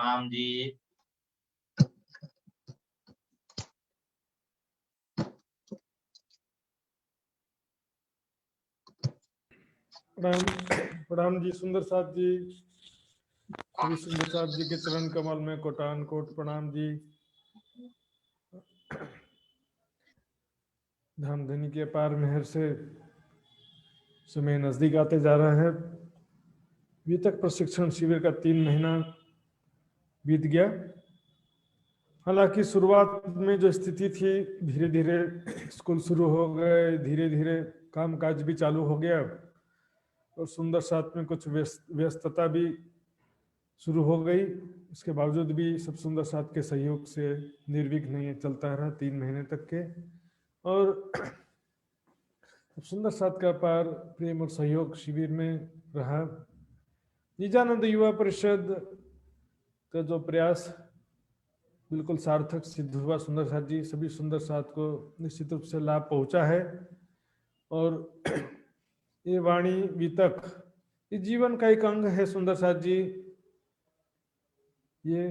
प्रणाम जी। प्रणाम प्रणाम जी सुंदर साथ जी, श्री सुंदर साथ जी के चरण कमल में कोटान कोट प्रणाम जी। धामधनी के अपार मेहर से समय नजदीक आते जा रहा है। बीतक प्रशिक्षण शिविर का 3 महीना बीत गया। हालांकि शुरुआत में जो स्थिति थी, धीरे धीरे स्कूल शुरू हो गए, धीरे धीरे कामकाज भी चालू हो गया और सुंदर साथ में कुछ व्यस्तता भी शुरू हो गई। इसके बावजूद भी सब सुंदर साथ के सहयोग से निर्विघ्न ये चलता रहा 3 महीने तक के। और सुंदर साथ का पार प्रेम और सहयोग शिविर में रहा। निजानंद युवा परिषद का जो प्रयास बिल्कुल सार्थक सिद्ध हुआ। सुंदर साथ जी, सभी सुंदर साथ को निश्चित रूप से लाभ पहुंचा है। और ये वाणी वितक ये जीवन का एक अंग है। सुंदर साथ जी, ये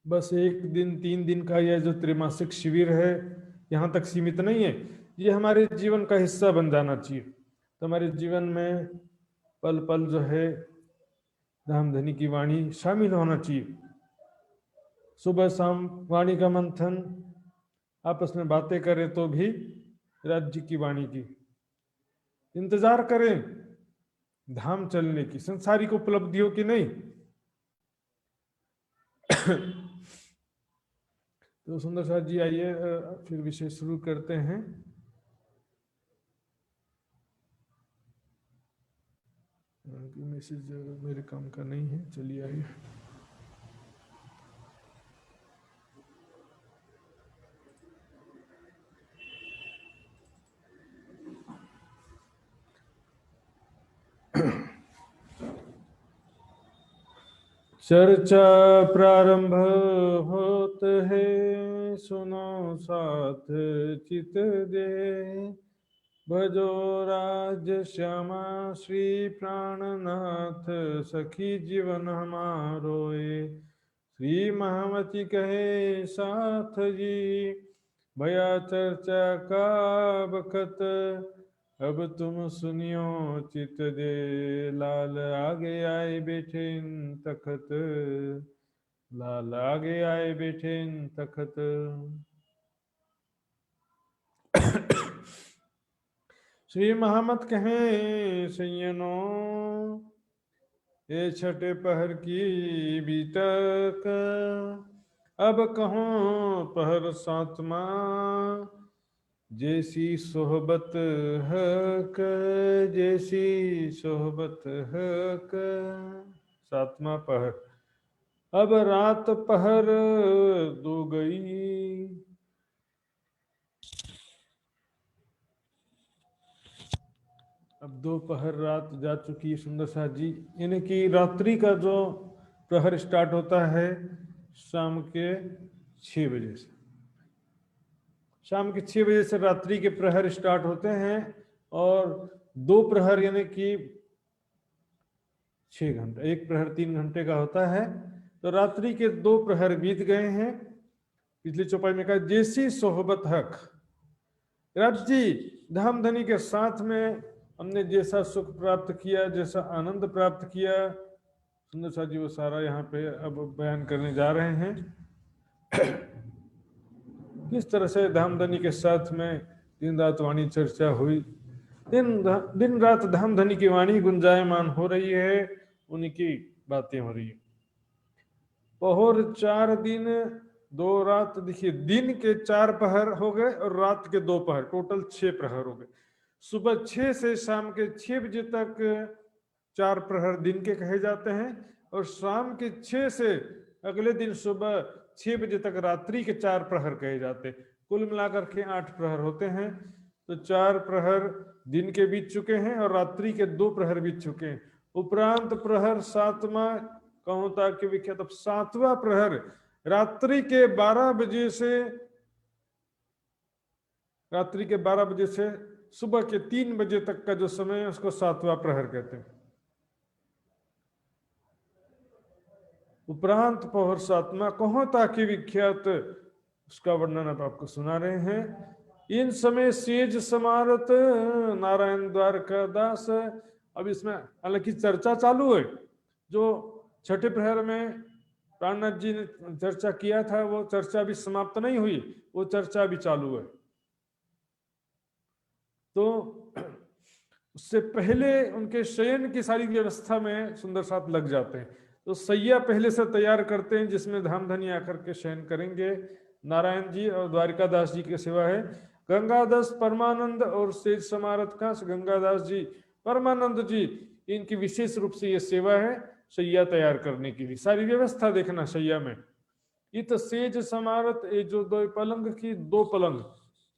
बस 1 दिन 3 दिन का यह जो त्रैमासिक शिविर है यहाँ तक सीमित नहीं है, ये हमारे जीवन का हिस्सा बन जाना चाहिए। तो हमारे जीवन में पल पल जो है धामधनी की वाणी शामिल होना चाहिए। सुबह शाम वाणी का मंथन, आपस में बातें करें तो भी राज्य की वाणी की, इंतजार करें धाम चलने की, संसारिक उपलब्धियों की नहीं। तो सुंदर साथ जी आइए फिर विषय शुरू करते हैं। मैसेज मेरे काम का नहीं है, चलिए आइए। चर्चा प्रारंभ होत है, सुनो साथ चित दे। भजो राज्य श्यामा श्री प्राणनाथ, सखी जीवन हमारोए। श्री महामती कहे साथ जी, भया चर्चा का बखत। अब तुम सुनियो चित दे, लाल आगे आए बैठे तखत। लाल आगे आए बैठे तखत। श्री महामत कहें सैयनो, ये छठे पहर की बीतक। अब कहों पहर सातमा, जैसी सोहबत हक। जैसी सोहबत हक। 7वां पहर। अब रात पहर 2 गई। अब 2 पहर रात जा चुकी है सुंदर साथ जी। यानी कि रात्रि का जो प्रहर स्टार्ट होता है शाम के 6 बजे से। शाम के 6 बजे से रात्रि के प्रहर स्टार्ट होते हैं और 2 प्रहर यानी कि 6 घंटे, 1 प्रहर 3 घंटे का होता है। तो रात्रि के 2 प्रहर बीत गए हैं। पिछली चौपाई में कहा जैसी सोहबत हक। राज जी, धामधनी के साथ में हमने जैसा सुख प्राप्त किया, जैसा आनंद प्राप्त किया, सुंदर साथ जी वो सारा यहाँ पे अब बयान करने जा रहे हैं। किस तरह से धामधनी के साथ में दिन रात वाणी चर्चा हुई, दिन रात धामधनी की वाणी गुंजायमान हो रही है, उनकी बातें हो रही है। पहर 4 दिन 2 रात। देखिए, दिन के 4 पहर हो गए और रात के 2 पहर, टोटल 6 प्रहर हो गए। सुबह 6 से शाम के 6 बजे तक 4 प्रहर दिन के कहे जाते हैं और शाम के 6 से अगले दिन सुबह 6 बजे तक रात्रि के 4 प्रहर कहे जाते हैं। कुल मिलाकर के 8 प्रहर होते हैं। तो 4 प्रहर दिन के बीत चुके हैं और रात्रि के 2 प्रहर बीत चुके हैं। उपरांत प्रहर 7वां कहोता के विख्यात। अब 7वां प्रहर रात्रि के 12 बजे से, रात्रि के 12 बजे से सुबह के 3 बजे तक का जो समय है उसको 7वां प्रहर कहते हैं। उपरांत पौहर्षात्मा कहोता की विख्यात, उसका वर्णन अब आपको सुना रहे हैं। इन समय सेज समारत नारायण द्वारका दास। अब इसमें हालांकि चर्चा चालू है, जो छठे प्रहर में प्राणनाथ जी ने चर्चा किया था वो चर्चा भी समाप्त नहीं हुई, वो चर्चा भी चालू है। तो उससे पहले उनके शयन की सारी व्यवस्था में सुंदर साथ लग जाते हैं। तो सैया पहले से तैयार करते हैं जिसमें धाम धनी आकर के शयन करेंगे। नारायण जी और द्वारिकादास जी की सेवा है। गंगादास परमानंद और सेज समारत का गंगादास जी परमानंद जी, इनकी विशेष रूप से ये सेवा है सैया तैयार करने की भी सारी व्यवस्था देखना सैया में। इत सेज समारत, ये जो दो पलंग की, दो पलंग,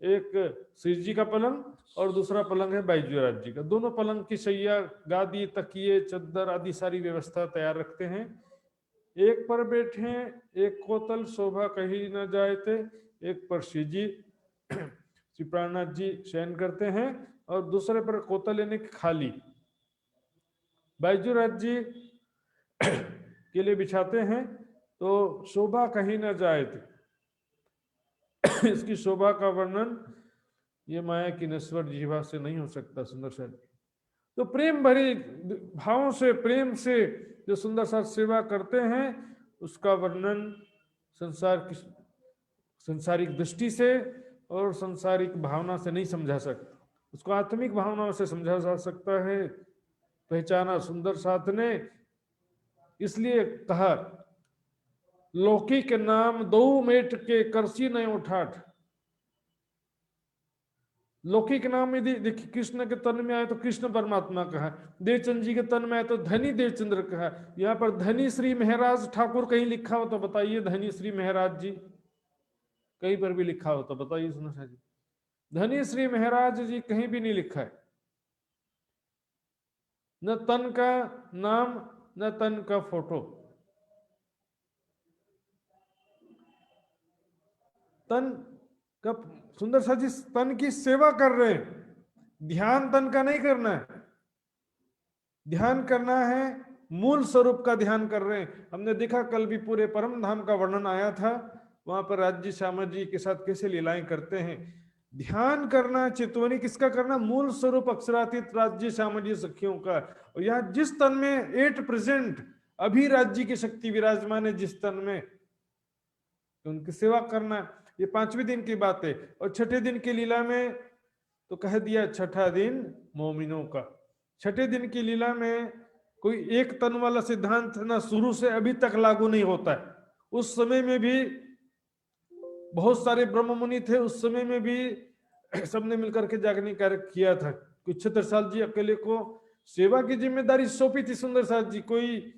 एक श्री जी का पलंग और दूसरा पलंग है बाईजूराज जी का। दोनों पलंग की सैया, गादी, तकिए, चद्दर आदि सारी व्यवस्था तैयार रखते हैं। एक पर बैठे, एक कोतल शोभा कही न जाए थे, एक पर श्री जी श्री प्राणनाथ जी शयन करते हैं और दूसरे पर कोतल यानी खाली बाईजूराज जी के लिए बिछाते हैं। तो शोभा कहीं न जाए थे इसकी शोभा का वर्णन ये माया की नश्वर जीवा से नहीं हो सकता। सुंदर सा तो प्रेम भरी भावों से, प्रेम से जो सुंदर सा सेवा करते हैं उसका वर्णन संसार की संसारिक दृष्टि से और संसारिक भावना से नहीं समझा सकता, उसको आत्मिक भावनाओं से समझा जा सकता है। पहचाना सुंदर साथ ने, इसलिए कहा लौकिक नाम दो मेट के करसी नहीं उठाठ। लौकिक नाम यदि देखिए कृष्ण के तन में आए तो कृष्ण परमात्मा कहा, देवचंद जी के तन में आए तो धनी देवचंद्र कहा। यहाँ पर धनी श्री महाराज ठाकुर कहीं लिखा हो तो बताइए, धनी श्री महाराज जी कहीं पर भी लिखा हो तो बताइए सुनो जी। धनी श्री महाराज जी कहीं भी नहीं लिखा है, न तन का नाम न तन का फोटो। तन का सुंदर सा जी तन की सेवा कर रहे हैं, ध्यान तन का नहीं करना है, ध्यान करना है मूल स्वरूप का ध्यान कर रहे हैं। हमने देखा कल भी पूरे परम धाम का वर्णन आया था, वहां पर राज्य श्यामा जी के साथ कैसे लीलाएं करते हैं। ध्यान करना, चितवनी किसका करना, मूल स्वरूप अक्षरातीत राज्य श्यामा जी सखियों का। और यहाँ जिस तन में एट प्रेजेंट अभी राज्य की शक्ति विराजमान है जिस तन में, तो उनकी सेवा करना। ये 5वें दिन की बात है। और छठे दिन की लीला में तो कह दिया छठा दिन मोमिनों का। छठे दिन की लीला में कोई एक तन वाला सिद्धांत ना शुरू से अभी तक लागू नहीं होता है। उस समय में भी बहुत सारे ब्रह्म मुनि थे, उस समय में भी सबने मिलकर के जागने कार्य किया था। कुछ छत्रसाल जी अकेले को सेवा की जिम्मेदारी सौंपी थी सुंदर साथ जी, कोई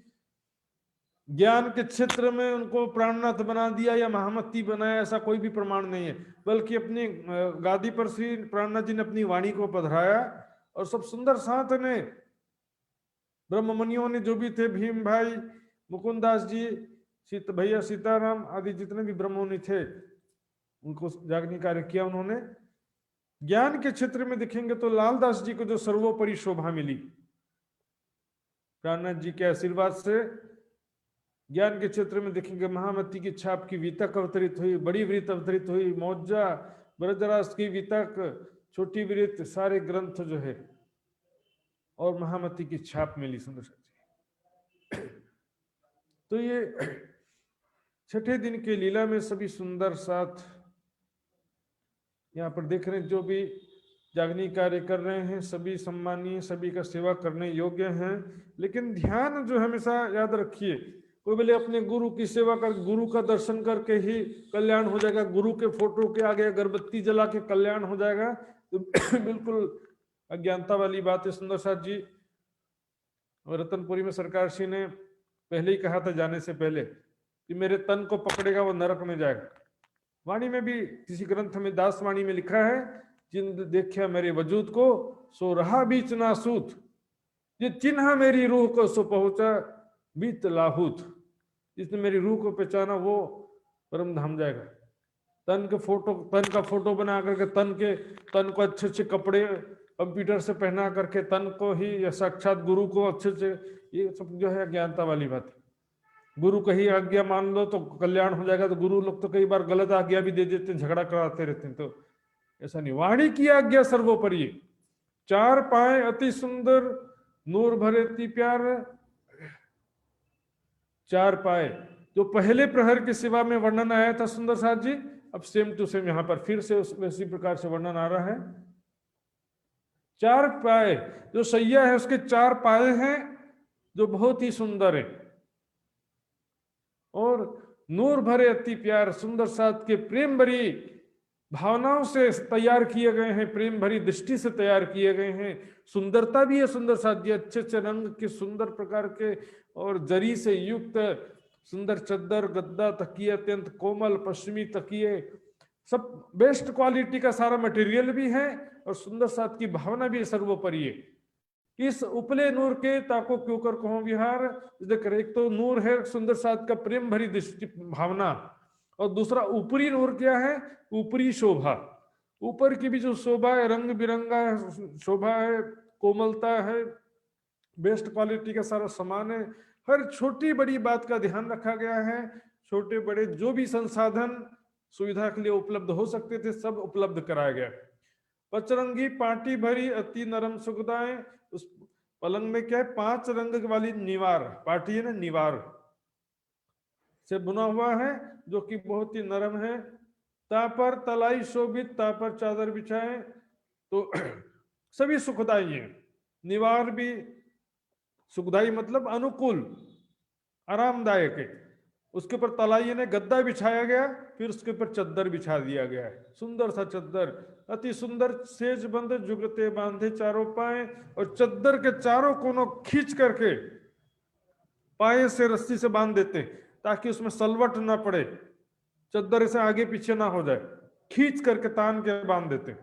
ज्ञान के क्षेत्र में उनको प्राणनाथ बना दिया या महामती बनाया, ऐसा कोई भी प्रमाण नहीं है। बल्कि अपनी गादी पर श्री प्राणनाथ जी ने अपनी वाणी को पधराया और सब सुंदर साथ ने ब्रह्ममुनियों ने जो भी थे, भीम भाई, मुकुंदास जी, भैया सीताराम आदि जितने भी ब्रह्ममुनि थे उनको जागने कार्य किया उन्होंने। ज्ञान के क्षेत्र में देखेंगे तो लालदास जी को जो सर्वोपरि शोभा मिली प्राणनाथ जी के आशीर्वाद से, ज्ञान के क्षेत्र में देखेंगे महामती की छाप की वितक अवतरित हुई, बड़ी वृत अवतरित हुई, मौजा ब्रजराज की वितक, छोटी वृत, सारे ग्रंथ जो है और महामती की छाप मिली सुंदर जी। तो ये छठे दिन के लीला में सभी सुंदर साथ यहाँ पर देख रहे हैं, जो भी जागनी कार्य कर रहे हैं सभी सम्मानीय, सभी का सेवा करने योग्य हैं। लेकिन ध्यान जो हमेशा याद रखिए, कोई बोले अपने गुरु की सेवा कर, गुरु का दर्शन करके ही कल्याण हो जाएगा, गुरु के फोटो के आगे अगरबत्ती जला के कल्याण हो जाएगा, तो बिल्कुल अज्ञानता वाली बात है सुंदर साथ जी। और रतनपुरी में सरकार श्री ने पहले ही कहा था जाने से पहले कि मेरे तन को पकड़ेगा वो नरक में जाएगा। वाणी में भी किसी ग्रंथ में दास वाणी में लिखा है, जिन देखा मेरे वजूद को सो रहा बीच नासूत, ये चिन्हा मेरी रूह को सो पहुंचा बीत लाहूत। जिसने मेरी रूह को पहचाना वो परम धाम जाएगा। तन का फोटो बना करके तन को अच्छे अच्छे कपड़े कंप्यूटर से पहना करके तन को ही या साक्षात गुरु को अच्छे से, ये सब जो है ज्ञानता वाली बात है। गुरु कहीं आज्ञा मान लो तो कल्याण हो जाएगा, तो गुरु लोग तो कई बार गलत आज्ञा भी दे देते हैं, झगड़ा कराते रहते हैं। तो ऐसा नहीं, वाणी की आज्ञा सर्वोपरि। चार पाए अति सुंदर, नूर भरे अति प्यार। चार पाए जो पहले प्रहर की सेवा में वर्णन आया था सुंदर साथ जी, अब सेम टू सेम यहां पर फिर से उसी प्रकार से वर्णन आ रहा है। चार पाए जो सैया है उसके चार पाए हैं जो बहुत ही सुंदर है, और नूर भरे अति प्यार, सुंदर साथ के प्रेम भरी भावनाओं से तैयार किए गए हैं, प्रेम भरी दृष्टि से तैयार किए गए हैं। सुंदरता भी है सुंदर साथ जी, अच्छे अच्छे रंग के सुंदर प्रकार के और जरी से युक्त सुंदर चद्दर, गद्दा, तकिए, अत्यंत कोमल पश्चिमी तकिए, सब बेस्ट क्वालिटी का सारा मटेरियल भी है, और सुंदर साथ की भावना भी सर्वोपरि है। इस उपले नूर के ताको क्यों कर कहो विहार, एक तो नूर है सुंदर साथ का प्रेम भरी दृष्टि भावना, और दूसरा ऊपरी नूर क्या है, ऊपरी शोभा, ऊपर की भी जो शोभा है, रंग बिरंगा शोभा है, कोमलता है, बेस्ट क्वालिटी का सारा सामान है। हर छोटी बड़ी बात का ध्यान रखा गया है, छोटे बड़े जो भी संसाधन सुविधा के लिए उपलब्ध हो सकते थे सब उपलब्ध कराया गया। पचरंगी पाटी भरी अति नरम सुखदाएं, उस पलंग में क्या है, 5 रंग वाली निवार, पाटी है ना, निवार से बुना हुआ है जो कि बहुत ही नरम है। तापर तलाई शोभित, तापर चादर बिछाए, तो सभी सुखदाई है। निवार भी सुखदाई मतलब अनुकूल आरामदायक है। उसके ऊपर तलाई ने गद्दा बिछाया गया, फिर उसके ऊपर चद्दर बिछा दिया गया है, सुंदर सा चद्दर, अति सुंदर सेज बंद जुगते बांधे चारों पाए, और चद्दर के चारों कोनों खींच करके पाए से रस्सी से बांध देते ताकि उसमें सलवट ना पड़े, चद्दर से आगे पीछे ना हो जाए, खींच करके तान के बांध देते।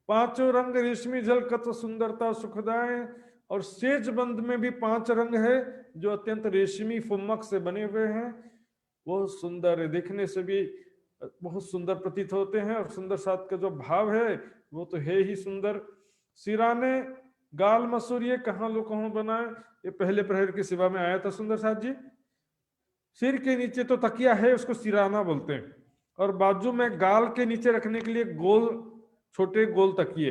पांचों रंग रेशमी झलकत सुंदरता सुखदाएं, और सेज बंद में भी 5 रंग है जो अत्यंत रेशमी फुम्मक से बने हुए हैं, वो सुंदर है, देखने से भी बहुत सुंदर प्रतीत होते हैं, और सुंदर साथ का जो भाव है वो तो है ही सुंदर। सिराने गाल मसूरिये कहाँ लो कहाँ बनाए, ये पहले प्रहर की सेवा में आया था सुंदर साथ जी। सिर के नीचे तो तकिया है, उसको सिराना बोलते हैं, और बाजू में गाल के नीचे रखने के लिए गोल छोटे गोल तकिए,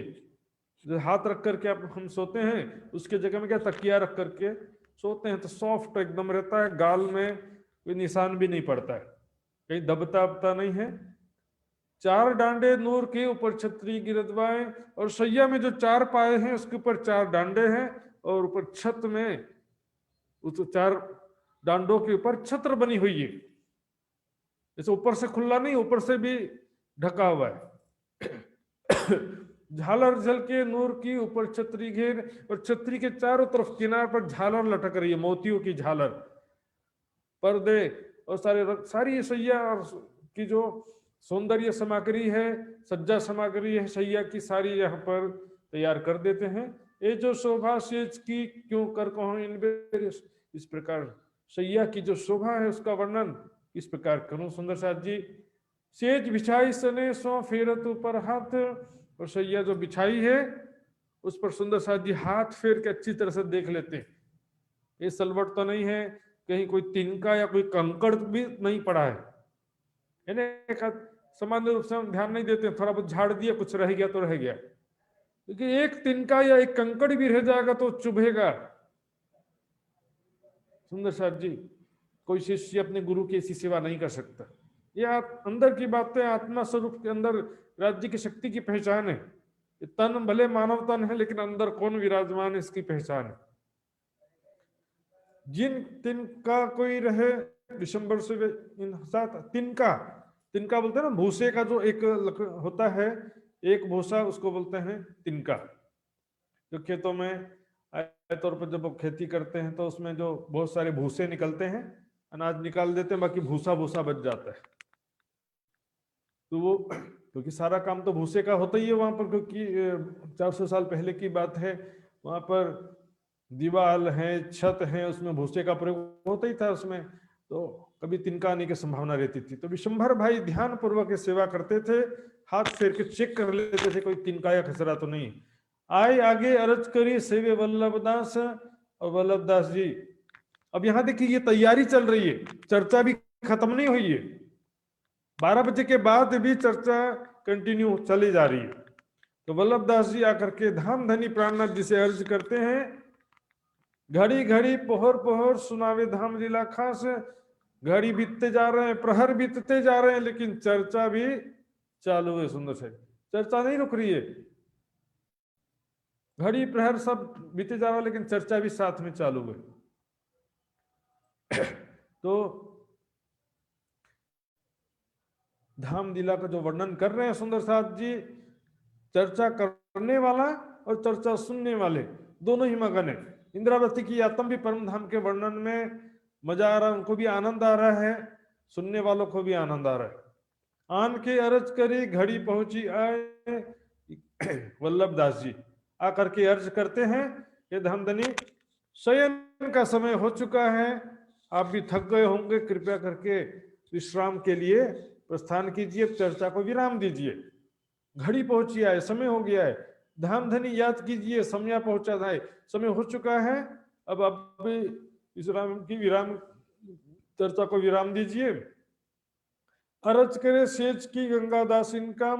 जो हाथ रख करके आप हम सोते हैं उसके जगह में क्या तकिया रख करके सोते हैं, तो सॉफ्ट एकदम रहता है, गाल में कोई निशान भी नहीं पड़ता है, कहीं दबता अबता नहीं है। 4 डांडे नूर के ऊपर छतरी गिरदवाएं, और सैया में जो 4 पाए हैं उसके ऊपर 4 डांडे हैं, और ऊपर छत में उस 4 डांडों के ऊपर छत्र बनी हुई है, जैसे ऊपर से खुला नहीं, ऊपर से भी ढका हुआ है। झालर झल के नूर की ऊपर छतरी घेर, और छतरी के चारों तरफ किनार पर झालर लटक रही है, मोतियों की झालर, पर्दे और सारी सैया और की जो सौंदर्य सामग्री है, सज्जा सामग्री है सैया की, सारी यहाँ पर तैयार कर देते हैं। ये जो शोभा सेज की क्यों कर कहो इन, इस प्रकार सैया की जो शोभा है उसका वर्णन इस प्रकार करूं सुंदर साथ जी। सेज बिछाई सने सो फेरत ऊपर हाथ, और सैया जो बिछाई है उस पर सुंदर साथ जी हाथ फेर के अच्छी तरह से देख लेते हैं, ये सलवट तो नहीं है, कहीं कोई तिनका या कोई कंकड़ भी नहीं पड़ा है, सामान्य रूप से हम ध्यान नहीं देते, थोड़ा बहुत झाड़ दिया, कुछ रह गया तो रह गया, क्योंकि एक तिनका या एक कंकड़ भी रह जाएगा तो चुभेगा। सुंदर साथ जी, कोई शिष्य अपने गुरु की ऐसी सेवा नहीं कर सकता, ये अंदर की बातें, आत्मा स्वरूप के अंदर राज्य की शक्ति की पहचान है। तन भले मानव तन है लेकिन अंदर कौन विराजमान है इसकी पहचान है। जिन तिनका कोई रहे विशंबर से तिनका, तिनका बोलते हैं ना, भूसे का जो एक होता है, एक भूसा, उसको बोलते हैं तिनका। जो खेतों में तौर पर जब खेती करते हैं तो उसमें जो बहुत सारे भूसे निकलते हैं, अनाज निकाल देते हैं, बाकी भूसा भूसा बच जाता है, तो वो क्योंकि सारा काम तो भूसे का होता ही है वहां पर, क्योंकि 400 साल पहले की बात है, वहां पर दीवार है, छत है, उसमें भूसे का प्रयोग होता ही था उसमें, तो कभी तिनका आने की संभावना रहती थी। तो विशंभर भाई ध्यान पूर्वक सेवा करते थे, हाथ फेर के चेक कर लेते थे कोई तिनका या खसरा तो नहीं। आए आगे अरज करी सेवे वल्लभ दास, और वल्लभ दास जी। अब यहाँ देखिए ये तैयारी चल रही है, चर्चा भी खत्म नहीं हुई है, 12 बजे के बाद भी चर्चा कंटिन्यू चली जा रही है। तो वल्लभ दास जी आकर के धाम धनी प्राणनाथ जी से अर्ज करते हैं, घड़ी घड़ी पोहर पोहर सुनावे धाम लीला खास। घड़ी बीतते जा रहे हैं, प्रहर बीतते जा रहे हैं, लेकिन चर्चा भी चालू है। सुंदर से चर्चा नहीं रुक रही है, घड़ी प्रहर सब बीते जा रहा है, लेकिन चर्चा भी साथ में चालू है। तो धाम लीला का जो वर्णन कर रहे हैं सुंदर साथ जी, चर्चा करने वाला और चर्चा सुनने वाले दोनों ही मगन है। इंद्रावती की आत्म भी परम धाम के वर्णन में मजा आ रहा है, उनको भी आनंद आ रहा है, सुनने वालों को भी आनंद आ रहा है। आन के अर्ज करी घड़ी पहुंची आए, वल्लभ दास जी आकर के अर्ज करते हैं, ये धामधनी शयन का समय हो चुका है, आप भी थक गए होंगे, कृपया करके विश्राम के लिए प्रस्थान कीजिए, चर्चा को विराम दीजिए। घड़ी पहुंची आए, समय हो गया है, धामधनी याद कीजिए, समय पहुंचा था, समय हो चुका है, अब आप विराम चर्चा को विराम दीजिए। अर्ज करे सेज की गंगादास इनका,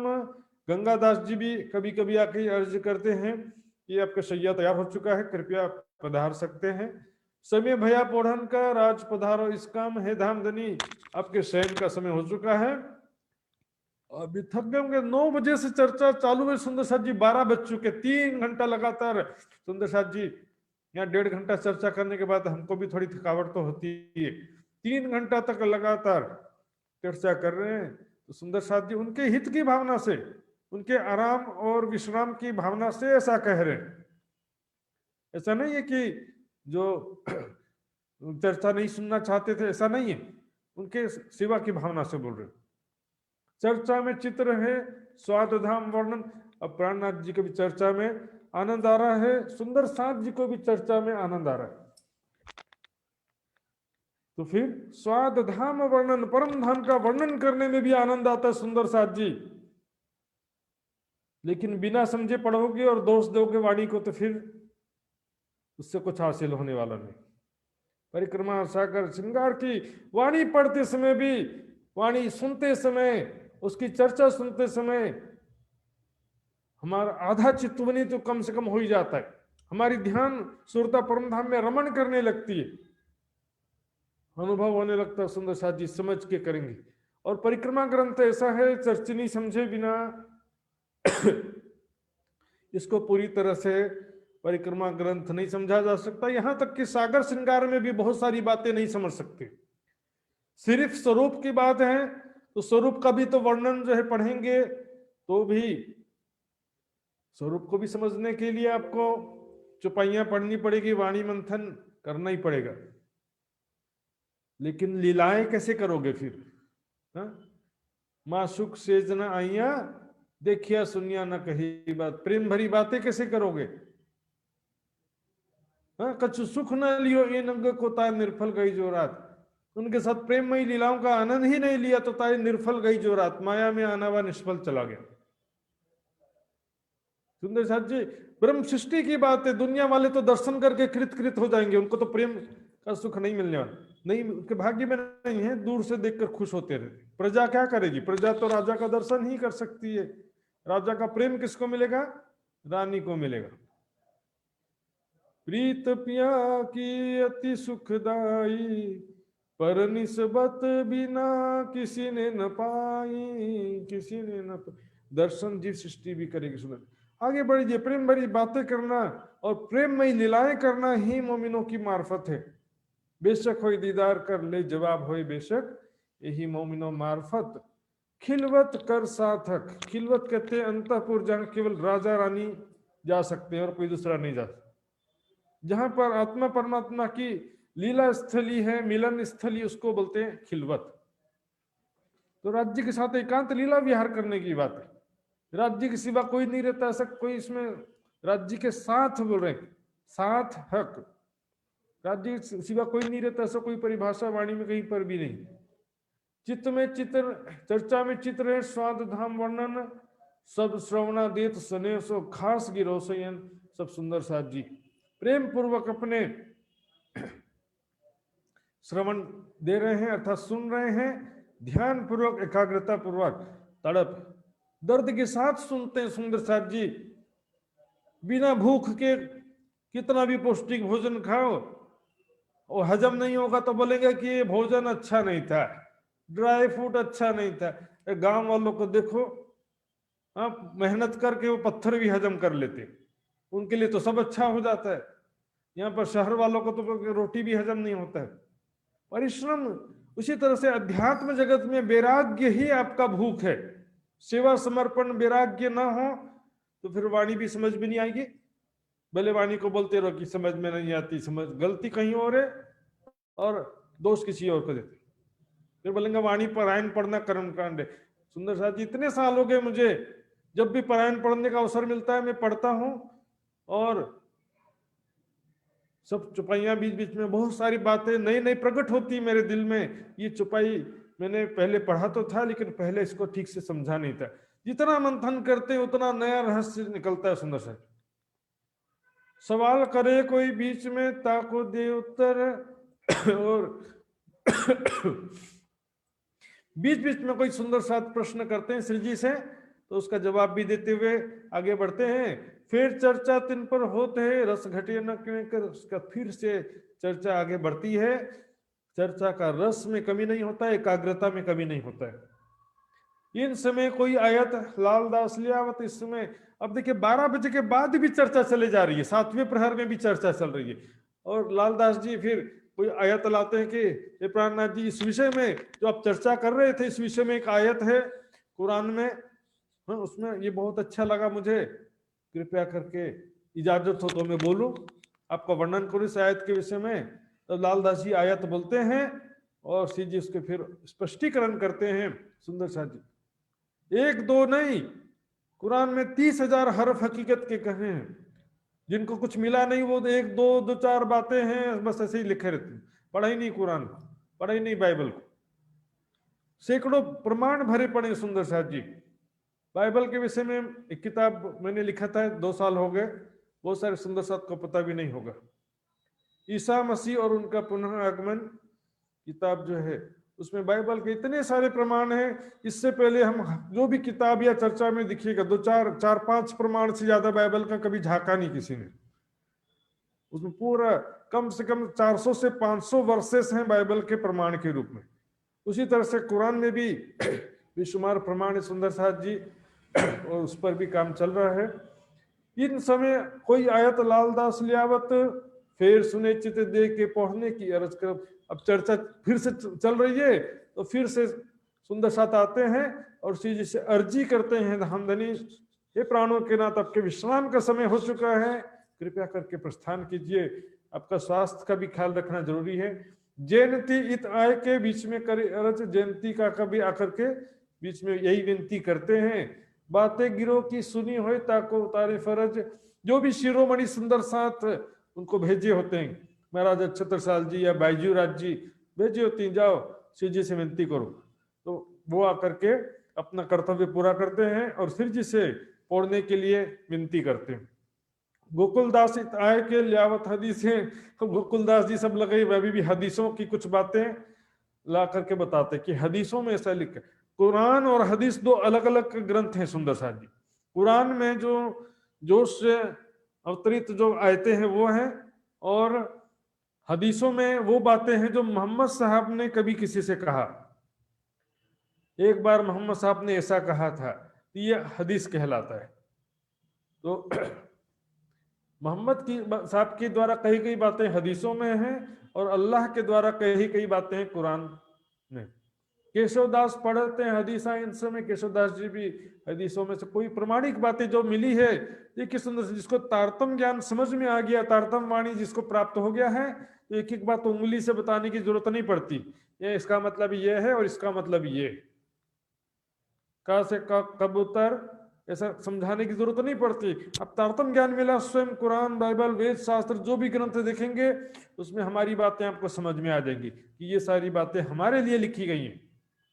गंगादास जी भी कभी कभी आके अर्ज करते हैं, ये आपका शैया तैयार हो चुका है, कृपया पधार सकते हैं। समय भया पोढ़न का राज पधारो इस काम है, धामधनी आपके शयन का समय हो चुका है, अभी थक गए होंगे। 9 बजे से चर्चा चालू है सुंदर साथ जी, 12 बज चुके, 3 घंटा लगातार सुंदर साथ जी यहाँ 1.5 घंटा चर्चा करने के बाद हमको भी थोड़ी थकावट तो होती है, 3 घंटा तक लगातार चर्चा कर रहे हैं। तो सुंदर साथ जी उनके हित की भावना से, उनके आराम और विश्राम की भावना से ऐसा कह रहे हैं, ऐसा नहीं है कि जो चर्चा नहीं सुनना चाहते थे, ऐसा नहीं है, उनके सेवा की भावना से बोल रहे हैं। चर्चा में चित्र है स्वाद धाम वर्णन, अब प्राणनाथ जी को भी चर्चा में आनंद आ रहा है, सुंदर साथ जी को भी चर्चा में आनंद आ रहा है। तो फिर स्वाद धाम वर्णन, परम धाम का वर्णन करने में भी आनंद आता है सुंदर साथ जी, लेकिन बिना समझे पढ़ोगे और दोष दोगे वाणी को तो फिर उससे कुछ हासिल होने वाला नहीं। परिक्रमा सागर श्रृंगार की वाणी पढ़ते समय भी, वाणी सुनते समय, उसकी चर्चा सुनते समय हमारा आधा चित्तवनी तो कम से कम हो ही जाता है, हमारी ध्यान सुरता परम धाम में रमण करने लगती है, अनुभव होने लगता है। सुंदर साथ जी समझ के करेंगे। और परिक्रमा ग्रंथ ऐसा है, चर्चनी समझे बिना इसको पूरी तरह से परिक्रमा ग्रंथ नहीं समझा जा सकता। यहां तक कि सागर श्रृंगार में भी बहुत सारी बातें नहीं समझ सकते, सिर्फ स्वरूप की बात है तो स्वरूप का भी तो वर्णन जो है पढ़ेंगे, तो भी स्वरूप को भी समझने के लिए आपको चौपाइयां पढ़नी पड़ेगी, वाणी मंथन करना ही पड़ेगा। लेकिन लीलाएं कैसे करोगे फिर? मां सुख सेज न आइया, देखिया सुनिया न कही बात, प्रेम भरी बातें कैसे करोगे? कछु सुख न लियो ये नंग को ताय निर्फल गई जो रात, उनके साथ प्रेममयी लीलाओं का आनंद ही नहीं लिया तो ताय निर्फल गई जो रात, माया में आना व निष्फल चला गया। सुंदर साथ जी ब्रह्म सृष्टि की बात है, दुनिया वाले तो दर्शन करके कृत कृत हो जाएंगे, उनको तो प्रेम का सुख नहीं मिलने वाला, नहीं उनके भाग्य में नहीं है, दूर से देखकर खुश होते रहते। प्रजा क्या करेगी? प्रजा तो राजा का दर्शन ही कर सकती है, राजा का प्रेम किसको मिलेगा? रानी को मिलेगा। प्रीत पिया की अति सुखदाई, पर निस्बत बिना किसी ने न पाई, किसी ने न दर्शन जीव सृष्टि भी करेगी। सुन आगे बढ़िए, प्रेम भरी बातें करना और प्रेममयी लीलाएं करना ही मोमिनों की मार्फत है। बेशक होई दीदार कर ले जवाब होए बेशक, यही मोमिनों मार्फत। खिलवत कर सार्थक, खिलवत कहते हैं अंतःपुर, जहां केवल राजा रानी जा सकते हैं और कोई दूसरा नहीं जा सकता, जहां पर आत्मा परमात्मा की लीला स्थली है, मिलन स्थली, उसको बोलते हैं खिलवत। तो राज्य के साथ एकांत लीला विहार करने की बात है, राज्य के सिवा कोई नहीं रहता, ऐसा कोई इसमें राज्य के साथ बोल रहे, साथ हक, राज्य के सिवा कोई नहीं रहता, ऐसा कोई परिभाषा वाणी में कहीं पर भी नहीं। चित्त में चित्र, चर्चा में चित्र है, स्वाद धाम वर्णन, सब श्रवणा देत स्नेह सो खास गिरो सयन, सब सुंदर साथ जी प्रेम पूर्वक अपने श्रवण दे रहे हैं अर्थात सुन रहे हैं, ध्यान पूर्वक एकाग्रता पूर्वक तड़प दर्द के साथ सुनते हैं सुंदर साथ जी। बिना भूख के कितना भी पौष्टिक भोजन खाओ और हजम नहीं होगा तो बोलेंगे कि ये भोजन अच्छा नहीं था, ड्राई फ्रूट अच्छा नहीं था। गांव वालों को देखो, आप मेहनत करके वो पत्थर भी हजम कर लेते, उनके लिए तो सब अच्छा हो जाता है। यहाँ पर शहर वालों को तो रोटी भी हजम नहीं होता है। परिश्रम उसी तरह से अध्यात्म जगत में वैराग्य ही आपका भूख है। सेवा समर्पण वैराग्य ना हो तो फिर वाणी भी समझ में नहीं आएगी। भले वाणी को बोलते रहो कि समझ में नहीं आती, समझ गलती कहीं और है और दोष किसी और को देते, फिर बोलेंगे वाणी पारायण पढ़ना कर्म कांड है। सुंदर साथ जी, इतने साल हो गए मुझे, जब भी पारायण पढ़ने का अवसर मिलता है मैं पढ़ता हूं, और सब चुपाइयां बीच बीच में बहुत सारी बातें नई नई प्रकट होती मेरे दिल में। ये चुपाई मैंने पहले पढ़ा तो था लेकिन पहले इसको ठीक से समझा नहीं था। जितना मंथन करते उतना नया रहस्य निकलता है। सुंदर साथ, सवाल करे कोई बीच में ताको दे उत्तर, और बीच बीच में कोई सुंदर साथ प्रश्न करते हैं श्री जी से, तो उसका जवाब भी देते हुए आगे बढ़ते हैं। फिर चर्चा तिन पर होते है, रस घटे न कर उसका फिर से चर्चा आगे बढ़ती है। चर्चा का रस में कमी नहीं होता है, एकाग्रता में कमी नहीं होता है। इन समय कोई आयत लालदास लियावत, इस समय अब देखिए 12 बजे के बाद भी चर्चा चले जा रही है, 7वें प्रहर में भी चर्चा चल रही है, और लालदास जी फिर कोई आयत लाते हैं कि ये प्राणनाथ जी इस विषय में जो आप चर्चा कर रहे थे, इस विषय में एक आयत है कुरान में, उसमें ये बहुत अच्छा लगा मुझे, कृपया करके इजाजत हो तो मैं बोलूं, आपका वर्णन करूं इस आयत के विषय में। तो लालदास जी आयत बोलते हैं और श्री जी उसके फिर स्पष्टीकरण करते हैं। सुंदर साथ जी, एक दो नहीं, कुरान में 30,000 हर्फ हकीकत के कहे हैं। जिनको कुछ मिला नहीं वो एक दो चार बातें हैं बस ऐसे ही लिखे रहते हैं, पढ़ा ही नहीं कुरान को, पढ़ा ही नहीं बाइबल को। सैकड़ों प्रमाण भरे पड़े। सुंदर साथ जी, बाइबल के विषय में एक किताब मैंने लिखा था, 2 साल हो गए, बहुत सारे सुंदर साथ को पता भी नहीं होगा। ईसा मसीह और उनका पुनः आगमन किताब जो है, उसमें बाइबल के इतने सारे प्रमाण हैं। इससे पहले हम जो भी किताब या चर्चा में दिखिएगा, 4-5 प्रमाण से ज्यादा बाइबल का कभी झाका नहीं किसी ने। उसमें पूरा कम से कम 400 से 500 वर्सेस हैं बाइबल के प्रमाण के रूप में। उसी तरह से कुरान में भी बेशुमार प्रमाण है सुंदर साथ जी, और उस पर भी काम चल रहा है। इन समय कोई आयत लालदास लियावत, फिर सुने चित दे के पढ़ने की अर्ज कर। अब चर्चा फिर से चल रही है तो फिर से सुंदर साथ आते हैं और श्री जी से अर्जी करते हैं, धामधनी ये प्राणों के नाथ आपके विश्राम का समय हो चुका है, कृपया करके प्रस्थान कीजिए, आपका स्वास्थ्य का भी ख्याल रखना जरूरी है। जयंती इत आय के बीच में करे अर्ज, जयंती का कभी आकर के बीच में यही विनती करते हैं, बातें गिरो की सुनी हो ताको उतारे फरज। जो भी शिरोमणि सुंदर साथ उनको भेजे होते हैं, महाराज छत्रसाल जी या बाईजू राज जी भेजे होती हैं, जाओ श्री जी से विनती करो, तो वो आकर के अपना कर्तव्य पूरा करते हैं और श्री जी से पढ़ने के लिए विनती करते हैं। गोकुलदास आय के लियावत हदीसें, तो गोकुलदास जी सब लगे अभी भी हदीसों की कुछ बातें ला करके बताते कि हदीसों में ऐसा लिखा। कुरान और हदीस 2 अलग अलग ग्रंथ हैं सुंदर साथ जी। कुरान में जो जोश से अवतरित जो आयतें हैं वो हैं, और हदीसों में वो बातें हैं जो मोहम्मद साहब ने कभी किसी से कहा। एक बार मोहम्मद साहब ने ऐसा कहा था, ये हदीस कहलाता है। तो मोहम्मद की साहब के द्वारा कही गई बातें हदीसों में हैं और अल्लाह के द्वारा कही गई बातें हैं कुरान में। केशवदास पढ़ते हैं हदीसा, इन समय केशवदास जी भी हदीसों में से कोई प्रमाणिक बातें जो मिली है, ये किस सुंदर, जिसको तारतम ज्ञान समझ में आ गया, तारतम वाणी जिसको प्राप्त हो गया है, तो एक एक बात उंगली से बताने की जरूरत नहीं पड़ती, ये इसका मतलब ये है और इसका मतलब ये, का से का कबूतर ऐसा समझाने की जरूरत नहीं पड़ती। अब तारतम ज्ञान मिला, स्वयं कुरान, बाइबल, वेद शास्त्र जो भी ग्रंथ देखेंगे उसमें हमारी बातें आपको समझ में आ जाएंगी कि ये सारी बातें हमारे लिए लिखी गई हैं,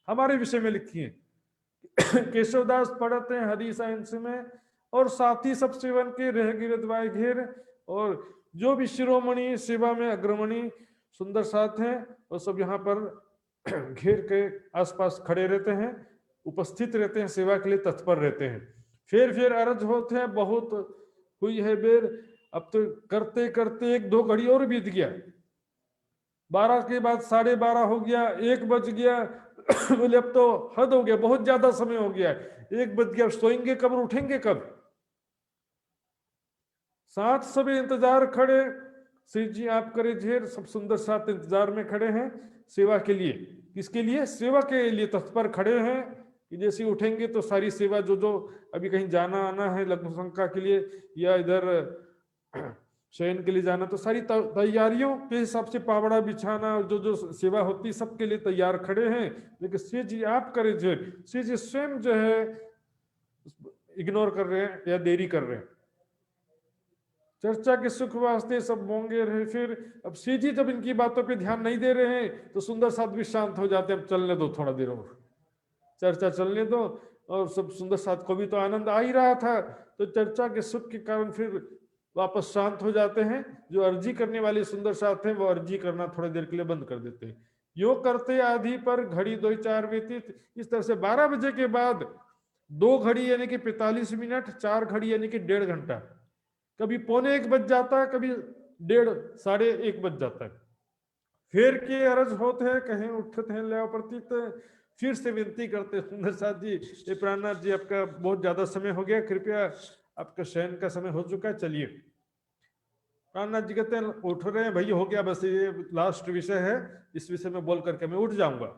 हमारे विषय में लिखी हैं। केशवदास पढ़ते हैं हदीसा इंस में, और साथी सब सेवन के रह गिरदवाए घेर, और जो भी शिरोमणि सेवा में अग्रमणी सुंदर साथ हैं और सब यहाँ पर घेर के आसपास खड़े रहते हैं, उपस्थित रहते हैं, सेवा के लिए तत्पर रहते हैं। फिर अर्ज होते हैं, बहुत हुई है बेर, अब तो करते करते 1-2 घड़ी और बीत गया, 12 के बाद 12:30 हो गया, 1 बज गया। बोले अब तो हद हो गया, बहुत ज्यादा समय हो गया, 1 बज गया, सोएंगे कब और उठेंगे कब। साथ सभी इंतजार खड़े, श्री जी आप करे झेर, सब सुंदर साथ इंतजार में खड़े हैं सेवा के लिए। किसके लिए? सेवा के लिए तत्पर खड़े हैं कि जैसे उठेंगे तो सारी सेवा, जो अभी कहीं जाना आना है लघु शंका के लिए या इधर शयन के लिए जाना, तो सारी तैयारियों के हिसाब से पावड़ा बिछाना, जो सेवा होती सबके लिए तैयार खड़े हैं। लेकिन श्री जी आप करे झेर, श्री जी स्वयं जो है इग्नोर कर रहे हैं या देरी कर रहे हैं। चर्चा के सुख वास्ते सब मोंगे रहे। फिर अब श्री जी जब इनकी बातों पे ध्यान नहीं दे रहे हैं तो सुंदर साथ भी शांत हो जाते हैं, अब चलने दो थोड़ा देर और, चर्चा चलने दो। और सब सुंदर साथ को भी तो आनंद आ ही रहा था, तो चर्चा के सुख के कारण फिर वापस शांत हो जाते हैं। जो अर्जी करने वाले सुंदर साथ हैं वो अर्जी करना थोड़ी देर के लिए बंद कर देते हैं। यो करते आधी पर घड़ी 2-4 व्यतीत। इस तरह से 12 बजे के बाद 2 घड़ी यानी कि 45 मिनट, 4 घड़ी यानी कि 1.5 घंटा, कभी 1:45 बज जाता है, कभी 1:30, 1:30 बज जाता है। फिर के अरज होते हैं, कहीं उठते हैं ले प्रतीत, फिर से विनती करते सुंदर साथ जी, ये प्राणनाथ जी आपका बहुत ज्यादा समय हो गया, कृपया आपका शयन का समय हो चुका है, चलिए। प्राणनाथ जी कहते हैं उठ रहे हैं, भैया हो गया, बस ये लास्ट विषय है, इस विषय में बोल करके मैं उठ जाऊंगा।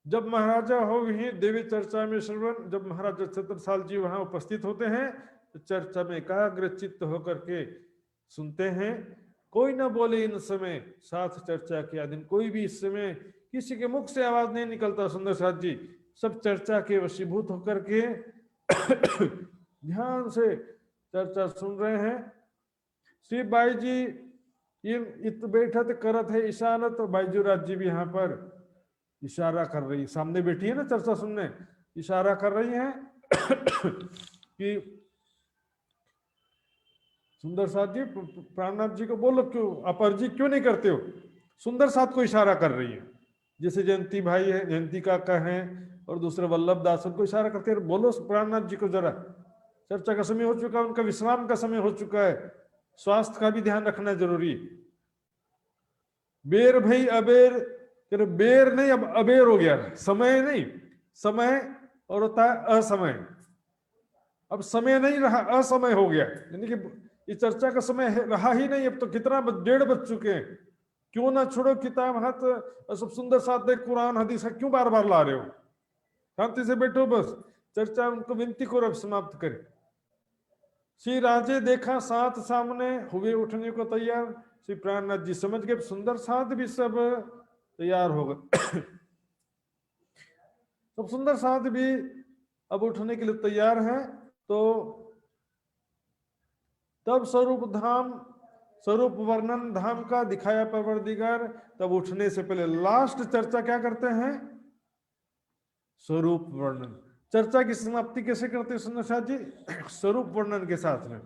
जब महाराजा हो वही देवी चर्चा में श्रवण, जब महाराजा छत्रसाल जी वहां उपस्थित होते हैं तो चर्चा में एकाग्र चित्त होकर के सुनते हैं। कोई ना बोले इन समय, साथ चर्चा किया दिन, कोई भी इस समय किसी के मुख से आवाज नहीं निकलता सुंदर साथ जी, सब चर्चा के वशीभूत होकर के ध्यान से चर्चा सुन रहे हैं। श्री बाई जी इत बैठत करत है ईशानत, बाईजू राज जी भी यहाँ पर इशारा कर रही, सामने बैठी है ना चर्चा सुनने, इशारा कर रही है कि सुंदर साथ जी प्राणनाथ जी को बोलो, क्यों आप अर्जी क्यों नहीं करते हो। सुंदर साथ को इशारा कर रही है, जैसे जयंती भाई है, जयंती काका है और दूसरे वल्लभ दास, उनको इशारा करते हैं, बोलो प्राणनाथ जी को जरा, चर्चा का समय हो चुका है, उनका विश्राम का समय हो चुका है, स्वास्थ्य का भी ध्यान रखना जरूरी। बेर भाई अबेर, बेर नहीं अब अबेर हो गया, समय नहीं, समय और होता है असमय, अब समय नहीं रहा, असमय हो गया, यानी कि इस चर्चा का समय रहा ही नहीं। अब तो कितना 1:30 बज चुके हैं, क्यों ना छोड़ो किताब हाथ, सब सुंदर साथ देख कुरान हदीस क्यों बार बार ला रहे हो, शांति से बैठो, बस चर्चा उनको विनती करो अब समाप्त करे। श्री राजे देखा साथ सामने, हुए उठने को तैयार। श्री प्राणनाथ जी समझ गए सुंदर साथ भी सब तैयार हो गए। सब सुंदर साथ भी अब उठने के लिए तैयार हैं। तो तब स्वरूप वर्णन धाम का दिखाया परवरदिगार। तब उठने से पहले लास्ट चर्चा क्या करते हैं, स्वरूप वर्णन। चर्चा की समाप्ति कैसे करते हैं सुंदर साथ जी, स्वरूप वर्णन के साथ में।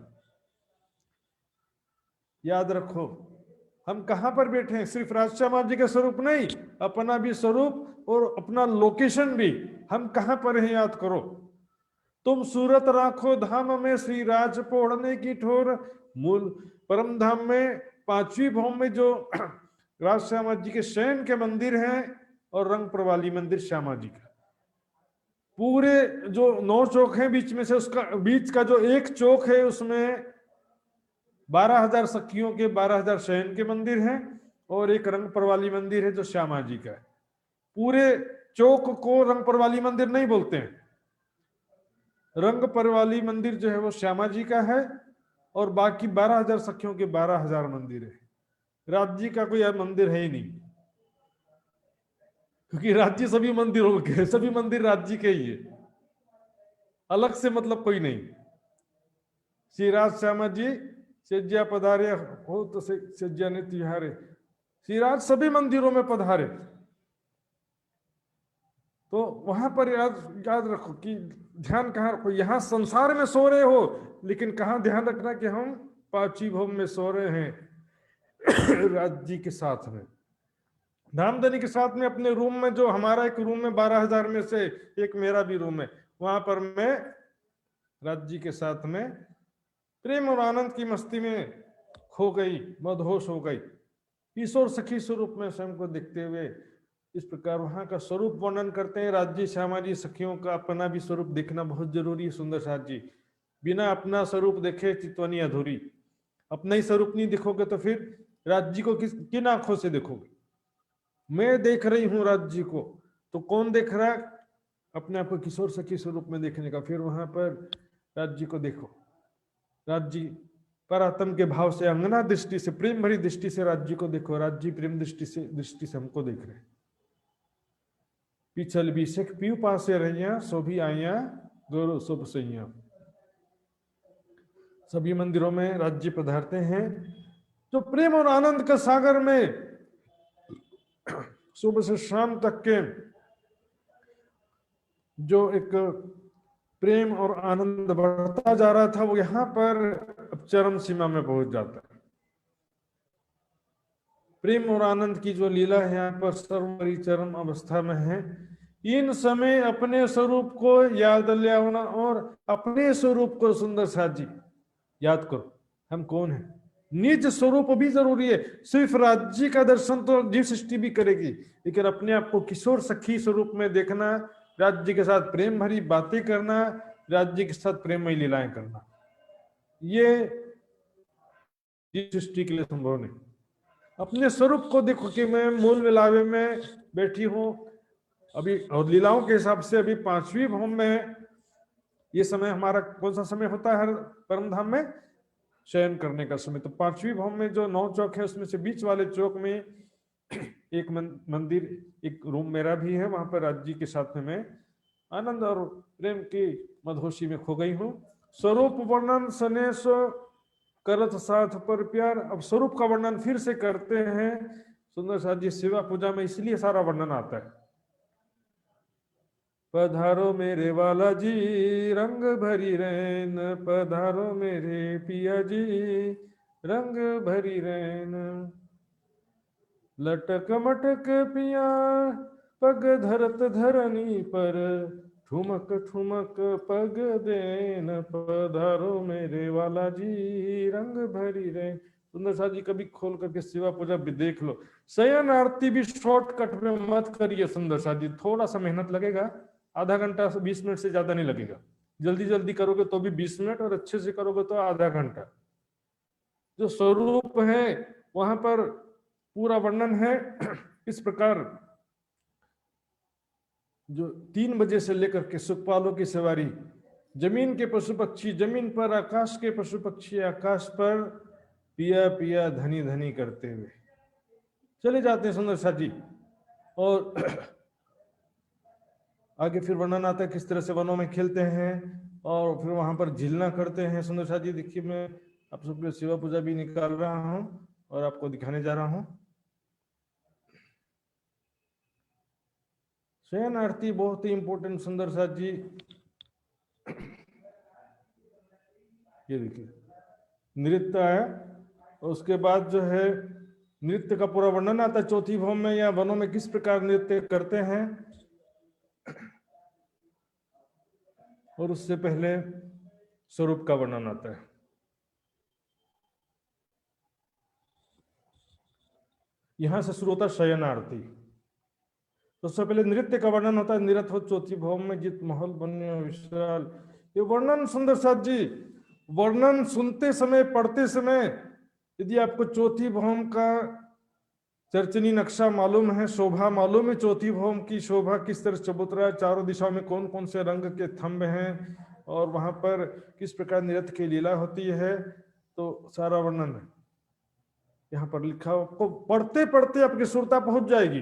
याद रखो हम कहां पर बैठे हैं, सिर्फ राजश्यामा जी का स्वरूप नहीं, अपना भी स्वरूप और अपना लोकेशन भी, हम कहां पर हैं याद करो। तुम सूरत राखो धाम में, श्री राज पोड़ने की ठोर, मूल परम धाम में 5वीं भौम में जो राजश्यामा जी के शयन के मंदिर हैं और रंग प्रवाली मंदिर श्यामा जी का, पूरे जो 9 चौक हैं बीच में से उसका बीच का जो एक चौक है उसमें 12,000 सखियों के 12,000 शयन के मंदिर हैं और एक रंग प्रवाली मंदिर है जो श्यामा जी का है। पूरे चौक को रंग प्रवाली मंदिर नहीं बोलते हैं, रंग परवाली मंदिर जो है वो श्यामा जी का है और बाकी 12,000 सखियों के 12,000 मंदिर है। राज्य का कोई मंदिर है ही नहीं, क्योंकि राज्य सभी मंदिरों के, सभी मंदिर राज्य के ही है, अलग से मतलब कोई नहीं। श्री राज श्यामा जी सेज्या पधारे हो तो सेज्या ने तिहारे, श्री राज सभी मंदिरों में पधारे। तो वहां पर याद रखो कि ध्यान कहाँ रखो, यहाँ संसार में सो रहे हो लेकिन कहाँ ध्यान रखना कि हम 5वीं भौम में सो रहे हैं राज्य के साथ में। धामधनी के साथ में अपने रूम में, जो हमारा एक रूम में 12,000 में से एक मेरा भी रूम है, वहां पर मैं राज्य के साथ में प्रेम और आनंद की मस्ती में खो गई, मदहोश हो गई, ईश्वर सखी स्वरूप में स्वयं को देखते हुए। इस प्रकार वहां का स्वरूप वर्णन करते हैं। राज्य श्यामा जी सखियों का अपना भी स्वरूप देखना बहुत जरूरी है। सुंदर साथ जी, बिना अपना स्वरूप देखे चितवनी अधूरी। अपना ही स्वरूप नहीं देखोगे तो फिर राज्य को किन आंखों से देखोगे? मैं देख रही हूं राज्य को, तो कौन देख रहा है? अपने आप को किशोर सखी स्वरूप में देखने का। फिर वहां पर राज्य को देखो, राज्य परात्म के भाव से, अंगना दृष्टि से, प्रेम भरी दृष्टि से राज्य को देखो। राज्य प्रेम दृष्टि से हमको देख रहे। पिछल भी सिख पीऊ पासे रहिया, सो भी आइया गोरो शुभ सैया। सभी मंदिरों में राज्य पधारते हैं, जो प्रेम और आनंद का सागर में सुबह से शाम तक के जो एक प्रेम और आनंद बढ़ता जा रहा था, वो यहाँ पर अब चरम सीमा में पहुंच जाता है। प्रेम और आनंद की जो लीला है यहाँ पर सर्वोपरि चरम अवस्था में है। इन समय अपने स्वरूप को याद लियावना और अपने स्वरूप को सुंदर साथ जी याद करो, हम कौन है। निज स्वरूप भी जरूरी है। सिर्फ राज्य का दर्शन तो जीव सृष्टि भी करेगी, लेकिन अपने आप को किशोर सखी स्वरूप में देखना, राज्य के साथ प्रेम भरी बातें करना, राज्य के साथ प्रेममय लीलाएं करना, ये जीव सृष्टि के लिए संभव नहीं। अपने स्वरूप को देखो कि मैं मूल मिलावे में बैठी हूं अभी, और लीलाओं के हिसाब से अभी 5वीं भौम में। ये समय हमारा कौन सा समय होता है हर परम धाम में? शयन करने का समय। तो 5वीं भौम में जो 9 चौक है, उसमें से बीच वाले चौक में एक मंदिर, एक रूम मेरा भी है। वहां पर राज्य के साथ में मैं आनंद और प्रेम की मधोशी में खो गई हूँ। स्वरूप वर्णन सनेश करत साथ पर प्यार। अब स्वरूप का वर्णन फिर से करते हैं सुंदर साथ जी सेवा पूजा में, इसलिए सारा वर्णन आता है। पधारो मेरे वाला जी रंग भरी रैन, पधारो मेरे पिया जी रंग भरी रैन। लटक मटक पिया पग धरत धरनी पर, ठुमक ठुमक पग देन, पधारो मेरे वाला जी रंग भरी रैन। सुंदर साथ जी कभी खोल करके सेवा पूजा भी देख लो। शयन आरती भी शॉर्टकट में मत करिए सुंदर साथ जी, थोड़ा सा मेहनत लगेगा, आधा घंटा से 20 मिनट से ज्यादा नहीं लगेगा। जल्दी जल्दी करोगे तो भी 20 मिनट, और अच्छे से करोगे तो आधा घंटा। जो स्वरूप है वहां पर पूरा वर्णन है इस प्रकार। जो 3 बजे से लेकर के सुखपालों की सवारी, जमीन के पशु पक्षी जमीन पर, आकाश के पशु पक्षी आकाश पर, पिया पिया धनी धनी करते हुए चले जाते हैं सुंदर साथ जी। और आगे फिर वर्णन आता है किस तरह से वनों में खेलते हैं, और फिर वहां पर झिलना करते हैं। सुंदर साथ जी देखिए, मैं आप सबके सेवा पूजा भी निकाल रहा हूं और आपको दिखाने जा रहा हूं। शयन आरती बहुत ही इंपॉर्टेंट सुंदर साथ जी। ये देखिए नृत्य आया, और उसके बाद जो है नृत्य का पूरा वर्णन आता है 4थी भौम में, या वनों में किस प्रकार नृत्य करते हैं। और उससे पहले स्वरूप का वर्णन आता है। यहां से शुरू होता है शयन आरती। तो सबसे पहले नृत्य का वर्णन होता है। निरत हो 4थी भौम में, जित महल बन्य विशाल। ये वर्णन सुंदर साथ जी, वर्णन सुनते समय, पढ़ते समय, यदि आपको 4थी भौम का चरचनी नक्शा मालूम है, शोभा मालूम है, 4थी भौम की शोभा किस तरह चबूतरा है, चारों दिशाओं में कौन कौन से रंग के थंब हैं, और वहां पर किस प्रकार नृत्य की लीला होती है, तो सारा वर्णन है यहाँ पर लिखा। आपको पढ़ते पढ़ते आपकी सुरता पहुंच जाएगी।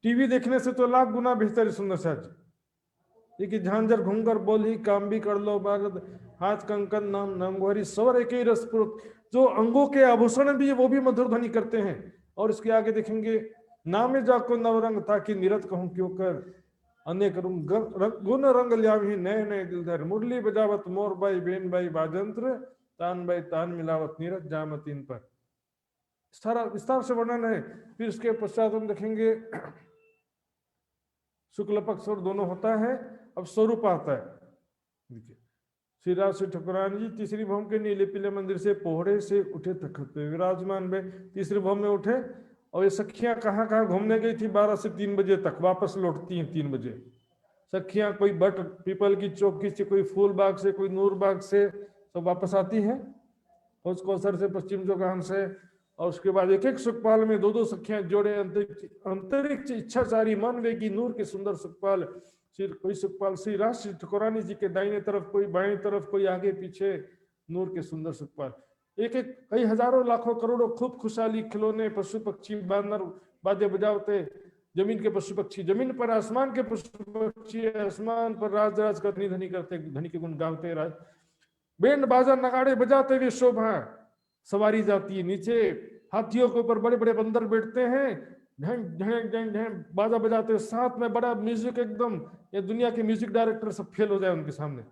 टीवी देखने से तो लाख गुना बेहतर है सुंदर साथ जी। कि झांझर घूंगर बोल ही काम भी कर लो, बारद हाथ कंकन नाम नमगोरी स्वर एक ही रसपुर। जो अंगों के आभूषण भी है वो भी मधुर ध्वनि करते हैं। और इसके आगे देखेंगे, नामे जाको नवरंग ताकि निरत कहूं क्यों कर, अनेक गुण रंग ल्यावी नए नए दिलधर, मुरली बजावत मोर बाई बेन बाई बाजंत्र, तान बाई तान मिलावत नीरत जामत इन पर। सारा विस्तार से वर्णन है। फिर इसके पश्चात हम देखेंगे शुक्ल पक्ष और दोनों होता है। अब स्वरूप आता है। देखिए, श्री राज श्री ठकुरानी जी तीसरी भवन के नीले पीले मंदिर से पोहड़े से उठे तखत पे विराजमान में तीसरी भवन में उठे। और ये सखियां कहाँ कहाँ घूमने गई थी 12 से 3 बजे तक, वापस लौटती हैं 3 बजे। सखियां कोई बट पीपल की चौकी से, कोई फूल बाग से, कोई नूर बाग से, सब वापस आती हैं। हौज कौसर से, पश्चिम चौगान से। और उसके बाद एक एक सुखपाल में 2-2 सखियां जोड़े। अंतरिक्ष इच्छाचारी मन वेगी नूर के सुंदर सुखपाल। कोई सुखपाल श्री राज श्री ठकुरानी जी के दाहिने तरफ, कोई बाएं तरफ, कोई आगे पीछे, नूर के सुंदर सुखपाल। एक एक कई हजारों लाखों करोड़ों खूब खुशहाली खिलौने, पशु पक्षी, बानर वाद्य बजावते, जमीन के पशु पक्षी जमीन पर, आसमान के पशु पक्षी आसमान पर, राज राज करनी धनी करते, धनी के गुण गावते, राज बैंड बाजा नगाड़े बजाते हुए शोभा सवारी जाती है। नीचे हाथियों के ऊपर बड़े बड़े बंदर बैठते हैं, ढंग ढंग ढंग ढंग बाजा बजाते, साथ में बड़ा म्यूजिक, एकदम ये दुनिया के म्यूजिक डायरेक्टर सब फेल हो जाए उनके सामने।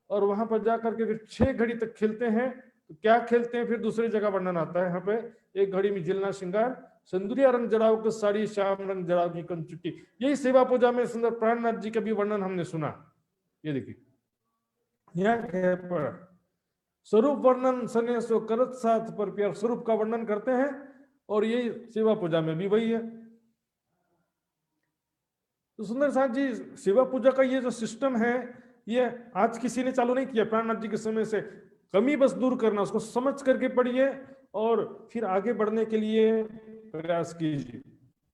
और वहां पर जाकर के फिर 6 घड़ी तक खेलते हैं। तो क्या खेलते हैं, फिर दूसरी जगह वर्णन आता है यहाँ पे। 1 घड़ी में जिलना श्रृंगार, संदुरिया रंग जड़ाओ की साड़ी, श्याम रंग जड़ाओ की कंचुटी। यही सेवा पूजा में सुंदर प्राणनाथ जी का भी वर्णन हमने सुना। ये देखिए यहाँ पर स्वरूप वर्णन सने सो करत साथ पर प्यार, स्वरूप का वर्णन करते हैं। और यही सेवा पूजा में भी वही है। तो सुंदर साथ जी सेवा पूजा का ये जो सिस्टम है, ये आज किसी ने चालू नहीं किया, प्राणनाथ जी के समय से। कमी बस दूर करना, उसको समझ करके पढ़िए और फिर आगे बढ़ने के लिए प्रयास कीजिए।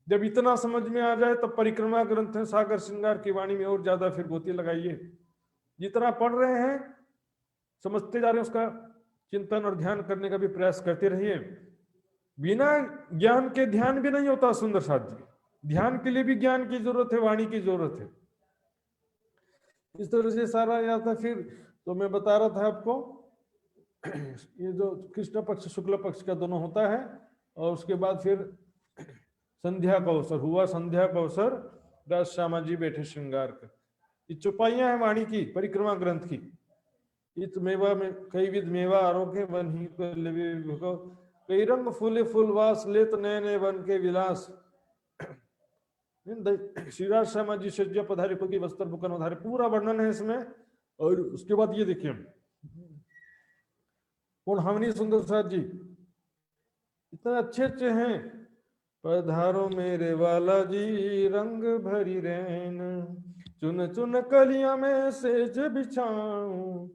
जब इतना समझ में आ जाए तब परिक्रमा ग्रंथ है, सागर श्रृंगार की वाणी में और ज्यादा फिर गोती लगाइए। जितना पढ़ रहे हैं समझते जा रहे हैं, उसका चिंतन और ध्यान करने का भी प्रयास करते रहिए। बिना ज्ञान के ध्यान भी नहीं होता सुंदर साथ जी। ध्यान के लिए भी ज्ञान की जरूरत है, वाणी की जरूरत है। इस तरह से सारा याद था। फिर तो मैं बता रहा था आपको, ये जो कृष्ण पक्ष शुक्ल पक्ष का दोनों होता है। और उसके बाद फिर संध्या का अवसर हुआ। संध्या का अवसर राज श्यामा जी बैठे श्रृंगार कर। ये चौपाइयां हैं वाणी की, परिक्रमा ग्रंथ की। इत मेवा में कई विध मेवा आरोग्य वन ही कई रंग फूले फूलवास लेत नए नए वन के विलास। श्री राज श्यामा जी सज्जा पधारे को की वस्त्र बुकन उधारे, पूरा वर्णन है इसमें। और उसके बाद ये देखिए पूर्णहावनी सुंदर साथ जी इतने अच्छे अच्छे हैं। पधारो मेरे वाला जी रंग भरी रैन, चुन चुन कलियां में सेज बिछाऊं,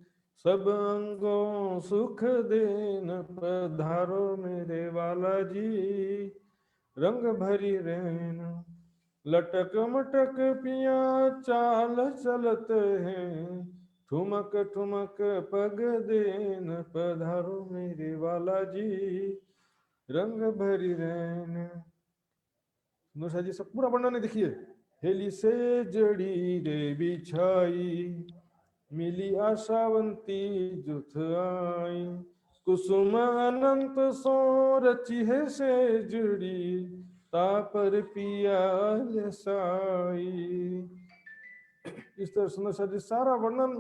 सब अंगों सुख देन। पधारो मेरे वाला जी रंग भरी रैन, लटक मटक पिया चाल चलत हैं, ठुमक ठुमक पग देन। पधारो मेरे वाला जी रंग भरी रैन। नौशाह जी सब पूरा वर्णन है, देखिए। हेली से जड़ी रे बिछाई, मिली आशावंती जुथ आई, कुसुम अनंत सो रची है से जुड़ी, तापर पियाल साई। इस तरह सुंदर साथ जी सारा वर्णन,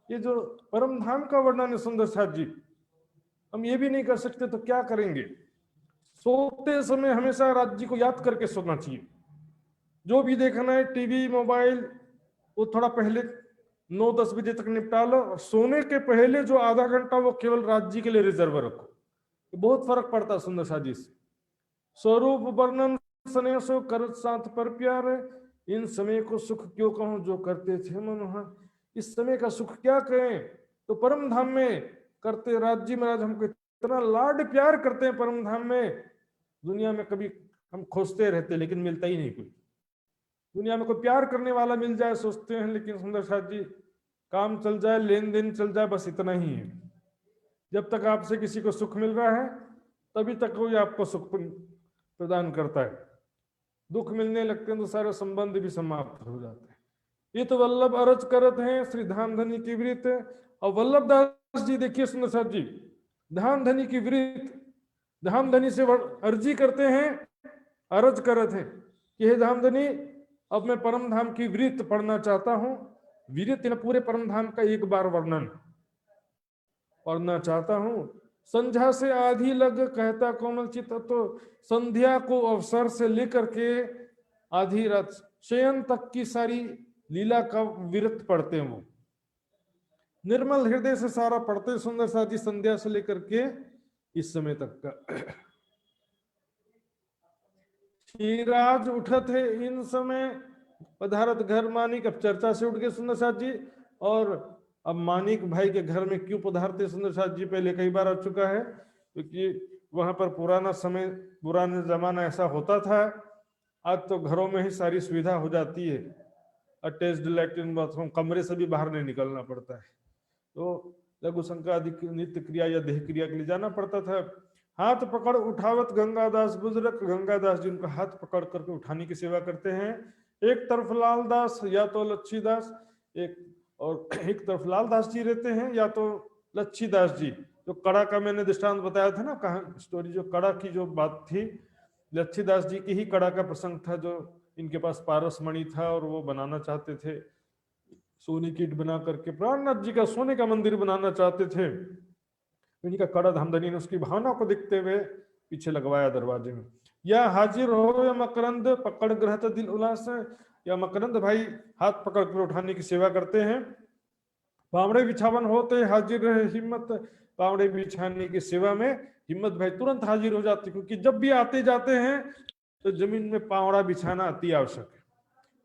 ये जो परम धाम का वर्णन है सुंदर साथ जी, हम ये भी नहीं कर सकते तो क्या करेंगे। सोते समय हमेशा राज्य को याद करके सोना चाहिए। जो भी देखना है टीवी मोबाइल वो थोड़ा पहले 9-10 बजे तक निपटा लो। और सोने के पहले जो आधा घंटा वो केवल राज्य के लिए रिजर्व रखो। बहुत फर्क पड़ता है सुंदर साथ जी से। स्वरूप वर्णन स्नेह सो करत साथ पर प्यार, इन समय को सुख क्यों कहूं जो करते थे मनोहर। इस समय का सुख क्या कहें, तो परम धाम में करते। राज्य महाराज हमको इतना लाड प्यार करते हैं परम धाम में, दुनिया में कभी हम खोजते रहते लेकिन मिलता ही नहीं कोई। दुनिया में कोई प्यार करने वाला मिल जाए सोचते हैं, लेकिन सुंदर साथ जी काम चल जाए, लेन देन चल जाए, बस इतना ही है। जब तक आपसे किसी को सुख मिल रहा है तभी तक कोई आपको सुख प्रदान करता है। दुख मिलने लगते हैं तो सारे संबंध भी समाप्त हो जाते हैं। ये तो वल्लभ अरज करत हैं श्री धाम धनी की वृत। और वल्लभ दास जी देखिए सुंदर साथ जी धाम धनी की वृत, धाम धनी से अर्जी करते हैं, अरज करत हैं कि हे धाम धनी अब मैं परम धाम की वृत पढ़ना चाहता हूं। वृत पूरे परम धाम का एक बार वर्णन पढ़ना चाहता हूं। संध्या से आधी लग कहता कोमल चित्त, तो संध्या को अवसर से लेकर के आधी रात शयन तक की सारी लीला का विरत पढ़ते हैं। वो निर्मल हृदय से सारा पढ़ते सुंदर साथी, संध्या से लेकर के इस समय तक का। श्रीराज उठत है इन समय पधारत घर मानिक। अब चर्चा से उठ गए सुंदर साथ जी, और अब मानिक भाई के घर में क्यों पधारते सुंदर साथ जी, पहले कई बार आ चुका है, क्योंकि वहां पर पुराना समय, पुराना जमाना ऐसा होता था। आज तो घरों में ही सारी सुविधा हो जाती है, अटैच्ड लैट्रिन बाथरूम, कमरे से भी बाहर नहीं निकलना पड़ता है। तो लघु शंका आदि नित्य क्रिया या देह क्रिया के लिए जाना पड़ता था। हाथ पकड़ उठावत गंगादास बुजुर्ग, गंगादास जी उनका हाथ पकड़ करके उठाने की सेवा करते हैं। एक तरफ लालदास या तो लच्छीदास, एक तरफ लालदास जी रहते हैं या तो लच्छीदास जी। जो कड़ा का मैंने दृष्टांत बताया था ना, कहा स्टोरी, जो कड़ा की जो बात थी, लच्छीदास जी की ही कड़ा का प्रसंग था, जो इनके पास पारस मणि था और वो बनाना चाहते थे, सोने की ईंट बना करके प्राणनाथ जी का सोने का मंदिर बनाना चाहते थे। इनका कड़ा धामधनी ने उसकी भावना को देखते हुए पीछे लगवाया दरवाजे में। या हाजिर हो या मकरंद पकड़ ग्रहत दिल उल्लास, या मकरंद भाई हाथ पकड़ कर उठाने की सेवा करते हैं। पावड़े बिछावन होते हाजिर रहे हिम्मत, पावड़े बिछाने की सेवा में हिम्मत भाई तुरंत हाजिर हो जाते, क्योंकि जब भी आते जाते हैं तो जमीन में पावड़ा बिछाना अति आवश्यक है।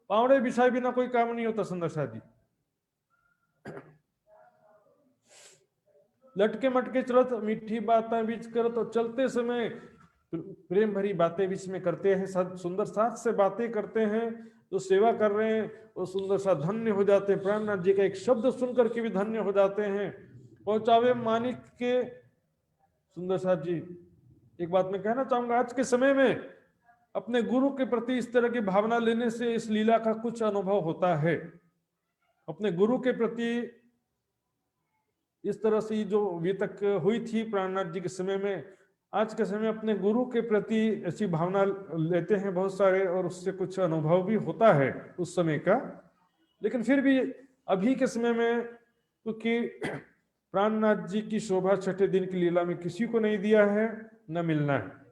पावड़े बिछाए बिना कोई काम नहीं होता सुंदर शाह जी। लटके मटके चलत मीठी बातें बीच कर, तो चलते समय प्रेम भरी बातें बीच में करते हैं, सुंदर साथ से बातें करते हैं। जो सेवा कर रहे हैं वो सुंदर सा धन्य हो जाते हैं, प्राणनाथ जी का एक शब्द सुनकर के भी धन्य हो जाते हैं। पहुंचावे मानिक के सुंदर साथ जी, एक बात मैं कहना चाहूंगा, आज के समय में अपने गुरु के प्रति इस तरह की भावना लेने से इस लीला का कुछ अनुभव होता है। अपने गुरु के प्रति इस तरह से जो वितक हुई थी प्राणनाथ जी के समय में, आज के समय अपने गुरु के प्रति ऐसी भावना लेते हैं बहुत सारे, और उससे कुछ अनुभव भी होता है उस समय का। लेकिन फिर भी अभी के समय में, क्योंकि प्राणनाथ जी की शोभा छठे दिन की लीला में किसी को नहीं दिया है, न मिलना है।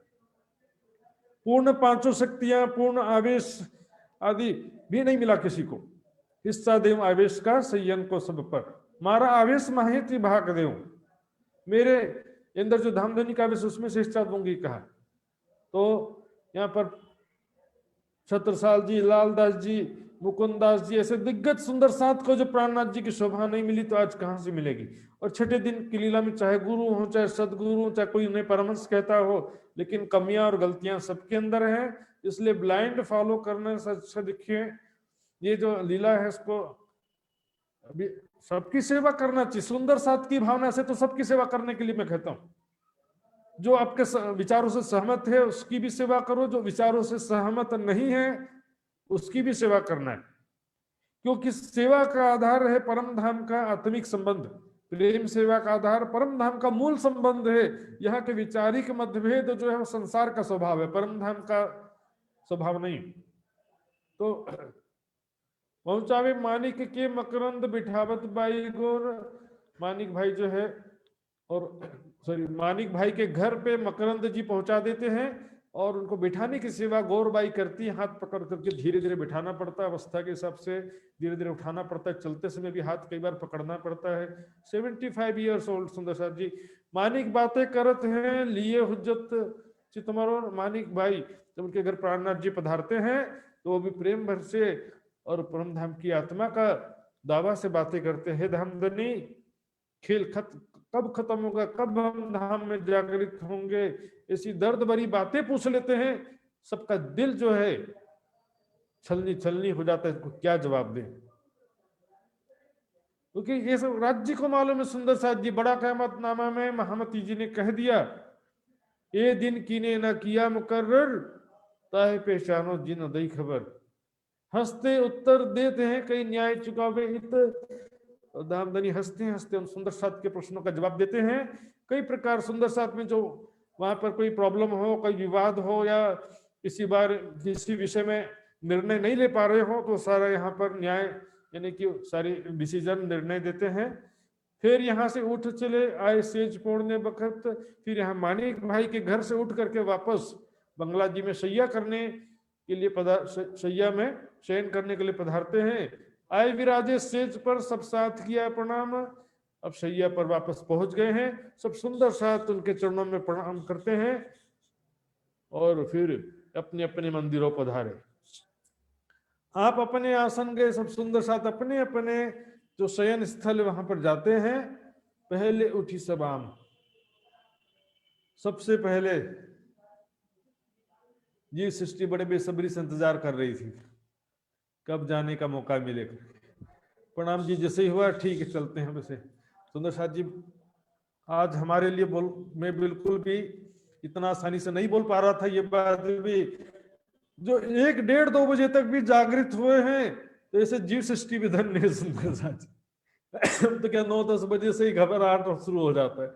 पूर्ण पांचों शक्तियां, पूर्ण आवेश आदि भी नहीं मिला किसी को। हिस्सा देव आवेश का संयन को सब पर, मारा आवेश माहित भाग देव, मेरे अंदर जो धामधनी का आवेश उसमें से हिस्सा दूंगी कहा। तो यहाँ पर छत्रसाल जी, लालदास जी, मुकुंदास जी, ऐसे दिग्गज सुंदर साथ को जो प्राणनाथ जी की शोभा नहीं मिली, तो आज कहां से मिलेगी। और छठे दिन की लीला में चाहे गुरु हो, चाहे सदगुरु हो, चाहे कोई उन्हें परमहंस कहता हो, लेकिन कमियां और गलतियां सबके अंदर हैं। इसलिए ब्लाइंड फॉलो करने से अच्छा देखिए, ये जो लीला है इसको अभी सबकी सेवा करना चाहिए। सुंदर साथ की भावना से तो सबकी सेवा करने के लिए मैं कहता हूं, जो आपके विचारों से सहमत है उसकी भी सेवा करो, जो विचारों से सहमत नहीं है उसकी भी सेवा करना है। क्योंकि सेवा का आधार है परम धाम का आत्मिक संबंध, प्रेम सेवा का आधार परम धाम का मूल संबंध है। यहाँ के विचारिक मतभेद जो है वो संसार का स्वभाव है, परम धाम का स्वभाव नहीं। तो पहुंचावे मानिक के मकरंद बिठावत बाई गोर, मानिक भाई जो है, और सॉरी मानिक भाई के घर पे मकरंद जी पहुंचा देते हैं और उनको बिठाने की सेवा गौरबाई करती है। हाथ पकड़ करके धीरे धीरे बिठाना पड़ता है, अवस्था के हिसाब से धीरे धीरे उठाना पड़ता है, चलते समय भी हाथ कई बार पकड़ना पड़ता है। 75 ईयर्स ओल्ड सुंदर साथ जी मानिक बातें करत हैं, लिए हुज्जत चितमरो। मानिक भाई जब उनके घर प्राणनाथ जी पधारते हैं तो वो भी प्रेम भर से और परम धाम की आत्मा का दावा से बातें करते हैं। धामधनी खेल कब खत्म होगा, कब हम धाम में जागृत होंगे, ऐसी दर्द भरी बातें पूछ लेते हैं। सबका दिल जो है छलनी छलनी हो जाता है, क्या जवाब दें, क्योंकि ये सब राज्य को मालूम है। सुंदर साथ जी बड़ा क़यामत नामा में महामती जी ने कह दिया, ये दिन कीने न किया मुकर्रर, ताहे पहचानो जिन दई खबर। हंसते उत्तर देते हैं कई न्याय चुकावे हित, धामधनी हंसते हंसते उन सुंदर साथ के प्रश्नों का जवाब देते हैं। कई प्रकार सुंदर साथ में जो वहां पर कोई प्रॉब्लम हो, कोई विवाद हो, या किसी बार किसी विषय में निर्णय नहीं ले पा रहे हो, तो सारा यहाँ पर न्याय यानी कि सारी डिसीजन निर्णय देते हैं। फिर यहाँ से उठ चले आए सेज पोड़ने वक्त, फिर यहाँ मानिक भाई के घर से उठ करके वापस बंगला जी में शैया करने के लिए शैया में शयन करने के लिए पधारते हैं। आए विराजे सेज पर, सब साथ किया प्रणाम। अब शैया पर वापस पहुंच गए हैं, सब सुंदर साथ उनके चरणों में प्रणाम करते हैं और फिर अपने अपने मंदिरों पधारे। आप अपने आसन गए, सब सुंदर साथ अपने अपने जो शयन स्थल वहां पर जाते हैं। पहले उठी सबाम, सबसे पहले ये सृष्टि बड़े बेसब्री से इंतजार कर रही थी कब जाने का मौका मिलेगा। प्रणाम जी, जैसे ही हुआ ठीक है चलते हैं। वैसे सुंदर साथ जी आज हमारे लिए मैं बिल्कुल भी इतना आसानी से नहीं बोल पा रहा था, ये बात भी जो 1, 1:30, 2 बजे तक भी जागृत हुए हैं, तो ऐसे जीव सृष्टि भी धन्य है सुंदर साथ जी। तो क्या 9, 10 बजे से ही घबराहट शुरू हो जाता है।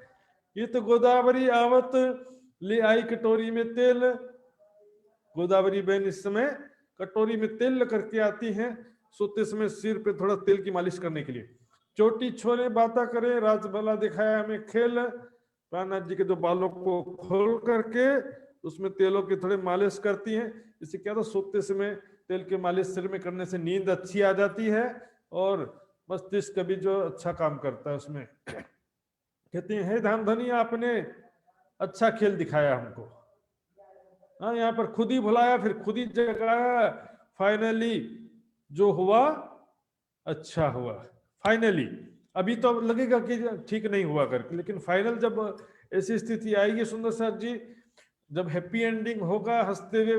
ये तो गोदावरी आवत ले आई कटोरी में तेल। गोदावरी बहन इस समय कटोरी में तेल करके आती हैं, सोते समय सिर पे थोड़ा तेल की मालिश करने के लिए। चोटी छोरे बाता करे, राजभला दिखाया हमें खेल। प्राणनाथ जी के जो बालों को खोल करके उसमें तेलों की थोड़ी मालिश करती हैं। इससे क्या था, सोते समय तेल की मालिश सिर में करने से नींद अच्छी आ जाती है और मस्तिष्क भी जो अच्छा काम करता है उसमें। कहते हैं हे धामधनी, आपने अच्छा खेल दिखाया हमको। हाँ, यहाँ पर खुद ही भुलाया फिर खुद ही जगाया। फाइनली जो हुआ अच्छा हुआ। फाइनली अभी तो लगेगा कि ठीक नहीं हुआ करके, लेकिन फाइनल जब ऐसी स्थिति आएगी सुंदर साथ जी, जब हैप्पी एंडिंग होगा, हंसते हुए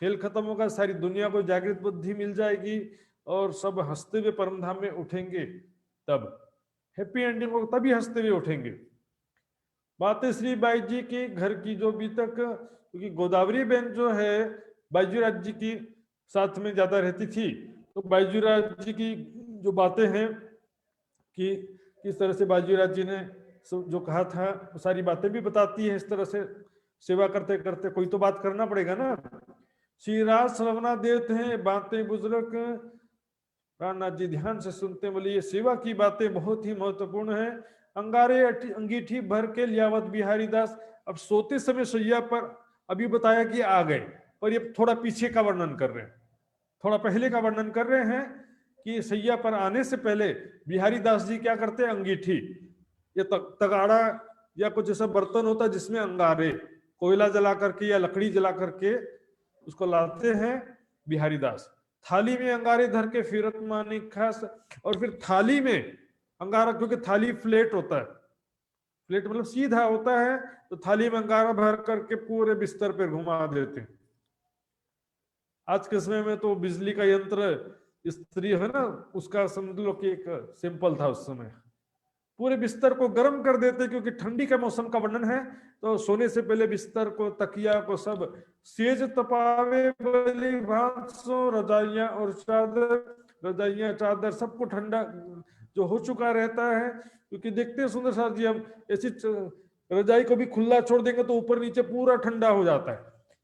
खेल खत्म होगा, सारी दुनिया को जागृत बुद्धि मिल जाएगी और सब हंसते हुए परमधाम में उठेंगे, तब हैप्पी एंडिंग होगा, तभी हंसते हुए उठेंगे। बातें श्री बाई जी की घर की जो अभी तक, क्योंकि गोदावरी बहन जो है बाईजूराज जी की साथ में ज्यादा रहती थी, तो बाईजूराज जी की जो बातें हैं कि किस तरह से बाईजूराज जी ने जो कहा था वो सारी बातें भी बताती है। इस तरह से सेवा करते करते कोई तो बात करना पड़ेगा ना। श्री राज श्रवणा देते हैं बातें बुजुर्ग, प्राणनाथ जी ध्यान से सुनते, बोले ये सेवा की बातें बहुत ही महत्वपूर्ण है। अंगारे अंगीठी भर के लियावत बिहारी दास। अब सोते समय सैया पर अभी बताया कि आ गए, पर ये थोड़ा पीछे का वर्णन कर रहे हैं, थोड़ा पहले का वर्णन कर रहे हैं कि सैया पर आने से पहले बिहारी दास जी क्या करते हैं, अंगीठी, ये तगाड़ा या कुछ ऐसा बर्तन होता है जिसमें अंगारे, कोयला जला करके या लकड़ी जला करके उसको लाते हैं बिहारी दास। थाली में अंगारे धर के फिरत मानिक खास, और फिर थाली में अंगारा, क्योंकि थाली फ्लेट होता है, फ्लेट मतलब सीधा होता है, तो थाली में अंगारा भर करके पूरे बिस्तर पे घुमा देते हैं। आज के समय में तो बिजली का यंत्र स्त्री है ना, उसका समझ लो कि एक सिंपल था उस समय, पूरे बिस्तर को गर्म कर देते, क्योंकि ठंडी का मौसम का वर्णन है, तो सोने से पहले बिस्तर को, तकिया को सब सेज तपावे बलि भांसो, रजाइयां और चादर, रजाइयां चादर सबको ठंडा जो हो चुका रहता है। क्योंकि देखते हैं सुंदर साथ जी, हम ऐसी रजाई को भी खुला छोड़ देंगे तो ऊपर नीचे पूरा ठंडा हो जाता है,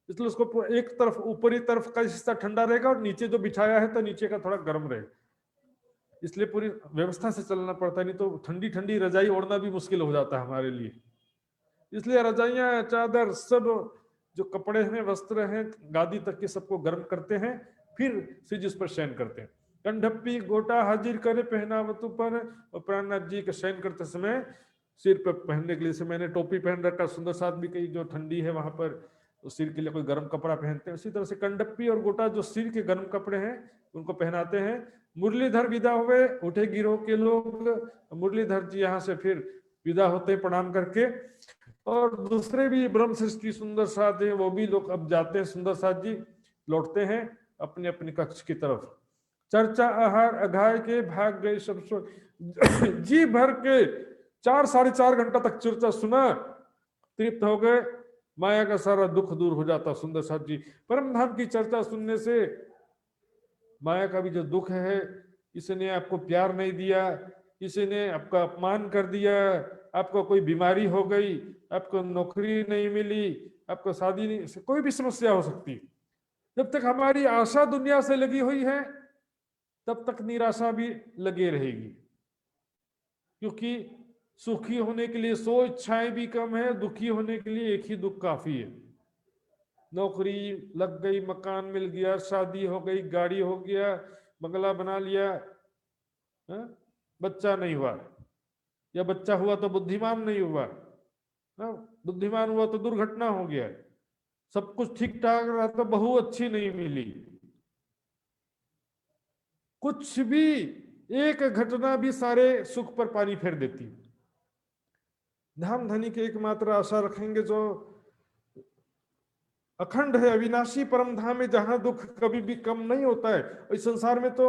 इसलिए उसको एक तरफ ऊपरी तरफ का हिस्सा ठंडा रहेगा और नीचे जो बिछाया है तो नीचे का थोड़ा गर्म रहेगा, इसलिए पूरी व्यवस्था से चलना पड़ता है, नहीं तो ठंडी ठंडी रजाई ओढ़ना भी मुश्किल हो जाता है हमारे लिए। इसलिए रजाइयां चादर सब जो कपड़े हैं वस्त्र हैं गादी तक के सबको गर्म करते हैं, फिर सिज उस पर शयन करते हैं। कंढप्पी गोटा हाजिर करे पहनावतु पर, और प्राणनाथ जी के शयन करते समय सिर पर पहनने के लिए, से मैंने टोपी पहन रखा, सुंदर साथ भी कहीं जो ठंडी है वहां पर तो सिर के लिए कोई गर्म कपड़ा पहनते हैं, उसी तरह से कंडप्पी और गोटा जो सिर के गर्म कपड़े हैं उनको पहनाते हैं। मुरलीधर विदा हुए, उठे गिरोह के लोग, मुरलीधर जी यहाँ से फिर विदा होते हैं प्रणाम करके, और दूसरे भी ब्रह्म सृष्टि सुंदर साथ है वो भी लोग अब जाते हैं, सुंदर साथ जी लौटते हैं अपने अपने कक्ष की तरफ। चर्चा आहार अघाय के भाग गए सब सो, जी भर के 4-4.5 घंटा तक चर्चा सुना, तृप्त हो गए, माया का सारा दुख दूर हो जाता सुंदर साथ जी। परम धाम की चर्चा सुनने से माया का भी जो दुख है, इसने आपको प्यार नहीं दिया, इसने आपका अपमान कर दिया, आपको कोई बीमारी हो गई, आपको नौकरी नहीं मिली, आपको शादी नहीं, कोई भी समस्या हो सकती है, जब तक हमारी आशा दुनिया से लगी हुई है तब तक निराशा भी लगी रहेगी। क्योंकि सुखी होने के लिए 100 इच्छाएं भी कम है, दुखी होने के लिए एक ही दुख काफी है। नौकरी लग गई, मकान मिल गया, शादी हो गई, गाड़ी हो गया, बंगला बना लिया, बच्चा नहीं हुआ, या बच्चा हुआ तो बुद्धिमान नहीं हुआ, बुद्धिमान हुआ तो दुर्घटना हो गया, सब कुछ ठीक ठाक रहा तो बहू अच्छी नहीं मिली, कुछ भी एक घटना भी सारे सुख पर पानी फेर देती। धाम धनी के एकमात्र आशा रखेंगे जो अखंड है, अविनाशी परम धाम है, जहां दुख कभी भी कम नहीं होता है। इस संसार में तो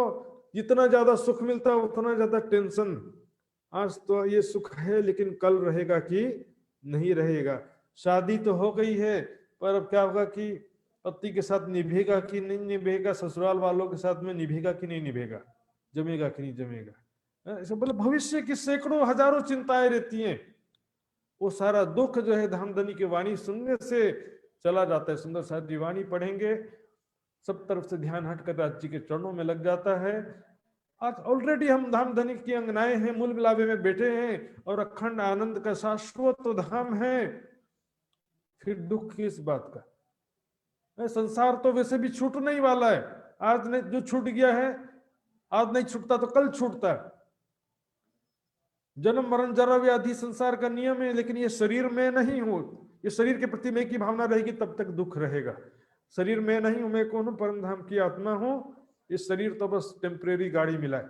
जितना ज्यादा सुख मिलता है उतना ज्यादा टेंशन। आज तो ये सुख है लेकिन कल रहेगा कि नहीं रहेगा। शादी तो हो गई है पर अब क्या होगा कि पति के साथ निभेगा कि नहीं निभेगा, ससुराल वालों के साथ में निभेगा कि नहीं निभेगा, जमेगा कि नहीं जमेगा, ऐसा मतलब भविष्य की सैकड़ों हजारों चिंताएं रहती हैं। वो सारा दुख जो है धामधनी की वाणी सुनने से चला जाता है। सुंदर साथ जी वाणी पढ़ेंगे, सब तरफ से ध्यान हटकर राज जी के चरणों में लग जाता है। आज ऑलरेडी हम धामधनी की अंगनाएं हैं, मूल मिलावे में बैठे हैं और अखंड आनंद का शाश्वत तो धाम है, फिर दुख किस बात का। संसार तो वैसे भी छूटने ही वाला है। आज नहीं, जो छूट गया है आज नहीं छूटता तो कल छूटता है। जन्म मरण जरा व्याधि संसार का नियम है, लेकिन ये शरीर में नहीं हो। ये शरीर के प्रति मैं की भावना रहेगी तब तक दुख रहेगा। शरीर में नहीं हूं, मैं कौन हूं, परम धाम की आत्मा हूं। इस शरीर तो बस टेम्परेरी गाड़ी मिला है।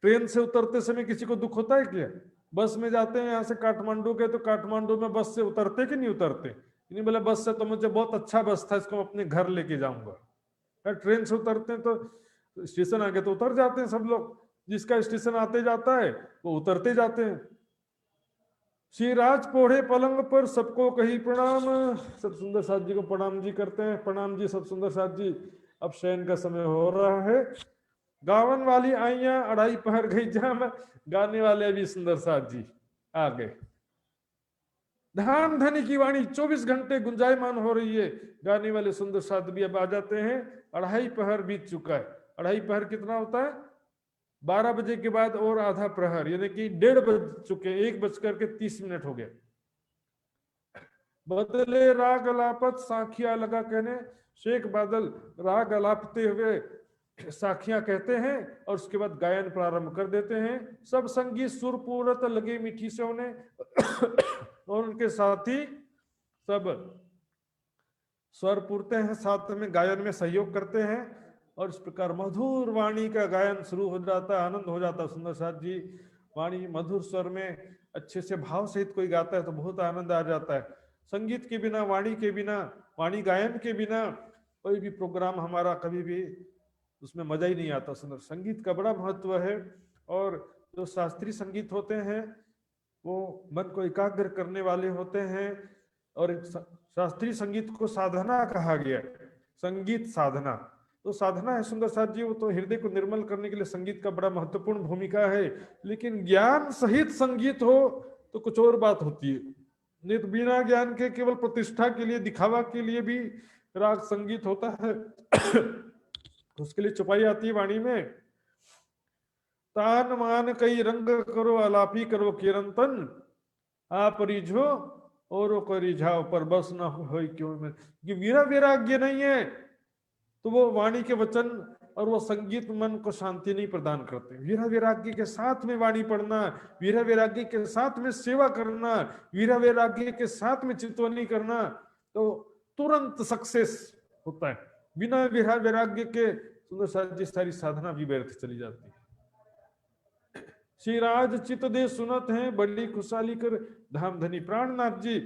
ट्रेन से उतरते समय किसी को दुख होता है क्या? बस में जाते हैं यहाँ से काठमांडू के, तो काठमांडू में बस से उतरते कि नहीं उतरते? नहीं बोले बस से तो मुझे बहुत अच्छा बस था, इसको अपने घर लेके जाऊंगा। ट्रेन से उतरते हैं तो स्टेशन आगे तो उतर जाते हैं सब लोग, जिसका स्टेशन आते जाता है वो उतरते जाते हैं। श्री राज पोढ़े पलंग पर सबको कही प्रणाम। सब सुंदर साथ जी को प्रणाम जी करते हैं। प्रणाम जी सब सुंदर साथ जी। अब शयन का समय हो रहा है। गावन वाली आइया अढ़ाई पहर गई जाम, गाने वाले अभी सुंदर साथ जी आ गए। धाम धनी की वाणी 24 घंटे गुंजायमान हो रही है। गाने वाले सुंदर साथ भी अब आ जाते हैं। अढ़ाई पहर बीत चुका है। अढ़ाई पहर कितना होता है? 12 बजे के बाद और आधा प्रहर, यानी कि 1:30 बज चुके, 1:30 हो गए। बदले राग अलापत साखिया लगा कहने। शेख बादल राग अलापते हुए साखियां कहते हैं और उसके बाद गायन प्रारंभ कर देते हैं। सब संगीत सुरपूरत लगे मीठी से उन्हें और उनके साथी सब स्वर पूरते हैं, साथ में गायन में सहयोग करते हैं और इस प्रकार मधुर वाणी का गायन शुरू हो जाता है। आनंद हो जाता है। सुंदर साथ जी वाणी मधुर स्वर में अच्छे से भाव सहित कोई गाता है तो बहुत आनंद आ जाता है। संगीत के बिना, वाणी के बिना, वाणी गायन के बिना कोई भी प्रोग्राम हमारा कभी भी उसमें मजा ही नहीं आता। सुंदर संगीत का बड़ा महत्व है। और जो शास्त्रीय संगीत होते हैं वो मन को एकाग्र करने वाले होते हैं। और शास्त्रीय संगीत को साधना कहा गया। संगीत साधना तो साधना है सुंदर साथ जी। वो तो हृदय को निर्मल करने के लिए संगीत का बड़ा महत्वपूर्ण भूमिका है। लेकिन ज्ञान सहित संगीत हो तो कुछ और बात होती है। नहीं तो बिना ज्ञान के केवल प्रतिष्ठा के लिए, दिखावा के लिए भी राग संगीत होता है। उसके लिए छुपाई आती है वाणी में। तान मान कई रंग करो अलापी करो किरंतन, आप रिझो और को रिझाओ पर बस ना हो क्यों में। कि वीरा वैराग्य नहीं है तो वो वाणी के वचन और वो संगीत मन को शांति नहीं प्रदान करते। वीरा वैराग्य के साथ में वाणी पढ़ना, वीरा वैराग्य के साथ में सेवा करना, वीरा वैराग्य के साथ में चितवनी करना तो तुरंत सक्सेस होता है। बिना वीरा वैराग्य के सुंदर साथ जी सारी साधना भी व्यर्थ चली जाती है। श्री राज चित दे सुनत हैं बड़ी खुशहाली कर। धाम धनी प्राणनाथ जी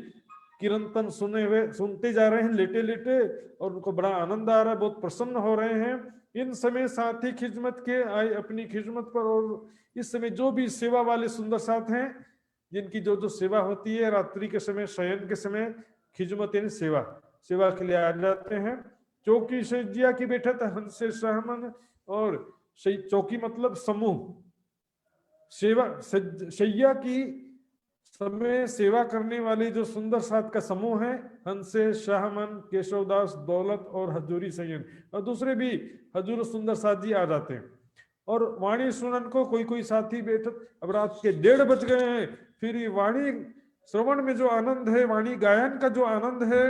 कीर्तन सुनते जा रहे हैं लेटे लेटे और उनको बड़ा आनंद आ रहा है, बहुत प्रसन्न हो रहे हैं। इन समय साथी खिजमत के आए अपनी खिजमत पर। और इस समय जो भी सेवा वाले सुंदर साथ हैं जिनकी जो जो सेवा होती है रात्रि के समय, शयन के समय, खिजमत यानी सेवा के लिए आ जाते हैं। चौकी सैजिया की बैठक हंस से सहमन। और चौकी मतलब समूह, सेवा शैया की समय सेवा करने वाले जो सुंदर साथ का समूह है, हंसे, शाहमन, केशवदास, दौलत और हजूरी सैयद और दूसरे भी हजूर सुंदर साथ जी आ जाते हैं। और वाणी सुनन को कोई कोई साथी बैठत। अब रात के 1:30 बज गए हैं, फिर ये वाणी श्रवण में जो आनंद है, वाणी गायन का जो आनंद है,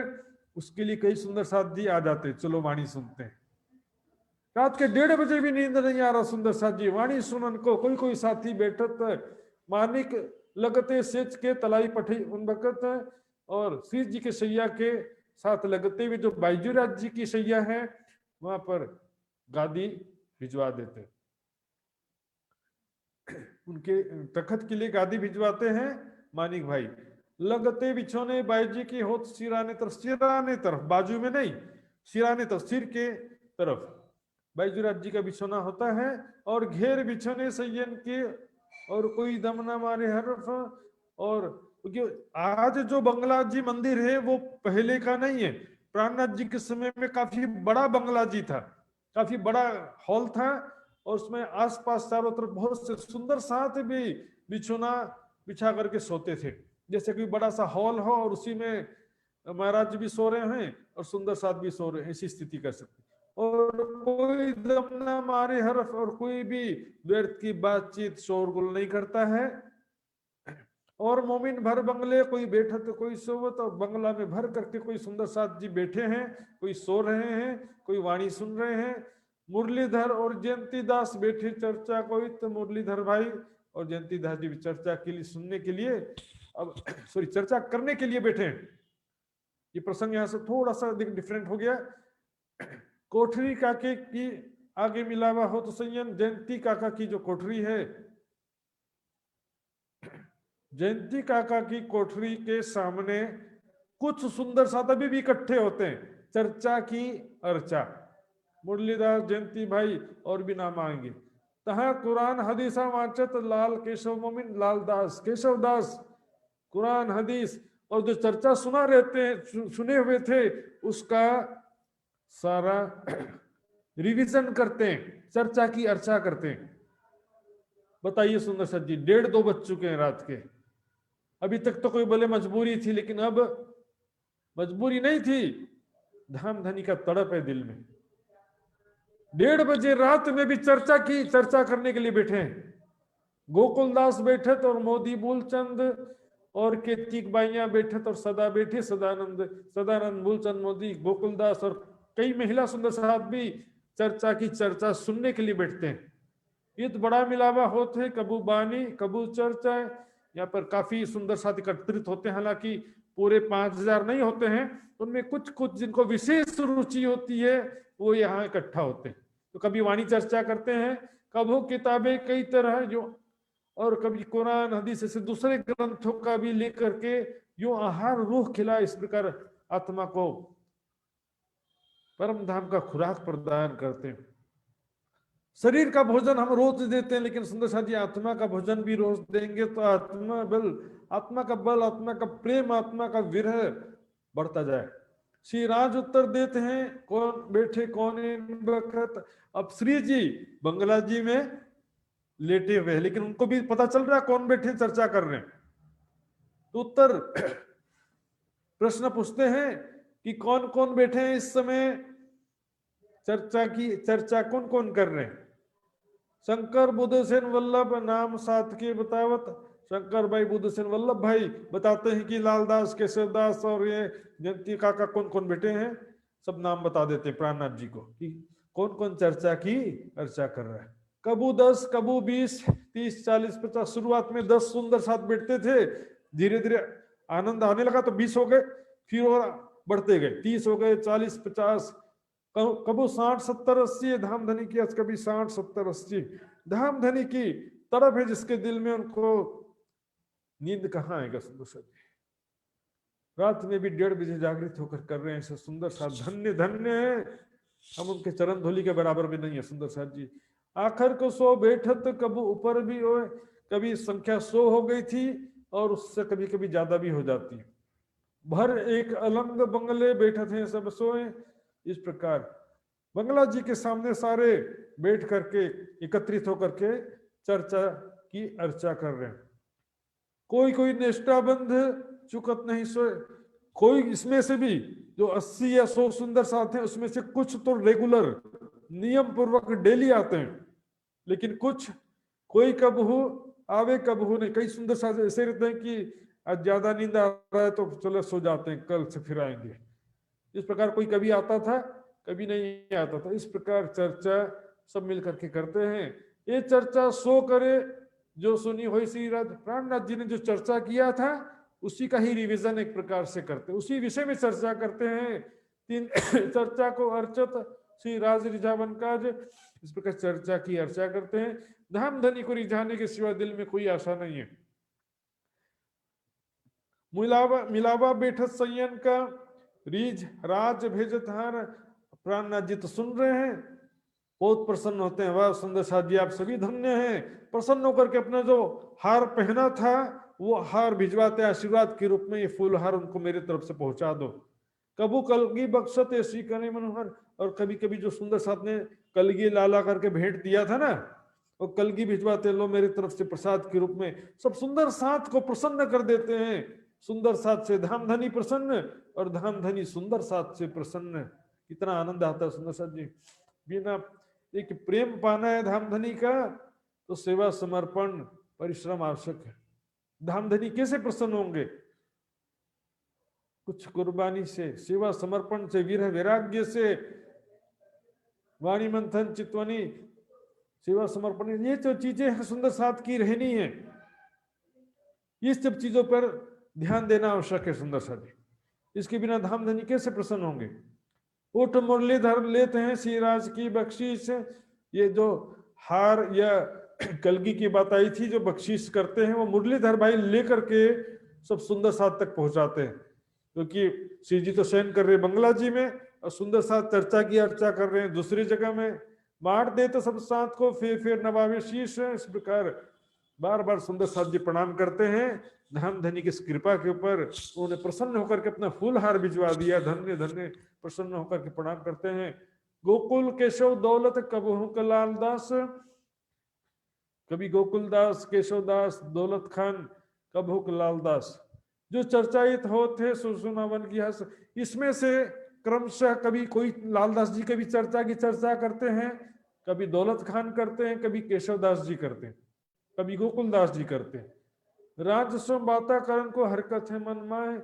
उसके लिए कई सुंदर साथी आ जाते, चलो वाणी सुनते हैं। रात के 1:30 बजे भी नींद नहीं आ रहा सुंदर साथ जी, वाणी सुनन को कोई कोई साथी बैठत, मानिक लगते सेच के तलाई पठी उन बकत। और श्री जी के सैया के साथ लगते हुए जो बाईजूराज जी की सैया है, वहां पर गादी भिजवा देते, उनके तखत के लिए गादी भिजवाते हैं मानिक भाई। लगते बिछोने बाई जी की होत सिराने तरफ, बाजू में नहीं, सिराने तरफ, सिर के तरफ बाईजूराज जी का बिछोना होता है। और घेर बिछोने सैयन के, और कोई दम ना मारे हर्फ। और क्योंकि आज जो बंगला जी मंदिर है वो पहले का नहीं है, प्राणनाथ जी के समय में काफी बड़ा बंगला जी था, काफी बड़ा हॉल था, और उसमें आसपास चारों तरफ बहुत से सुंदर साथ भी बिछोना बिछा करके सोते थे। जैसे कोई बड़ा सा हॉल हो और उसी में महाराज भी सो रहे हैं और सुंदर साथ भी सो रहे हैं, ऐसी स्थिति कर सकते। और कोई दम ना मारे हरफ, और कोई भी व्यर्थ की बातचीत शोरगुल नहीं करता है। और मोमिन भर बंगले, कोई बैठत कोई सोवत, और बंगला में भर करके कोई सुंदर साथ जी बैठे हैं, कोई सो रहे हैं, कोई वाणी सुन रहे हैं। मुरलीधर और जयंती दास बैठे चर्चा कोई, तो मुरलीधर भाई और जयंती दास जी चर्चा के लिए सुनने के लिए, अब सॉरी चर्चा करने के लिए बैठे हैं। ये प्रसंग यहाँ से थोड़ा सा डिफरेंट हो गया। कोठरी काके की आगे मिलावा हो तो संयम, जयंती काका की जो कोठरी है, जयंती काका की कोठरी के सामने कुछ सुंदर साथ अभी भी इकट्ठे होते हैं, चर्चा की अर्चा। मुरलीदास, जयंती भाई और भी नाम आएंगे। तहा कुरान हदीसा वाचत लाल केशव मोमिन, लाल दास, केशव दास कुरान हदीस, और जो चर्चा सुना रहते हैं, सुने हुए थे, उसका सारा रिवीजन करते हैं, चर्चा की अर्चा करते हैं। बताइए सुंदर सर जी, 1:30-2 बज चुके हैं रात के। अभी तक तो कोई बोले मजबूरी थी, लेकिन अब मजबूरी नहीं थी, धाम धनी का तड़प है दिल में। 1:30 बजे रात में भी चर्चा करने के लिए बैठे हैं। गोकुलदास बैठे और मोदी मूलचंद और केतिक बाइयां बैठे और सदा बैठे, सदानंद मूलचंद मोदी गोकुलदास और कई महिला सुंदर साथ भी चर्चा सुनने के लिए बैठते हैं। इत बड़ा मिलावा होते हैं, कबू बानी कबू चर्चा। यहाँ पर काफी सुंदर साथ एकत्रित होते हैं, हालांकि पूरे 5000 नहीं होते हैं, उनमें कुछ कुछ जिनको विशेष रुचि होती है वो यहाँ इकट्ठा होते हैं। तो कभी वाणी चर्चा करते हैं, कभी किताबें कई तरह जो, और कभी कुरान हदीस से दूसरे ग्रंथों का भी लेकर के यो आहार रूह खिला, इस प्रकार आत्मा को परम धाम का खुराक प्रदान करते हैं। शरीर का भोजन हम रोज देते हैं, लेकिन सुंदर साथी आत्मा का भोजन भी रोज देंगे तो आत्मा का बल, आत्मा का प्रेम, आत्मा का विरह बढ़ता जाए। श्री राज उत्तर देते हैं, कौन बैठे कौन इन वक्त। अब श्री जी बंगला जी में लेटे हुए हैं, लेकिन उनको भी पता चल रहा है कौन बैठे चर्चा कर रहे हैं। तो उत्तर प्रश्न पूछते हैं कि कौन कौन बैठे हैं इस समय, चर्चा कौन कौन कर रहे हैं। शंकर बुद्धसेन वल्लभ नाम साथ के बतावत, शंकर भाई बुद्धसेन वल्लभ भाई बताते हैं कि लालदास, केशवदास और ये जयंती काका कौन कौन बैठे हैं, सब नाम बता देते हैं प्राणनाथ जी को कि कौन कौन चर्चा की अर्चा कर रहा है। कबू 10, कबू 20, 30, 40, 50। शुरुआत में 10 सुंदर साथ बैठते थे, धीरे धीरे आनंद आने लगा तो 20 हो गए, फिर और बढ़ते गए, 30 हो गए, 40, 50, कबू 60, 70, 80। धाम धनी की आज कभी 60, 70, 80 धाम धनी की तरफ है, जिसके दिल में उनको नींद कहाँ आएगा। सुंदर सा रात में भी 1:30 बजे जागृत होकर कर रहे हैं ऐसे सुंदर सा, धन्य धन्य है, हम उनके चरण धूलि के बराबर भी नहीं है। सुंदर साथ जी आखिर को 100 बैठत, कबू ऊपर भी हो, कभी संख्या 100 हो गई थी और उससे कभी कभी ज्यादा भी हो जाती है। भर एक अलंग बंगले बैठे थे सब सोए, इस प्रकार बंगला जी के सामने सारे बैठ करके एकत्रित होकर के चर्चा की अर्चा कर रहे हैं। कोई कोई निष्ठाबंध चुकत नहीं सोए, कोई इसमें से भी जो 80 या 100 सुंदर साथ हैं उसमें से कुछ तो रेगुलर नियम पूर्वक डेली आते हैं, लेकिन कुछ कोई कबहू आवे कबहू नहीं। कई सुंदर साथ ऐसे रहते हैं कि आज ज्यादा नींद आ रहा है तो चलो सो जाते हैं, कल से फिर आएंगे। इस प्रकार कोई कभी आता था, कभी नहीं आता था। इस प्रकार चर्चा सब मिल करके करते हैं। ये चर्चा सो करे जो सुनी हुई श्री प्राणनाथ जी ने जो चर्चा किया था उसी का ही रिवीजन एक प्रकार से करते, उसी विषय में चर्चा करते हैं। तीन चर्चा को अर्चत श्री राज रिझावन काज, इस प्रकार चर्चा की अर्चा करते हैं। धाम धनी को रिझाने के सिवा दिल में कोई आशा नहीं है। मिलावा मिलावा बैठत संयन का रीझ राज भेजत हार। प्राणनाथ जी तो सुन रहे हैं, बहुत प्रसन्न होते हैं। वाह सुंदर साथ जी आप सभी धन्य हैं। प्रसन्न होकर के अपना जो हार पहना था वो हार भिजवाते आशीर्वाद के रूप में, ये फूल हार उनको मेरी तरफ से पहुंचा दो। कबू कलगी बख्शत ऐसी करे मनोहर। और कभी कभी जो सुंदर साथ ने कलगी लाला करके भेंट दिया था ना, वो कलगी भिजवाते, लो मेरी तरफ से प्रसाद के रूप में। सब सुंदर साथ को प्रसन्न कर देते हैं। सुंदर साथ से धामधनी प्रसन्न और धामधनी सुंदर साथ से प्रसन्न। कितना आनंद आता है सुंदर साथ जी। बिना एक प्रेम पाना है धामधनी का तो सेवा समर्पण परिश्रम आवश्यक है। धामधनी कैसे प्रसन्न होंगे? कुछ कुर्बानी से, सेवा समर्पण से, विरह वैराग्य से, वाणी मंथन चितवनी, सेवा समर्पण, ये जो चीजें हैं सुंदर साथ की रहनी है। ये सब चीजों पर ध्यान देना आवश्यक है सुंदर साथ जी। इसके बिना धामधनी कैसे प्रसन्न होंगे? उठ मुरलीधर लेते हैं श्री राज की बख्शीश। ये जो हार या कलगी की बात आई थी, जो बख्शीश करते हैं वो मुरलीधर भाई लेकर के सब सुंदर साथ तक पहुंचाते हैं। क्योंकि श्री जी तो शयन कर रहे हैं बंगला जी में और सुंदर साथ चर्चा की अर्चा कर रहे हैं दूसरी जगह में। बांट देते सब साथ को फिर नवावे शीश। इस प्रकार बार बार सुंदर साथ जी प्रणाम करते हैं धामधनी की कृपा के ऊपर। उन्होंने प्रसन्न होकर के अपना फूल हार भिजवा दिया। धन्य धन्य प्रसन्न होकर के प्रणाम करते हैं। गोकुल केशव दौलत कबहू कलाल दास। कभी गोकुल दास, केशव दास, दौलत खान, कबहू कलाल दास, जो चर्चायित होते सुनावन की हस। इसमें से क्रमशः कभी कोई लालदास जी कभी चर्चा की चर्चा करते हैं, कभी दौलत खान करते हैं, कभी केशव दास जी करते हैं, कभी गोकुल दास जी करते हैं। राजस्व बाता करण को हरकत है मन माए।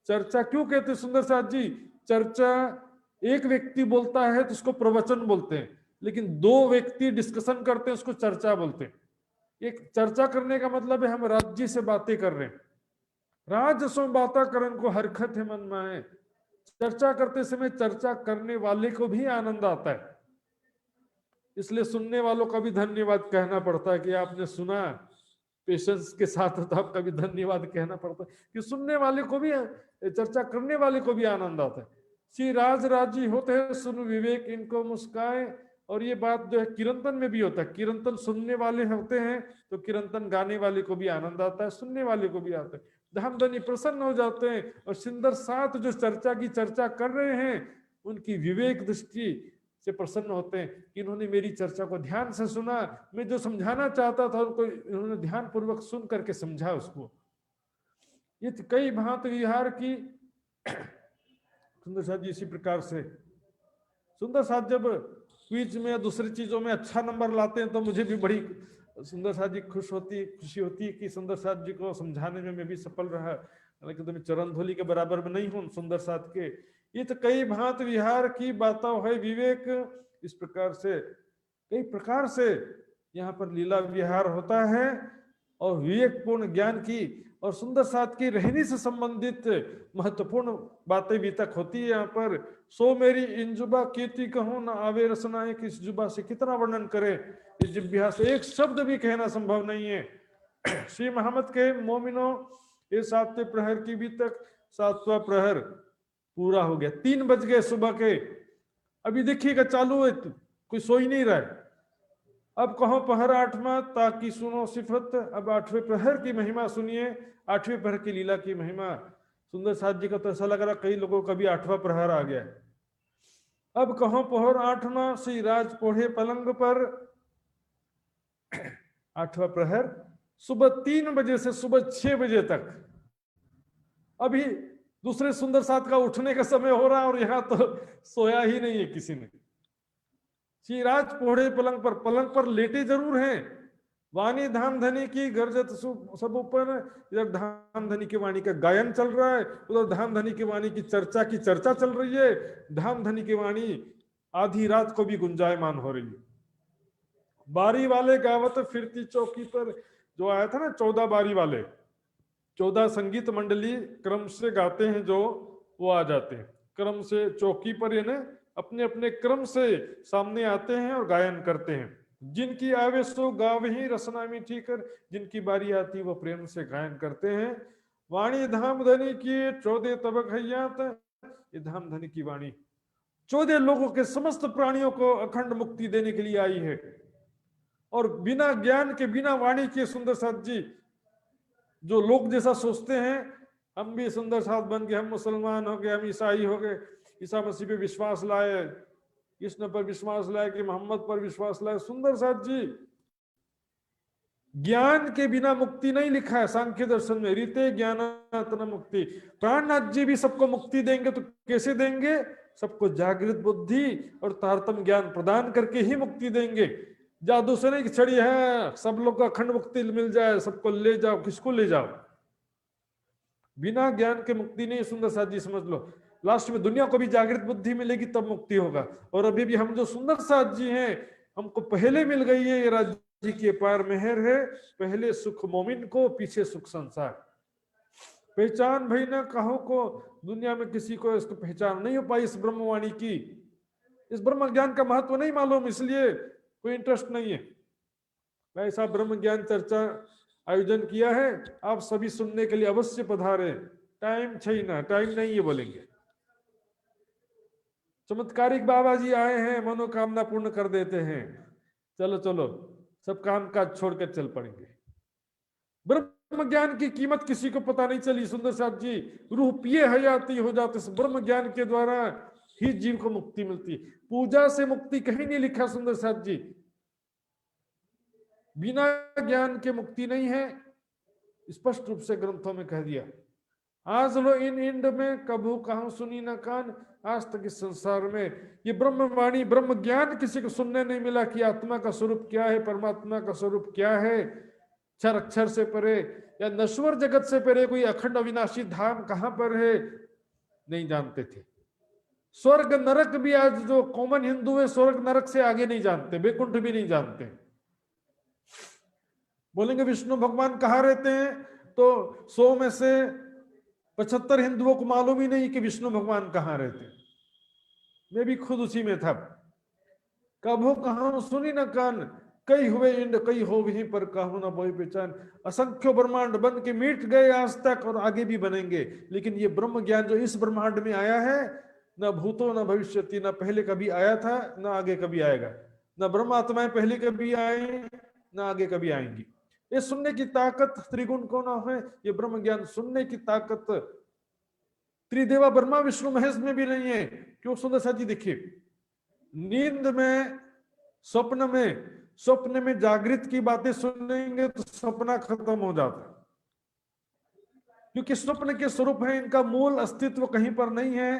चर्चा क्यों कहते हैं सुंदर साथ जी? चर्चा एक व्यक्ति बोलता है तो उसको प्रवचन बोलते हैं, लेकिन दो व्यक्ति डिस्कशन करते हैं उसको चर्चा बोलते हैं। एक चर्चा करने का मतलब है हम राज्य से बातें कर रहे हैं। राजस्व बाता करण को हरकत है मन माए। चर्चा करते समय चर्चा करने वाले को भी आनंद आता है, इसलिए सुनने वालों का भी धन्यवाद कहना पड़ता है कि आपने सुना पेशेंस के साथ, तो आपका भी धन्यवाद कहना पड़ता है कि सुनने वाले को भी, चर्चा करने वाले को भी आनंद आता है। श्री राज राजी होते हैं सुन विवेक इनको मुस्काए। और ये बात जो है कीर्तन में भी होता है। कीर्तन सुनने वाले होते हैं तो कीर्तन गाने वाले को भी आनंद आता है, सुनने वाले को भी आता है। धामधनी प्रसन्न हो जाते हैं और सुंदर साथ जो चर्चा की चर्चा कर रहे हैं उनकी विवेक दृष्टि से प्रसन्न होते हैं कि इन्होंने मेरी चर्चा को ध्यान से सुना। मैं जो समझाना चाहता था उनको इन्होंने ध्यान पूर्वक सुन करके समझा उसको। ये कई भांति विहार की सुंदर साथ जी इसी प्रकार से। सुंदर साथ जब क्विज में दूसरी चीजों में अच्छा नंबर लाते हैं तो मुझे भी बड़ी सुंदर साथ जी खुशी होती है कि सुंदर साथ जी को समझाने में मैं भी सफल रहा। हालांकि तो मैं चरण धूलि के बराबर में नहीं हूं सुंदर साथ के। ये तो कई भांत विहार की बातें है विवेक। इस प्रकार से कई प्रकार से यहाँ पर लीला विहार होता है और विवेकपूर्ण ज्ञान की और सुंदर साथ की रहनी से संबंधित महत्वपूर्ण बातें भी तक होती है यहाँ पर। सो मेरी इन जुबा कीर्ति कहूं न आवे रसनाए, किस जुबा से कितना वर्णन करे। इस जिब्या से एक शब्द भी कहना संभव नहीं है। श्री मोहम्मद के मोमिनो ये 7वें प्रहर की भी तक 7वां प्रहर पूरा हो गया। 3 बज गए सुबह के। अभी देखिएगा चालू है, कोई सो ही नहीं रहा है। अब कहो पहर 8वां ताकि सुनो सिफत। अब 8वें प्रहर की महिमा सुनिए, 8वें प्रहर की लीला की महिमा। सुंदर साथ जी का तो ऐसा लग रहा कई लोगों का भी 8वां प्रहर आ गया। अब कहो पहर 8वां श्री राज पोढ़े पलंग पर। 8वां प्रहर सुबह 3 बजे से सुबह 6 बजे तक। अभी दूसरे सुंदर साथ का उठने का समय हो रहा है और यहाँ तो सोया ही नहीं है किसी ने। श्रीराज पोढ़े पलंग पर लेटे जरूर हैं। वाणी धाम धनी की गर्जत सब ऊपर। इधर धाम धनी की वाणी का गायन चल रहा है, उधर धाम धनी की वाणी की चर्चा चल रही है। धाम धनी की वाणी आधी रात को भी गुंजायमान हो रही है। बारी वाले गावत फिरती चौकी पर, जो आया था ना 14 बारी वाले, 14 संगीत मंडली क्रम से गाते हैं जो, वो आ जाते हैं क्रम से चौकी पर, यानी अपने अपने क्रम से सामने आते हैं और गायन करते हैं। जिनकी आवे सो गावे ही रसना मीठी कर, जिनकी बारी आती वो प्रेम से गायन करते हैं। वाणी धाम धनी की 14 तबक हयात, ये धाम धनी की वाणी 14 लोगों के समस्त प्राणियों को अखंड मुक्ति देने के लिए आई है। और बिना ज्ञान के, बिना वाणी के सुंदर साथ जी, जो लोग जैसा सोचते हैं हम भी सुंदर साथ बन गए, हम मुसलमान हो गए, हम ईसाई हो गए, ईसा मसीह पे विश्वास लाए, कृष्ण पर विश्वास लाए, कि मोहम्मद पर विश्वास लाए। सुंदर साथ जी, ज्ञान के बिना मुक्ति नहीं लिखा है सांख्य दर्शन में, रीते ज्ञानात्म मुक्ति। प्राणनाथ जी भी सबको मुक्ति देंगे तो कैसे देंगे? सबको जागृत बुद्धि और तारतम ज्ञान प्रदान करके ही मुक्ति देंगे। जादू से नहीं कि छड़ी है सब लोग को अखंड मुक्ति मिल जाए, सबको ले जाओ, किसको ले जाओ? बिना ज्ञान के मुक्ति नहीं। सुंदर साथ जी समझ लो, लास्ट में दुनिया को भी जागृत बुद्धि मिलेगी तब मुक्ति होगा। और अभी भी हम जो सुंदर साथ जी हैं, हमको पहले मिल गई है, ये राज्य जी की अपार मेहर है। पहले सुख मोमिन को, पीछे सुख संसार। पहचान भाई ना कहो को, दुनिया में किसी को इसको पहचान नहीं हो पाई इस ब्रह्मवाणी की। इस ब्रह्म ज्ञान का महत्व नहीं मालूम, इसलिए कोई इंटरेस्ट नहीं है। ऐसा ब्रह्म ज्ञान चर्चा आयोजन किया है, आप सभी सुनने के लिए अवश्य पधारे। टाइम छैना, टाइम नहीं है बोलेंगे। चमत्कारिक बाबा जी आए हैं, मनोकामना पूर्ण कर देते हैं। चलो चलो, सब काम काज छोड़कर चल पड़ेंगे। ब्रह्म ज्ञान की कीमत किसी को पता नहीं चली सुंदर साथ जी। रूह पिए हयाती हो जाते, ब्रह्म ज्ञान के द्वारा ही जीव को मुक्ति मिलती। पूजा से मुक्ति कहीं नहीं लिखा सुंदर साथ जी। बिना ज्ञान के मुक्ति नहीं है, स्पष्ट रूप से ग्रंथों में कह दिया। आज लो इन इंड में कभू कहां सुनी न कान, आज तक इस संसार में ये ब्रह्मवाणी, ब्रह्म ज्ञान किसी को सुनने नहीं मिला कि आत्मा का स्वरूप क्या है, परमात्मा का स्वरूप क्या है, क्षर अक्षर से परे या नश्वर जगत से परे कोई अखंड अविनाशी धाम कहां पर है, नहीं जानते थे। स्वर्ग नरक भी आज जो कॉमन हिंदू है, स्वर्ग नरक से आगे नहीं जानते, वैकुंठ भी नहीं जानते। बोलेंगे विष्णु भगवान कहाँ रहते हैं, तो 100 में से 75 हिंदुओं को मालूम ही नहीं कि विष्णु भगवान कहाँ रहते। मैं भी खुद उसी में था। कभो कहा सुनी न कान, कई हुए इंड कई हो वहीं पर, कहूं ना बोई पहचान। असंख्य ब्रह्मांड बन के मिट गए आज तक और आगे भी बनेंगे, लेकिन ये ब्रह्म ज्ञान जो इस ब्रह्मांड में आया है, न भूतो न भविष्यति, न पहले कभी आया था न आगे कभी आएगा। न ब्रह्मात्माएं पहले कभी आई न आगे कभी आएंगी। ये सुनने की ताकत त्रिगुण को ना है, ये ब्रह्म ज्ञान सुनने की ताकत त्रिदेवा ब्रह्मा विष्णु महेश में भी नहीं है। क्यों सुंदर साथ जी देखिए, नींद में, स्वप्न में जागृत की बातें सुनेंगे तो सपना खत्म हो जाता है, क्योंकि स्वप्न के स्वरूप है, इनका मूल अस्तित्व कहीं पर नहीं है।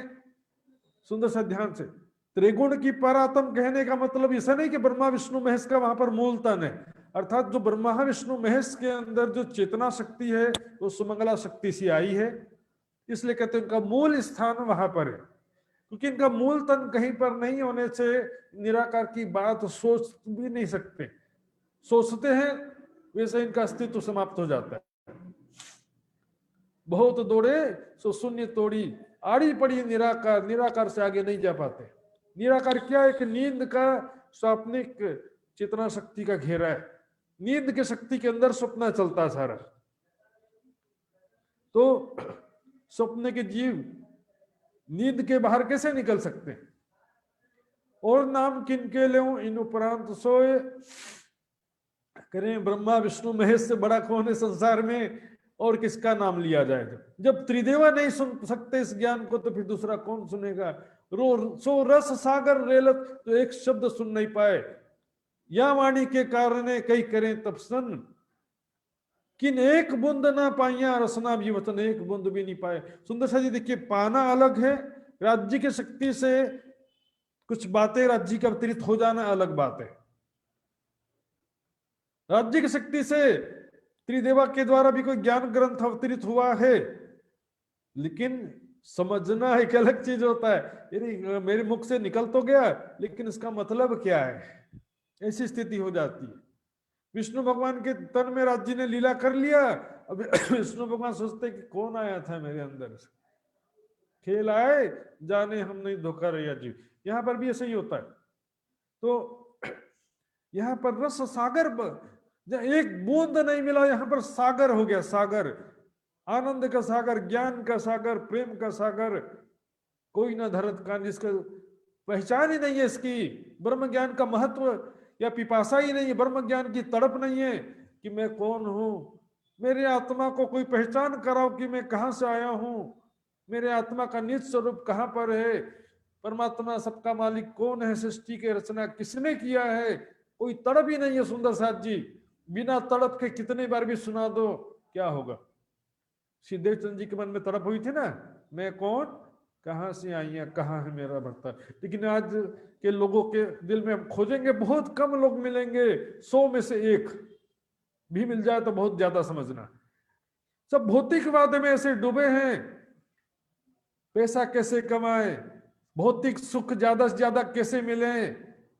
सुंदर सा ध्यान से, त्रिगुण की परात्म कहने का मतलब ऐसा नहीं कि ब्रह्मा विष्णु महेश का वहां पर मूल तन है, अर्थात जो ब्रह्मा विष्णु महेश के अंदर जो चेतना शक्ति है वो सुमंगला शक्ति से आई है, इसलिए कहते हैं उनका मूल स्थान वहां पर है। क्योंकि इनका मूल तन कहीं पर नहीं होने से निराकार की बात सोच भी नहीं सकते, सोचते हैं वैसे इनका अस्तित्व समाप्त हो जाता है। बहुत दौड़े सो शून्य तोड़ी, आड़ी पड़ी निराकार, निराकार से आगे नहीं जा पाते। निराकार क्या है कि नींद का स्वाप्निक चेतना शक्ति का घेरा है, नींद के शक्ति के अंदर स्वप्न चलता सारा। तो स्वप्न के जीव नींद के बाहर कैसे निकल सकते हैं? और नाम किनके ले इन उपरांत सोए, करें ब्रह्मा विष्णु महेश से बड़ा कौन है संसार में, और किसका नाम लिया जाए? जब त्रिदेवा नहीं सुन सकते इस ज्ञान को तो फिर दूसरा कौन सुनेगा? सो रस सागर रेलत, तो एक शब्द सुन नहीं पाए, या वाणी के कारण कई करें तपसन, किन एक बूंद ना पाइया रसना भी वचन, एक बूंद भी नहीं पाए। सुंदर सा जी देखिए, पाना अलग है, राज्य की शक्ति से कुछ बातें राज्य के अवतरित हो जाना अलग बात है। राज्य की शक्ति से त्रिदेवा के द्वारा भी कोई ज्ञान ग्रंथ अवतरित हुआ है, लेकिन समझना एक अलग चीज होता है। यदि मेरे मुख से निकल तो गया, लेकिन इसका मतलब क्या है, ऐसी स्थिति हो जाती है। विष्णु भगवान के तन में राज्य ने लीला कर लिया, अब विष्णु भगवान सोचते कि कौन आया था मेरे अंदर से, खेल आए जाने हम नहीं धोखा रैया जीव। यहां पर भी ऐसा ही होता है। तो यहां पर रस सागर, एक बूंद नहीं मिला, यहां पर सागर हो गया, सागर, आनंद का सागर, ज्ञान का सागर, प्रेम का सागर। कोई ना धरत कान जिसका पहचान ही नहीं है इसकी, ब्रह्म ज्ञान का महत्व या पिपासा ही नहीं है, ब्रह्म ज्ञान की तड़प नहीं है कि मैं कौन हूं। मेरे आत्मा को कोई पहचान कराओ कि मैं कहां से आया हूं, मेरे आत्मा का निज स्वरूप कहां पर है, परमात्मा सबका मालिक कौन है, सृष्टि की रचना किसने किया है, कोई तड़प ही नहीं है। सुंदर साथ जी, बिना तड़प के कितनी बार भी सुना दो क्या होगा। सिद्धेव चंद्र जी के मन में तड़प हुई थी ना, मैं कौन, कहां से आई है, कहां है मेरा भक्ता। लेकिन आज के लोगों के दिल में हम खोजेंगे, बहुत कम लोग मिलेंगे, 100 में से एक भी मिल जाए तो बहुत ज्यादा समझना। सब भौतिकवाद में ऐसे डूबे हैं, पैसा कैसे कमाए, भौतिक सुख ज्यादा से ज्यादा कैसे मिले,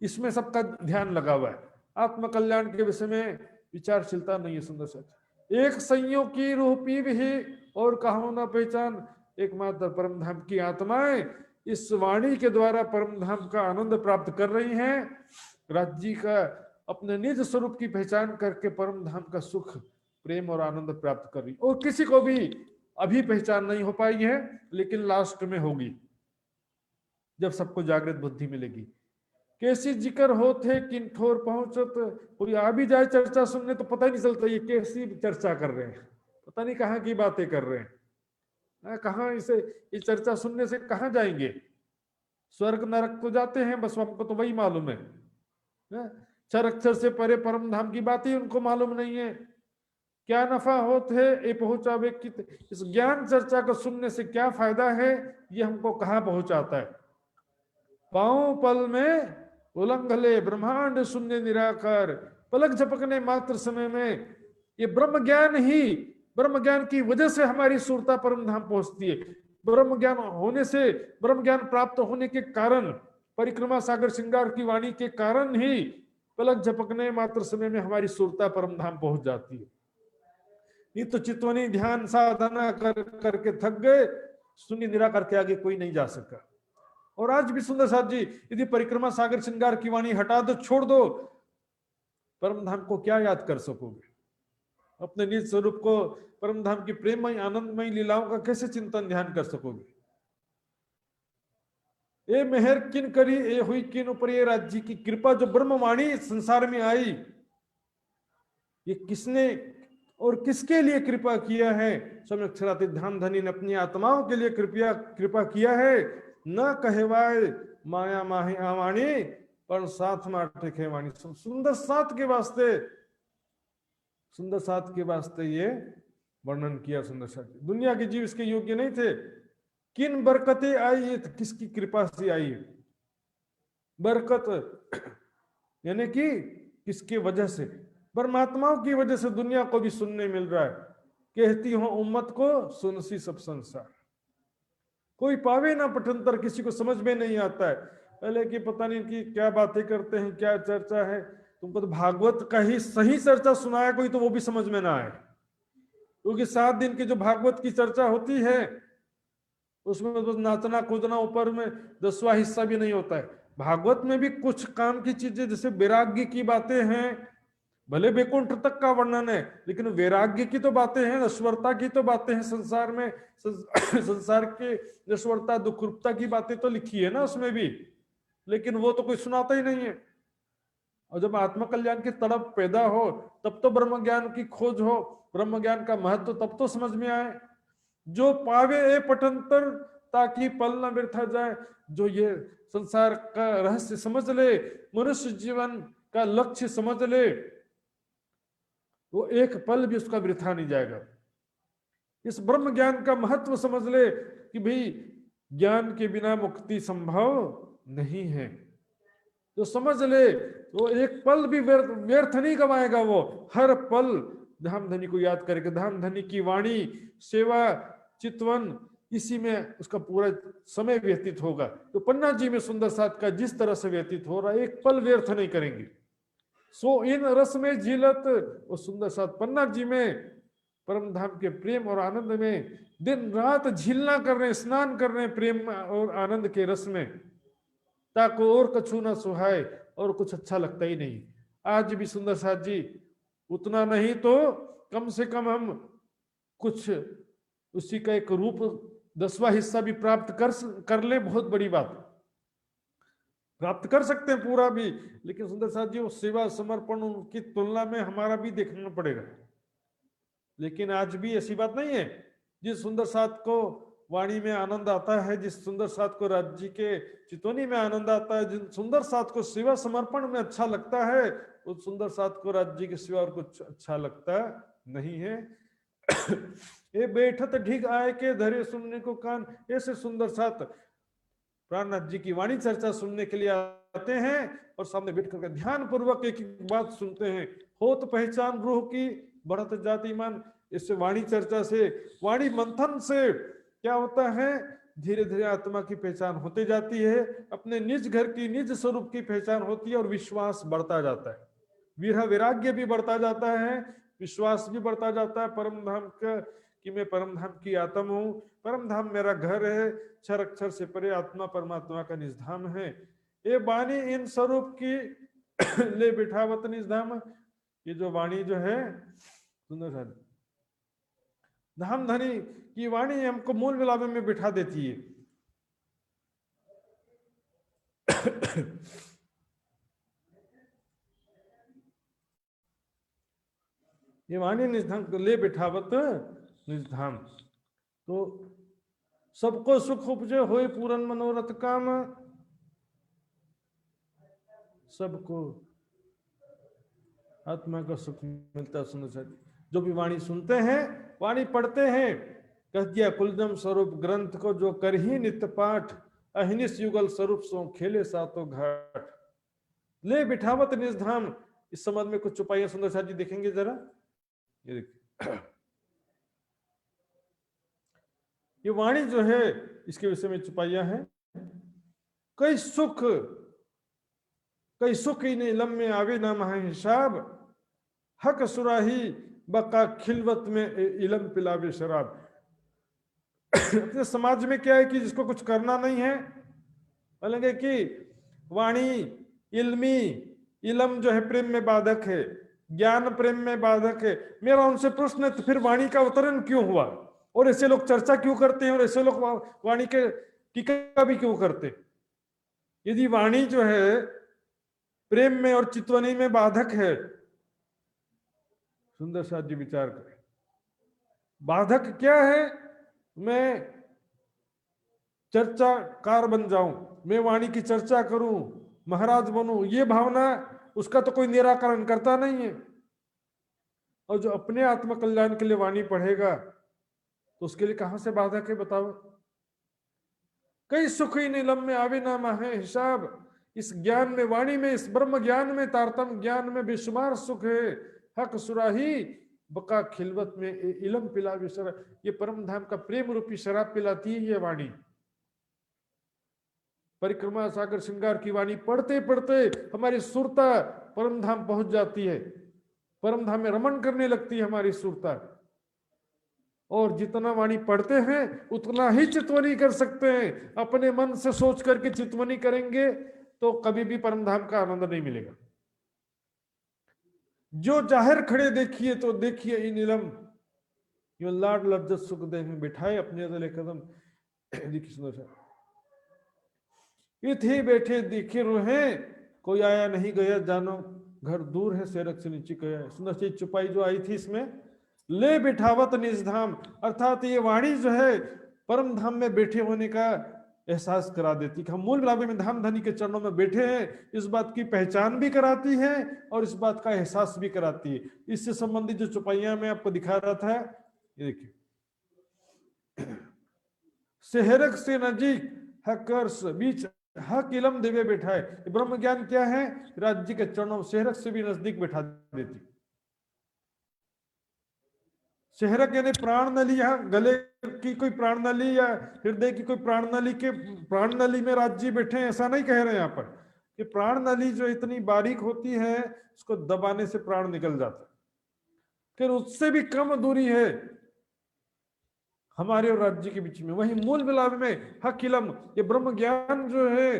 इसमें सबका ध्यान लगा हुआ है। आत्म कल्याण के विषय में विचारशीलता नहीं है। सुंदर सच, एक संयोग की रूह पीव ही और कहो न पहचान, एकमात्र परम धाम की आत्माएं इस वाणी के द्वारा परम धाम का आनंद प्राप्त कर रही हैं, राज्य का अपने निज स्वरूप की पहचान करके परम धाम का सुख, प्रेम और आनंद प्राप्त कर रही। और किसी को भी अभी पहचान नहीं हो पाई है, लेकिन लास्ट में होगी जब सबको जागृत बुद्धि मिलेगी। कैसी जिक्र होते किन ठोर पहुंचत, कोई आ भी जाए चर्चा सुनने तो पता ही नहीं चलता ये कैसी चर्चा कर रहे हैं, पता नहीं कहाँ की बातें कर रहे हैं, कहाँ इसे ये चर्चा सुनने से कहाँ जाएंगे। स्वर्ग नरक तो जाते हैं, बस हमको तो वही मालूम है, क्षर अक्षर से परे परम धाम की बात ही उनको मालूम नहीं है। क्या नफा होते है ये पहुंचावे कित, इस ज्ञान चर्चा को सुनने से क्या फायदा है, ये हमको कहाँ पहुंचाता है। पांव पल में उलंघले ब्रह्मांड शून्य निराकार, पलक झपकने मात्र समय में ये ब्रह्म ज्ञान ही, ब्रह्म ज्ञान की वजह से हमारी सुरता परम धाम पहुंचती है। ब्रह्म ज्ञान होने से, ब्रह्म ज्ञान प्राप्त होने के कारण, परिक्रमा सागर श्रृंगार की वाणी के कारण ही पलक झपकने मात्र समय में हमारी सुरता परम धाम पहुंच जाती है। नहीं तो चित्वनी ध्यान साधना करके थक गए, शून्य निराकार के आगे कोई नहीं जा सका। और आज भी सुंदर साथ जी, यदि परिक्रमा सागर श्रृंगार की वाणी हटा दो, छोड़ दो, परम धाम को क्या याद कर सकोगे, अपने निज स्वरूप को, परम धाम की प्रेममय आनंदमय लीलाओं का कैसे चिंतन ध्यान कर सकोगे। ए मेहर किन करी, ए हुई किन ऊपर, ये राज्य की कृपा जो ब्रह्मवाणी संसार में आई, ये किसने और किसके लिए कृपा किया है। स्वामी अक्षरातीत धाम धनी ने अपनी आत्माओं के लिए कृपा किया है। न कहवाए माया माही आवाणी, पर साथ माटे खेवाणी। सुंदर साथ के वास्ते, सुंदर साथ के वास्ते ये वर्णन किया। सुंदर साथ, दुनिया के जीव इसके योग्य नहीं थे। किन बरकतें आई, ये किसकी कृपा से आई। बरकत यानी कि किसके वजह से, परमात्माओं की वजह से दुनिया को भी सुनने मिल रहा है। कहती हूं उम्मत को सुनसी सब संसार, कोई पावे ना पठंतर, किसी को समझ में नहीं आता है। पहले की पता नहीं कि क्या बातें करते हैं, क्या चर्चा है। तुमको तो भागवत का ही सही चर्चा सुनाया कोई तो वो भी समझ में ना आए, क्योंकि 7 दिन की जो भागवत की चर्चा होती है उसमें बस नाचना कूदना, ऊपर में 10वां हिस्सा भी नहीं होता है। भागवत में भी कुछ काम की चीजें, जैसे वैराग्य की बातें हैं, भले वैकुंठ तक का वर्णन है, लेकिन वैराग्य की तो बातें हैं, नश्वरता की तो बातें हैं, संसार में संसार के नश्वरता दुख रूपता की बातें तो लिखी है ना उसमें भी, लेकिन वो तो कोई सुनाता ही नहीं है। और जब आत्मकल्याण की तड़प पैदा हो तब तो ब्रह्म ज्ञान की खोज हो, ब्रह्म ज्ञान का महत्व तब तो समझ में आए। जो पावे ए पठंतर ताकि पल न व्यर्थ जाए, जो ये संसार का रहस्य समझ ले, मनुष्य जीवन का लक्ष्य समझ ले, वो एक पल भी उसका वृथा नहीं जाएगा। इस ब्रह्म ज्ञान का महत्व समझ ले कि भाई ज्ञान के बिना मुक्ति संभव नहीं है। तो समझ ले, तो एक पल भी व्यर्थ नहीं गवाएगा वो। हर पल धाम धनी को याद करके, धाम धनी की वाणी, सेवा, चितवन, इसी में उसका पूरा समय व्यतीत होगा। तो पन्ना जी में सुंदर साथ का जिस तरह से व्यतीत हो रहा है, एक पल व्यर्थ नहीं करेंगे। सो इन रस में झीलत, वो सुंदर साथ पन्ना जी में परम धाम के प्रेम और आनंद में दिन रात झीलना कर रहे, स्नान कर रहे प्रेम और आनंद के रस में, ताको और कछु ना सुहाए, और कुछ अच्छा लगता ही नहीं। आज भी सुंदर साथ जी उतना नहीं तो कम से कम हम कुछ उसी का एक रूप 10वां हिस्सा भी प्राप्त कर ले, बहुत बड़ी बात। प्राप्त कर सकते हैं पूरा भी, लेकिन सुंदर साथ जी वो सेवा समर्पण की तुलना में हमारा भी देखना पड़ेगा। लेकिन आज भी ऐसी बात नहीं है। जिस सुंदर साथ को वाणी में आनंद आता है, जिस सुंदर साथ को राज्य के चितौनी में आनंद आता है, जिस सुंदर साथ को सेवा समर्पण में अच्छा लगता है, उस सुंदर साथ को राज्य के सिवा और कुछ अच्छा लगता नहीं है। ये बैठत ढीग आए के धरे सुनने को कान, ऐसे सुंदर साथ प्राणनाथ जी की वाणी चर्चा सुनने के लिए आते हैं और सामने बैठ करके ध्यान पूर्वक एक एक बात सुनते हैं। हो तो पहचान रूह की, बढ़त जाति मान। इससे वाणी चर्चा से, वाणी मंथन से क्या होता है, धीरे धीरे आत्मा की पहचान होती जाती है, अपने निज घर की, निज स्वरूप की पहचान होती है, और विश्वास बढ़ता जाता है, विरह वैराग्य भी बढ़ता जाता है, विश्वास भी बढ़ता जाता है परम धाम का, कि मैं परम धाम की आत्मा हूँ, परम धाम मेरा घर है, क्षर अक्षर से परे आत्मा परमात्मा का निजधाम है। ये वाणी इन स्वरूप की ले बिठावत निजधाम। ये जो वाणी जो है सुंदर सा धाम धनी की वाणी हमको मूल मिलावे में बिठा देती है। ये वाणी निजधाम ले बिठावत निजधाम। तो सबको सुख उपजे होए पूरन मनोरथ काम, सबको आत्मा का सुख मिलता है। सुंदर साथ जो भी वाणी सुनते हैं, वाणी पढ़ते हैं, कह दिया कुलजम स्वरूप ग्रंथ को, जो कर ही नित्य पाठ, अहिनिस युगल स्वरूप सो खेले सातों घाट, ले बिठावत निजधाम। इस संबंध में कुछ चुपाइयां सुंदर साथ जी देखेंगे जरा। ये देखिए, ये वाणी जो है इसके विषय में चुपाइयां हैं। कई सुख ही ने लम में आवे ना महा हिसाब, हक सुराही बका खिलवत में इलम पिलावे शराब। अपने समाज में क्या है कि जिसको कुछ करना नहीं है, बोलेंगे कि वाणी इल्मी, इलम जो है प्रेम में बाधक है, ज्ञान प्रेम में बाधक है। मेरा उनसे प्रश्न है, तो फिर वाणी का अवतरण क्यों हुआ, और ऐसे लोग चर्चा क्यों करते हैं, और ऐसे लोग वाणी के टीका भी क्यों करते? यदि वाणी जो है प्रेम में और चितवनी में बाधक है, सुंदर साथ जी विचार करें, बाधक क्या है? मैं चर्चाकार बन जाऊं, मैं वाणी की चर्चा करूं, महाराज बनूं, ये भावना उसका तो कोई निराकरण करता नहीं है। और जो अपने आत्म कल्याण के लिए वाणी पढ़ेगा, तो उसके लिए कहां से बाधक है बताओ? कई सुख ही नीलम में आवे ना माहे हिसाब। इस ज्ञान में, वाणी में, इस ब्रह्म ज्ञान में, तारतम ज्ञान में बेशुमार सुख है। हक सुराही बका खिलवत में इलम पिलावे शराब। ये परम धाम का प्रेम रूपी शराब पिलाती है ये वाणी। परिक्रमा सागर श्रृंगार की वाणी पढ़ते पढ़ते हमारी सुरता परम धाम पहुंच जाती है, परम धाम में रमण करने लगती है हमारी सुरता। और जितना वाणी पढ़ते हैं उतना ही चितवनी कर सकते हैं। अपने मन से सोच करके चितवनी करेंगे तो कभी भी परम धाम का आनंद नहीं मिलेगा। जो जाहिर खड़े देखिए तो देखिए इन इलम, यो लाड लज्जत सुख देह में बिठाए अपने तले कदम। देखिए सुंदर सा, इथे बैठे देखे रोहे, कोई आया नहीं गया जानो, घर दूर है सेरक से नीचे गया है। सुंदर सी चुपाई जो आई थी इसमें, ले बिठावत निजधाम, अर्थात ये वाणी जो है परम धाम में बैठे होने का एहसास करा देती कि हम मूल लाभे में धाम धनी के चरणों में बैठे हैं, इस बात की पहचान भी कराती है और इस बात का एहसास भी कराती है। इससे संबंधित जो चुपाइयां मैं आपको दिखा रहा था, ये देखिए, शहरक से नजीक हकर्ष बीच हक इलम दिव्य बैठाए। ब्रह्म ज्ञान क्या है? राज्य के चरणों शहरक से भी नजदीक बैठा देती। शहरक यानी प्राण नली, यहाँ गले की कोई प्राण नली या हृदय की कोई प्राण नली के प्राण नली में राज्य बैठे हैं, ऐसा नहीं कह रहे यहाँ पर। कि प्राण नली जो इतनी बारीक होती है, उसको दबाने से प्राण निकल जाता है। फिर उससे भी कम दूरी है हमारे और राज्य के बीच में। वही मूल मिलाप में हक इलम, ये ब्रह्म ज्ञान जो है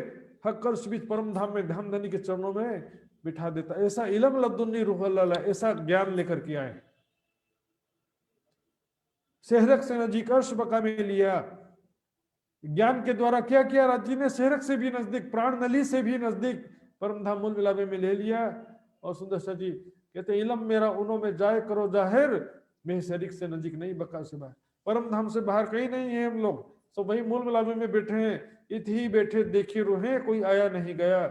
हक और उस बीच परम धाम में ध्यान धनी के चरणों में बिठा देता। ऐसा इलम लद्दुन्नी रूह अल्लाह, ऐसा ज्ञान लेकर के आए। शहरक से नजीक अर्श बका में लिया। ज्ञान के द्वारा क्या किया? राज्य ने शहरक से भी नजदीक, प्राण नली से भी नजदीक परम धाम मूल मिलावे में ले लिया। और सुंदर सा जी कहते इलम मेरा उन्हों में जाए करो जाहिर, मैं शरीक से नजीक नहीं बका से बाहर। परम धाम से बाहर कहीं नहीं है हम लोग, तो वही मूल मिलावे में बैठे हैं। इत ही बैठे देखी रूहें, कोई आया नहीं गया,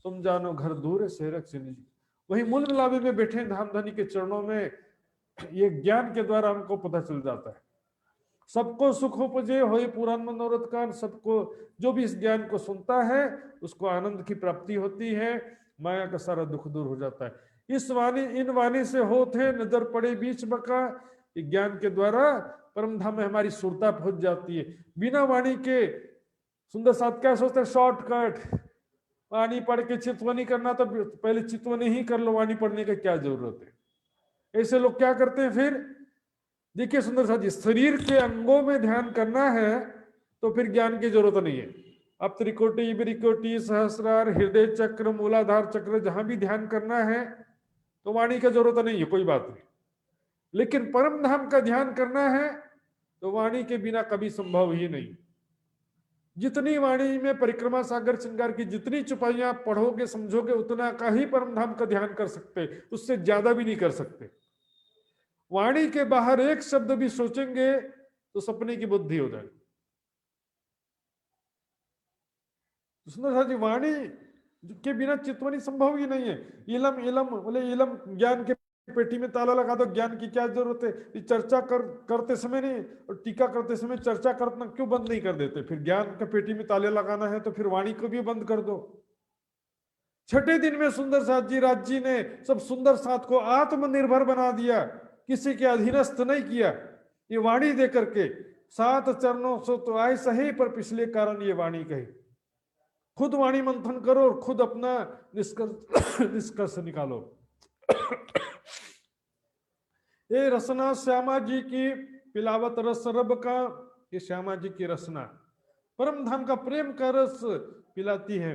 तुम जानो घर दूर है शहरक से नजीक। वही मूल मिलावे में बैठे धाम धनी के चरणों में। ये ज्ञान के द्वारा हमको पता चल जाता है। सबको सुख उपजे होए पुराण मनोरथ का। सबको जो भी इस ज्ञान को सुनता है उसको आनंद की प्राप्ति होती है, माया का सारा दुख दूर हो जाता है। इस वाणी इन वाणी से होते नजर पड़े बीच बका। ज्ञान के द्वारा परम धाम में हमारी सुरता पहुंच जाती है। बिना वाणी के सुंदर साथ क्या सोचते हैं? शॉर्टकट, वाणी पढ़ के चितवनी करना, तो पहले चितवनी ही कर लो, वाणी पढ़ने की क्या जरूरत है। ऐसे लोग क्या करते हैं फिर? देखिए सुंदर साथ जी, शरीर के अंगों में ध्यान करना है तो फिर ज्ञान की जरूरत नहीं है। अब त्रिकोटि, बिरिकोटि, सहस्रार, हृदय चक्र, मूलाधार चक्र, जहां भी ध्यान करना है तो वाणी की जरूरत नहीं है, कोई बात नहीं। लेकिन परम धाम का ध्यान करना है तो वाणी के बिना कभी संभव ही नहीं। जितनी वाणी में परिक्रमा सागर श्रृंगार की जितनी चुपाइयां पढ़ोगे समझोगे, उतना का ही परम धाम का ध्यान कर सकते, उससे ज्यादा भी नहीं कर सकते। वाणी के बाहर एक शब्द भी सोचेंगे तो सपने की बुद्धि हो जाएगी। सुंदर जी, वाणी के बिना चितवनी संभव ही नहीं है। इलम इलम बोले, इलम ज्ञान के पेटी में ताला लगा दो, ज्ञान की क्या जरूरत है? चर्चा करते समय नहीं, और टीका करते समय चर्चा करना क्यों बंद नहीं कर देते? फिर ज्ञान के पेटी में ताले लगाना है तो फिर वाणी को भी बंद कर दो। छठे दिन में सुंदर साथ जी राज्य ने सब सुंदर साथ को आत्मनिर्भर बना दिया, किसी के अधीनस्थ नहीं किया। ये वाणी दे करके 7 चरणों से तो आए सही, पर पिछले कारण ये वाणी कही। खुद वाणी मंथन करो और खुद अपना निष्कर्ष निकालो। ये रसना श्यामा जी की पिलावत रस रब का, ये श्यामा जी की रसना परम धाम का प्रेम का रस पिलाती है।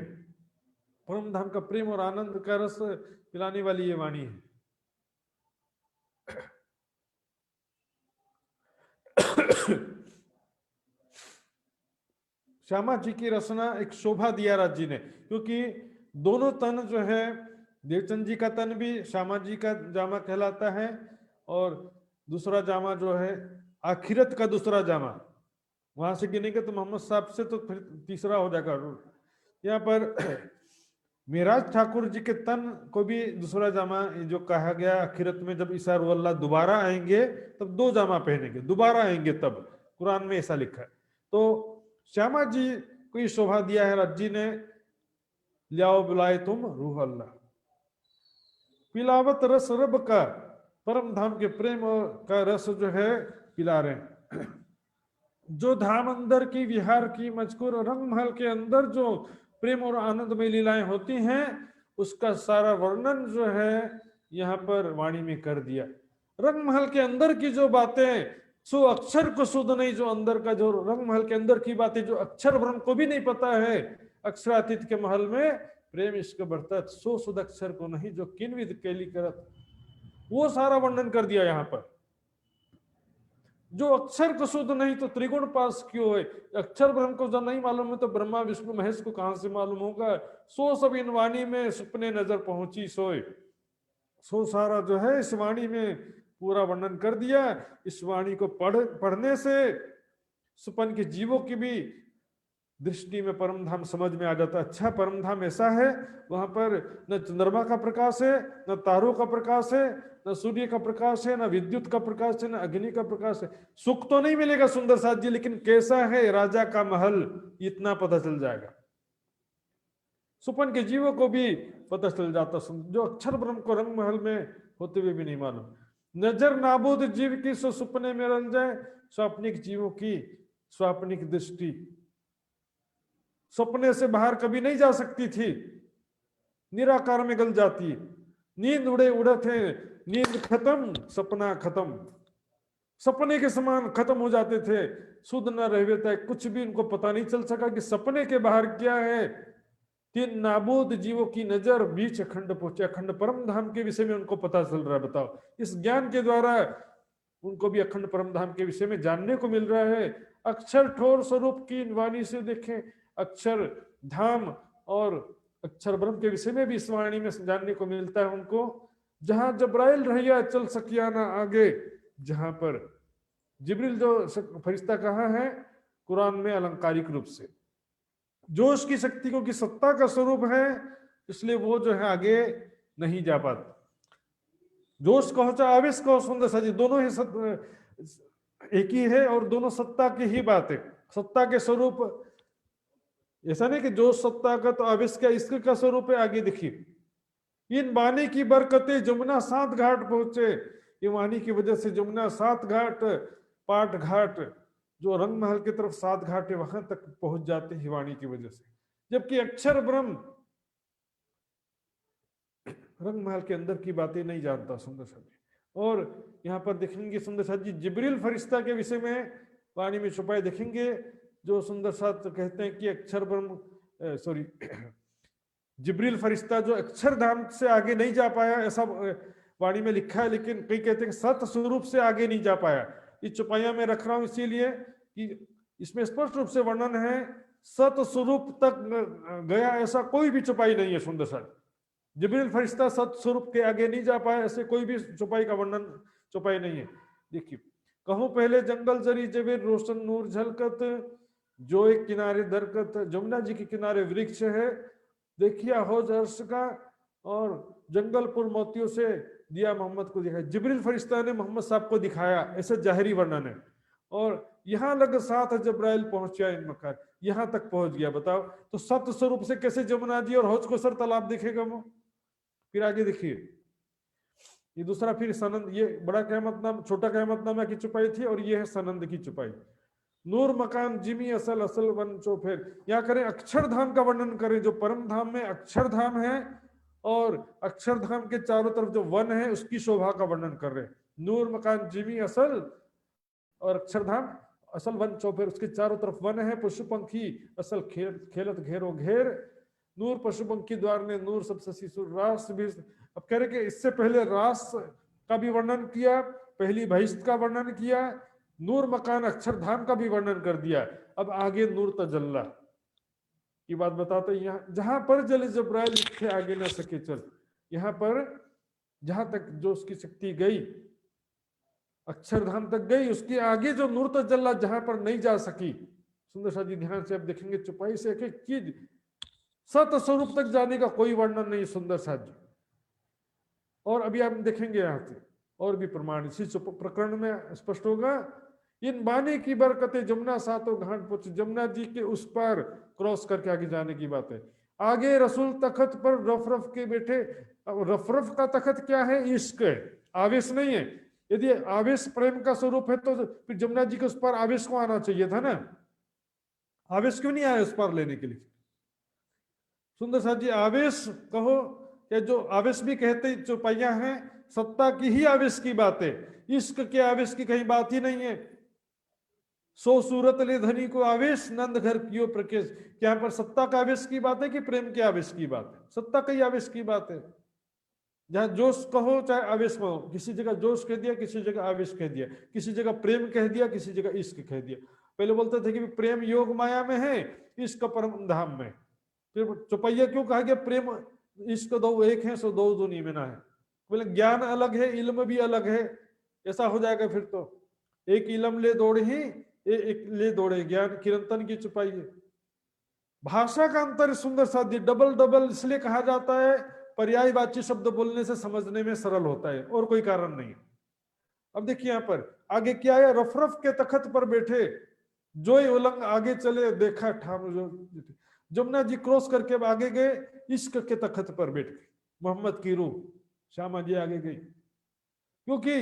परम धाम का प्रेम और आनंद का रस पिलाने वाली ये वाणी है। श्यामा जी की रचना एक शोभा दिया राज जी ने, क्योंकि दोनों तन जो है, देवचंद जी का तन भी श्यामा जी का जामा कहलाता है, और दूसरा जामा जो है आखिरत का दूसरा जामा, वहां से गिनेंगे तो मोहम्मद साहब से तो फिर तीसरा हो जाएगा। यहाँ पर मेराज ठाकुर जी के तन को भी दूसरा जामा जो कहा गया, आखिरत में जब ईसा रुअल्लाह दोबारा आएंगे तब 2 जामा पहनेंगे, दोबारा आएंगे तब, कुरान में ऐसा लिखा है। तो श्यामा जी को ये शोभा दिया है राज जी ने, लियाओ बुलाए तुम रूह अल्लाह, पिलावत रस रब का, परम धाम के प्रेम का रस जो है पिला रहे। जो धाम अंदर की विहार की मजकूर रंग महल के अंदर जो प्रेम और आनंद में लीलाएं होती हैं, उसका सारा वर्णन जो है यहाँ पर वाणी में कर दिया। रंग महल के अंदर की जो बातें सो अक्षर को शुद्ध नहीं, जो अंदर का जो रंग महल के अंदर की बातें जो अक्षर ब्रह्म को भी नहीं पता है, अक्षरातीत के महल में प्रेम इश्क बरतत, सो शुद्ध अक्षर को नहीं जो किनविद केली करत, वो सारा वर्णन कर दिया यहाँ पर। जो अक्षर को शुद्ध नहीं तो त्रिगुण पास क्यों है? अक्षर ब्रह्म को जब नहीं मालूम है तो ब्रह्मा विष्णु महेश को कहां से मालूम होगा? सो सब इन वाणी में सुपने नजर पहुंची सोए, सो सारा जो है इस वाणी में पूरा वर्णन कर दिया। इस वाणी को पढ़ने से सुपन के जीवों की भी दृष्टि में परम धाम समझ में आ जाता। अच्छा, परम धाम ऐसा है, वहां पर न चंद्रमा का प्रकाश है, न तारों का प्रकाश है, न सूर्य का प्रकाश है, न विद्युत का प्रकाश है, न अग्नि का प्रकाश है। सुख तो नहीं मिलेगा सुंदर साथ जी, लेकिन कैसा है राजा का महल, इतना पता चल जाएगा। सुपन के जीवों को भी पता चल जाता, जो अक्षर ब्रह्म को रंग महल में होते हुए भी नहीं मालूम। नजर नाबूद जीव की सो सुपने में रंग जाए, स्वाप्निक जीवों की स्वाप्निक दृष्टि सपने से बाहर कभी नहीं जा सकती थी, निराकार में गल जाती। नींद उड़े उड़त है, नींद खत्म सपना खत्म, सपने के समान खत्म हो जाते थे, सुध न रहे तक कुछ भी उनको पता नहीं चल सका कि सपने के बाहर क्या है। तीन नाबूद जीवों की नजर बीच अखंड पहुंचे, अखंड परम धाम के विषय में उनको पता चल रहा है। बताओ, इस ज्ञान के द्वारा उनको भी अखंड परम धाम के विषय में जानने को मिल रहा है। अक्षर ठोर स्वरूप की वाणी से देखें, अक्षर धाम और अक्षर ब्रह्म के विषय में भी इस वाणी में जानने को मिलता है उनको। जहां जब्राइल रहिया चल सकिया ना आगे, जहां पर जिब्रील जो फरिश्ता कहा है कुरान में अलंकारिक रूप से, जो उसकी शक्ति को की सत्ता का स्वरूप है, इसलिए वो जो है आगे नहीं जा पाता। जोश कहो चाहे आवेश कहो, सुंदर सा जी, दोनों ही एक ही है और दोनों सत्ता की ही बात है। सत्ता के स्वरूप ऐसा नहीं कि जोश सत्ता का तो आवेश का इसके का स्वरूप है। आगे देखिए, इन वाणी की बरकते जमुना 7 घाट पहुंचे। ये वाणी की वजह से जमुना 7 घाट, पाट घाट जो रंग महल की तरफ 7 घाट है, वहां तक पहुंच जाते हैं वाणी की वजह से। जबकि अक्षर ब्रह्म रंग महल के अंदर की बातें नहीं जानता सुंदर सा जी। और यहाँ पर देखेंगे सुंदर सा जी, जिब्रील फरिश्ता के विषय में वाणी में छुपाए देखेंगे, जो सुंदर सा कहते हैं कि अक्षर ब्रह्म सॉरी जिब्रील फरिश्ता जो अक्षरधाम से आगे नहीं जा पाया, ऐसा वाणी में लिखा है। लेकिन कई कहते हैं सत स्वरूप से आगे नहीं जा पाया। ये चुपाइया में रख रहा हूं इसीलिए कि इसमें स्पष्ट रूप से वर्णन है, सत स्वरूप तक गया ऐसा कोई भी चुपाई नहीं है। सुंदर सा जिब्रील फरिश्ता सत स्वरूप के आगे नहीं जा पाया, ऐसे कोई भी चुपाई का वर्णन चुपाई नहीं है। देखिए, कहूं पहले जंगल जरी जबीर रोशन नूर झलकत, जो एक किनारे दरकत, जमुना जी के किनारे वृक्ष है, देखिया हौज अर्श का, और जंगलपुर मोतियों से दिया मोहम्मद को दिखाया। जिब्रील फरिश्ता ने मोहम्मद साहब को दिखाया, ऐसे जाहिरी वर्णन है। और यहां लग साथ जब्राइल पहुंचा इन मकान, यहां तक पहुंच गया। बताओ, तो सत स्वरूप से कैसे जमुना जी और हौज को सर तालाब दिखेगा वो? फिर आगे देखिए, ये दूसरा फिर सनंद, ये बड़ा क़यामतनामा छोटा क़यामतनामा की चुपाई थी, और ये है सनंद की चुपाई। नूर मकान जिमी असल असल वन चो, फिर यहाँ करें अक्षरधाम का वर्णन करें, जो परम धाम में अक्षरधाम है, और अक्षरधाम के चारों तरफ जो वन है उसकी शोभा का वर्णन कर रहे हैं। नूर मकान जिमी असल और अक्षरधाम असल वन चो, फिर उसके चारों तरफ वन है। पशु पंखी असल खेलत घेरो घेर, नूर पशु पंखी द्वार ने नूर सब शिशु रास भी। अब कह रहे कि इससे पहले रास का भी वर्णन किया, पहली बहिष्ठ का वर्णन किया, नूर मकान अक्षरधाम का भी वर्णन कर दिया। अब आगे नूर तजल्ला की बात बताते हैं। यहाँ जहां पर जल जब्राइल लिखे आगे न सके चल, यहाँ पर जहां तक जो उसकी शक्ति गई अक्षरधाम तक गई, उसके आगे जो नूर तजल्ला जहां पर नहीं जा सकी। सुंदर सा जी ध्यान से अब देखेंगे, चुपाई से एक एक चीज सत स्वरूप तक जाने का कोई वर्णन नहीं। सुंदर सा जी, और अभी हम देखेंगे यहाँ से और भी प्रमाण इसी प्रकरण में स्पष्ट होगा। इन बाने की बरकतें जमुना 7 घाट पहुंचे, जमुना जी के उस पार क्रॉस करके आगे जाने की बात है। आगे रसूल तखत पर रफ रफ के बैठे। रफ रफ का तखत क्या है? इश्क है, आवेश नहीं है। यदि आवेश प्रेम का स्वरूप है तो फिर जमुना जी के उस पार आवेश को आना चाहिए था ना, आवेश क्यों नहीं आया उस पार लेने के लिए? सुंदर सा जी, आवेश कहो या जो आवेश भी कहते चौपाइया हैं, सत्ता की ही आवेश की बात है, इश्क के आवेश की कहीं बात ही नहीं है। सो सूरत ले धनी को आवेश, नंद घर कियो प्रकेश। क्या पर सत्ता का आवेश की बात है कि प्रेम के आवेश की बात है? सत्ता का ही आवेश की बात है। जहां जोश कहो चाहे आवेश कहो, किसी जगह जोश कह दिया, किसी जगह आवेश कह दिया, किसी जगह प्रेम कह दिया, किसी जगह इश्क कह दिया। पहले बोलते थे कि प्रेम योग माया में है, इश्क परम धाम में। फिर चौपैया क्यों कहा गया प्रेम इश्क दो एक है, सो दो दुनिया में ना है? बोले ज्ञान अलग है, इल्म भी अलग है, ऐसा हो जाएगा फिर तो। एक इल्म ले दौड़े ही, एक ले दौड़े ज्ञान, किरंतन की चुपाई है। भाषा का अंतर सुंदर सा डबल डबल इसलिए कहा जाता है, पर्यायवाची शब्द बोलने से समझने में सरल होता है, और कोई कारण नहीं। अब देखिए यहाँ पर आगे क्या है, रफरफ के तखत पर बैठे जो उलंग आगे चले देखा ठाम जो जमुना जी क्रॉस करके अब आगे गए, इश्क के तख्त पर बैठ गए, मोहम्मद की रूह श्यामा जी आगे गई। क्योंकि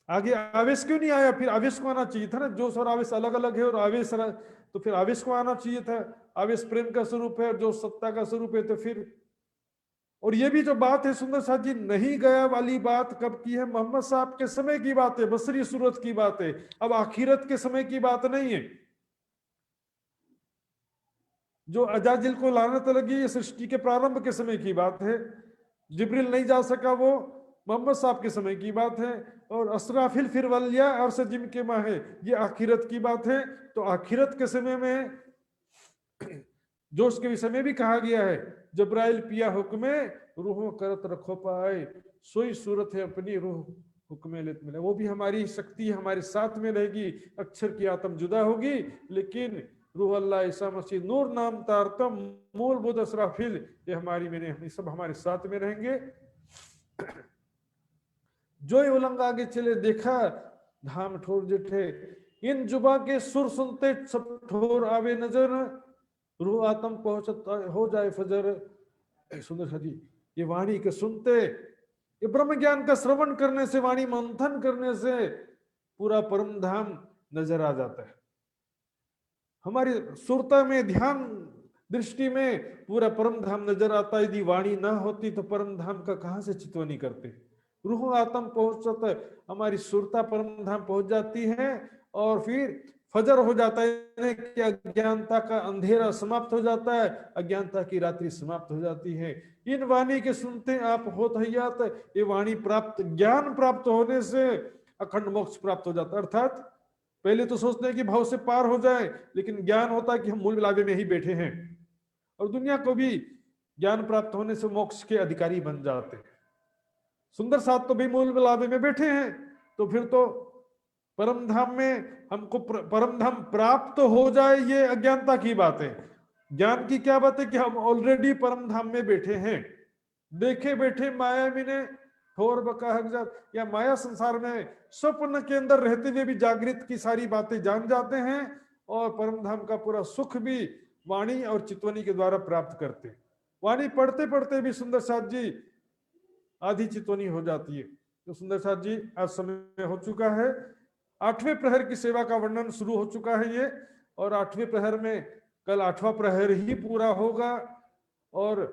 आगे आवेश क्यों नहीं आया? फिर आवेश को आना चाहिए था ना, जोश और आवेश अलग अलग है, और आवेश तो फिर आवेश को आना चाहिए था। आवेश प्रेम का स्वरूप है और जो सत्ता का स्वरूप है। तो फिर, और ये भी जो बात है सुंदर साथ जी, नहीं गया वाली बात कब की है? मोहम्मद साहब के समय की बात है, बसरी सूरत की बात है, अब आखिरत के समय की बात नहीं है। जो अजाजिल को लानत लगी, ये सृष्टि के प्रारंभ के समय की बात है। जिब्रिल नहीं जा सका, वो मोहम्मद साहब के समय की बात है। और असराफिल फिर वलिया और सजिम के माहे, ये आखिरत की बात है। तो आखिरत के समय में जोश के विषय में भी कहा गया है, जब्राइल पिया हुक्मे रूहों करत रखो पाए, सोई सूरत है अपनी रूह हुक्मे लेत मिले। वो भी हमारी शक्ति हमारे साथ में रहेगी। अक्षर की आत्म जुदा होगी, लेकिन रूह अल्लाह ईसा मसीह नूर नाम तारतम मूल बुद्ध असराफिल, ये हमारी मेरे हम सब हमारे साथ में रहेंगे। जो ये उलंग आगे चले देखा धाम ठोर जिठे, इन जुबा के सुर सुनते सब ठोर आवे नजर, रूह आत्म पहुंचता हो जाए फजर। सुंदर सा जी, ये वाणी के सुनते, ये ब्रह्म ज्ञान का श्रवण करने से, वाणी मंथन करने से पूरा परम धाम नजर आ जाता है। हमारी सुरता में, ध्यान दृष्टि में पूरा परम धाम नजर आता है। यदि वाणी ना होती तो परम धाम का कहां से चितवनी करते? रूह आत्म पहुंचता, हमारी सुरता परम धाम पहुंच जाती है, और फिर फजर हो जाता है कि अज्ञानता का अंधेरा समाप्त हो जाता है, अज्ञानता की रात्रि समाप्त हो जाती है। इन वाणी के सुनते आप होत हयात, ये वाणी प्राप्त, ज्ञान प्राप्त होने से अखंड मोक्ष प्राप्त हो जाता है। अर्थात पहले तो सोचते हैं कि भाव से पार हो जाए, लेकिन ज्ञान होता है कि हम मूल विलावे में ही बैठे हैं, और दुनिया को भी ज्ञान प्राप्त होने से मोक्ष के अधिकारी बन जाते हैं। सुंदर साथ तो भी मूल विलावे में बैठे हैं, तो फिर तो परम धाम में हमको परम धाम प्राप्त हो जाए, ये अज्ञानता की बात है। ज्ञान की क्या बात है कि हम ऑलरेडी परम धाम में बैठे हैं, देखे बैठे माया मिने ठोर बका हक, या माया संसार में स्वप्न के अंदर रहते हुए भी जागृत की सारी बातें जान जाते हैं, और परम धाम का पूरा सुख भी वाणी और चितवनी के द्वारा प्राप्त करते हैं। वाणी पढ़ते पढ़ते भी सुंदर साथ जी आधी चितवनी हो जाती है। तो सुंदर साथ जी आज समय हो चुका है, 8वें प्रहर की सेवा का वर्णन शुरू हो चुका है ये, और 8वें प्रहर में कल 8वां प्रहर ही पूरा होगा, और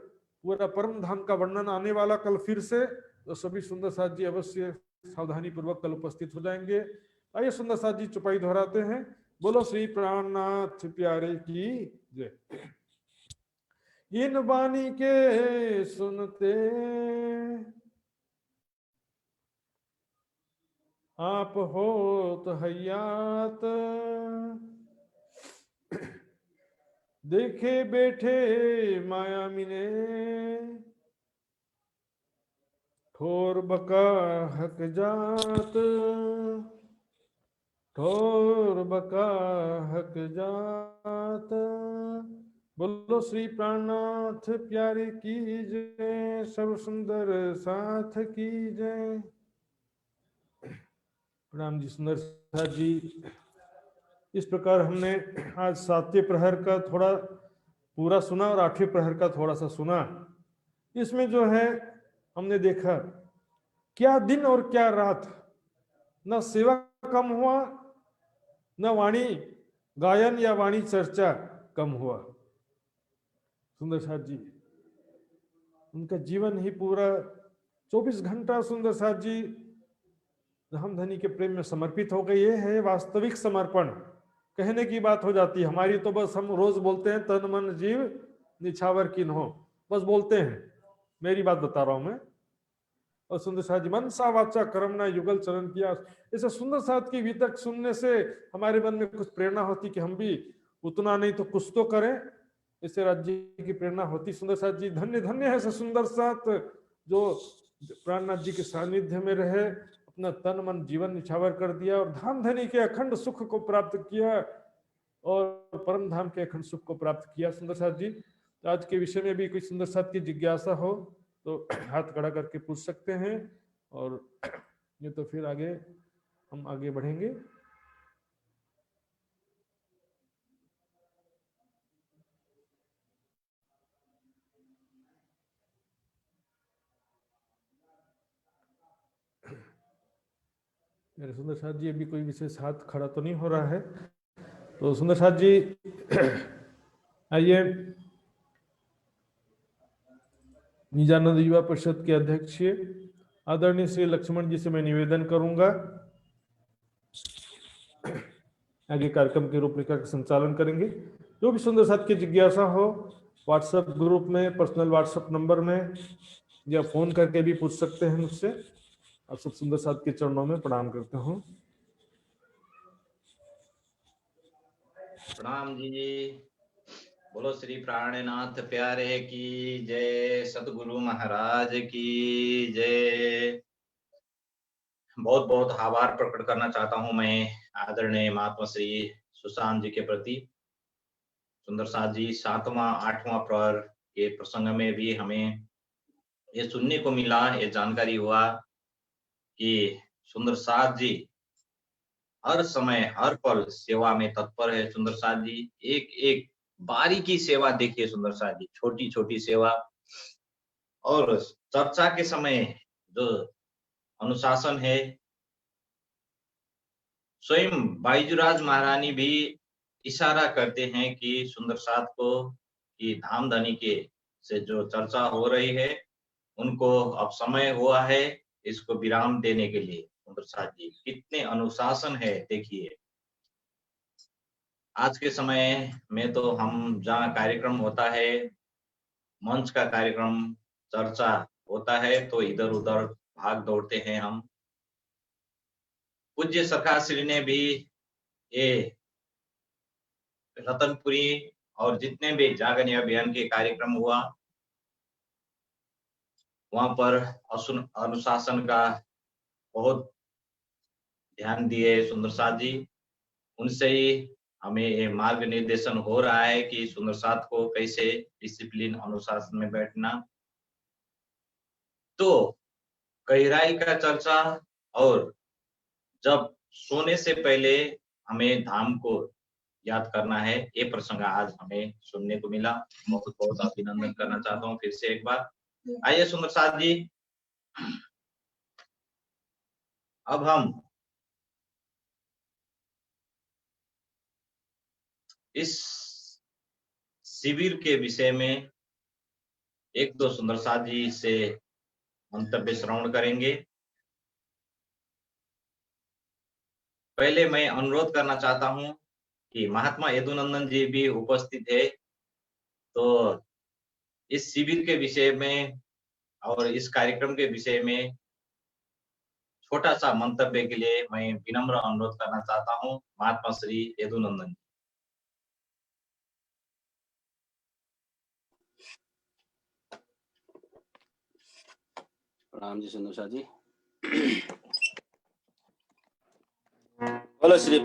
पूरा परम धाम का वर्णन आने वाला कल फिर से। तो सभी सुंदर साथ जी अवश्य सावधानी पूर्वक कल उपस्थित हो जाएंगे। आइए सुंदर साथ जी चौपाई दोहराते हैं। बोलो श्री प्राणनाथ प्यारे की जय। इन वाणी के सुनते आप होत हयात, देखे बैठे माया मिने ठोर बका हक जात, ठोर बका हक जात। बोलो श्री प्राणनाथ प्यारे की जय, सर्व सुंदर साथ की जय। प्रणाम जी सुंदर साथ जी। इस प्रकार हमने आज 7वें प्रहर का थोड़ा पूरा सुना और 8वें प्रहर का थोड़ा सा सुना। इसमें जो है हमने देखा क्या दिन और क्या रात, न सेवा कम हुआ, न वाणी गायन या वाणी चर्चा कम हुआ। सुंदर साथ जी उनका जीवन ही पूरा 24 घंटा सुंदर साथ जी धामधनी के प्रेम में समर्पित हो गए। ये है वास्तविक समर्पण। कहने की बात हो जाती है हमारी, तो बस हम रोज बोलते हैं तन मन जीव निछावर किन हो, बस बोलते हैं। मेरी बात बता रहा हूं मैं। और सुंदर साथ जी मन सा वाचा कर्मना युगल चरण किया, ऐसे सुंदर साथ की वितक सुनने से हमारे मन में कुछ प्रेरणा होती कि हम भी उतना नहीं तो कुछ तो करें। इससे राज्य की प्रेरणा होती। सुंदर साथ जी धन्य धन्य है सुंदर साथ, जो प्राणनाथ जी के सानिध्य में रहे, अपना तन मन जीवन निछावर कर दिया और धाम धनी के अखंड सुख को प्राप्त किया, और परम धाम के अखंड सुख को प्राप्त किया। सुंदर साथ जी आज के विषय में भी कोई सुंदर साथ की जिज्ञासा हो तो हाथ खड़ा करके पूछ सकते हैं, और ये तो फिर आगे हम आगे बढ़ेंगे। मेरे सुंदर साथ जी अभी कोई विशेष हाथ खड़ा तो नहीं हो रहा है, तो सुंदर साथ जी आइए निजानंद युवा परिषद के अध्यक्ष आदरणीय श्री लक्ष्मण जी से मैं निवेदन करूंगा आगे कार्यक्रम की रूपरेखा का संचालन करेंगे। जो भी सुंदर साथ की जिज्ञासा हो व्हाट्सएप ग्रुप में, पर्सनल व्हाट्सएप नंबर में या फोन करके भी पूछ सकते हैं मुझसे। आप सब सुंदर साथ के चरणों में प्रणाम करते हूँ। प्रणाम जी। बोलो श्री प्राणनाथ प्यारे की जय, सतगुरु महाराज की जय। बहुत बहुत आभार प्रकट करना चाहता हूं मैं आदरणीय महात्मा श्री सुशांत जी के प्रति। सुंदर साथ जी 7वां 8वां प्रहर के प्रसंग में भी हमें ये सुनने को मिला, ये जानकारी हुआ कि सुंदर साथ जी हर समय हर पल सेवा में तत्पर है। सुंदर साथ जी एक एक बारीकी सेवा देखिए सुंदर साथ जी, छोटी छोटी सेवा। और चर्चा के समय जो अनुशासन है, स्वयं बाईजुराज महारानी भी इशारा करते हैं कि सुंदर साथ को कि धाम धनी के से जो चर्चा हो रही है उनको अब समय हुआ है इसको विराम देने के लिए। सुंदर साथ जी कितने अनुशासन है देखिए। आज के समय में तो हम जहाँ कार्यक्रम होता है, मंच का कार्यक्रम, चर्चा होता है तो इधर उधर भाग दौड़ते हैं हम। पूज्य सखा श्री ने भी ये रतनपुरी और जितने भी जागरण अभियान के कार्यक्रम हुआ वहां पर अनुशासन का बहुत ध्यान दिए सुंदर साथ जी। उनसे ही हमें ये मार्ग निर्देशन हो रहा है कि सुंदर साथ को कैसे डिसिप्लिन अनुशासन में बैठना। तो गहराई का चर्चा और जब सोने से पहले हमें धाम को याद करना है, ये प्रसंग आज हमें सुनने को मिला। बहुत बहुत अभिनंदन करना चाहता हूँ फिर से एक बार। आइए सुंदर साथ जी, अब हम इस शिविर के विषय में एक दो सुंदर साथ जी से मंतव्य श्रवण करेंगे। पहले मैं अनुरोध करना चाहता हूं कि महात्मा यदुनंदन जी भी उपस्थित है, तो इस शिविर के विषय में और इस कार्यक्रम के विषय में छोटा सा मंतव्य के लिए मैं विनम्र अनुरोध करना चाहता हूं महात्मा श्री यदुनंदन जी। प्रणाम जी सुंदर शाह जी। बोलो श्री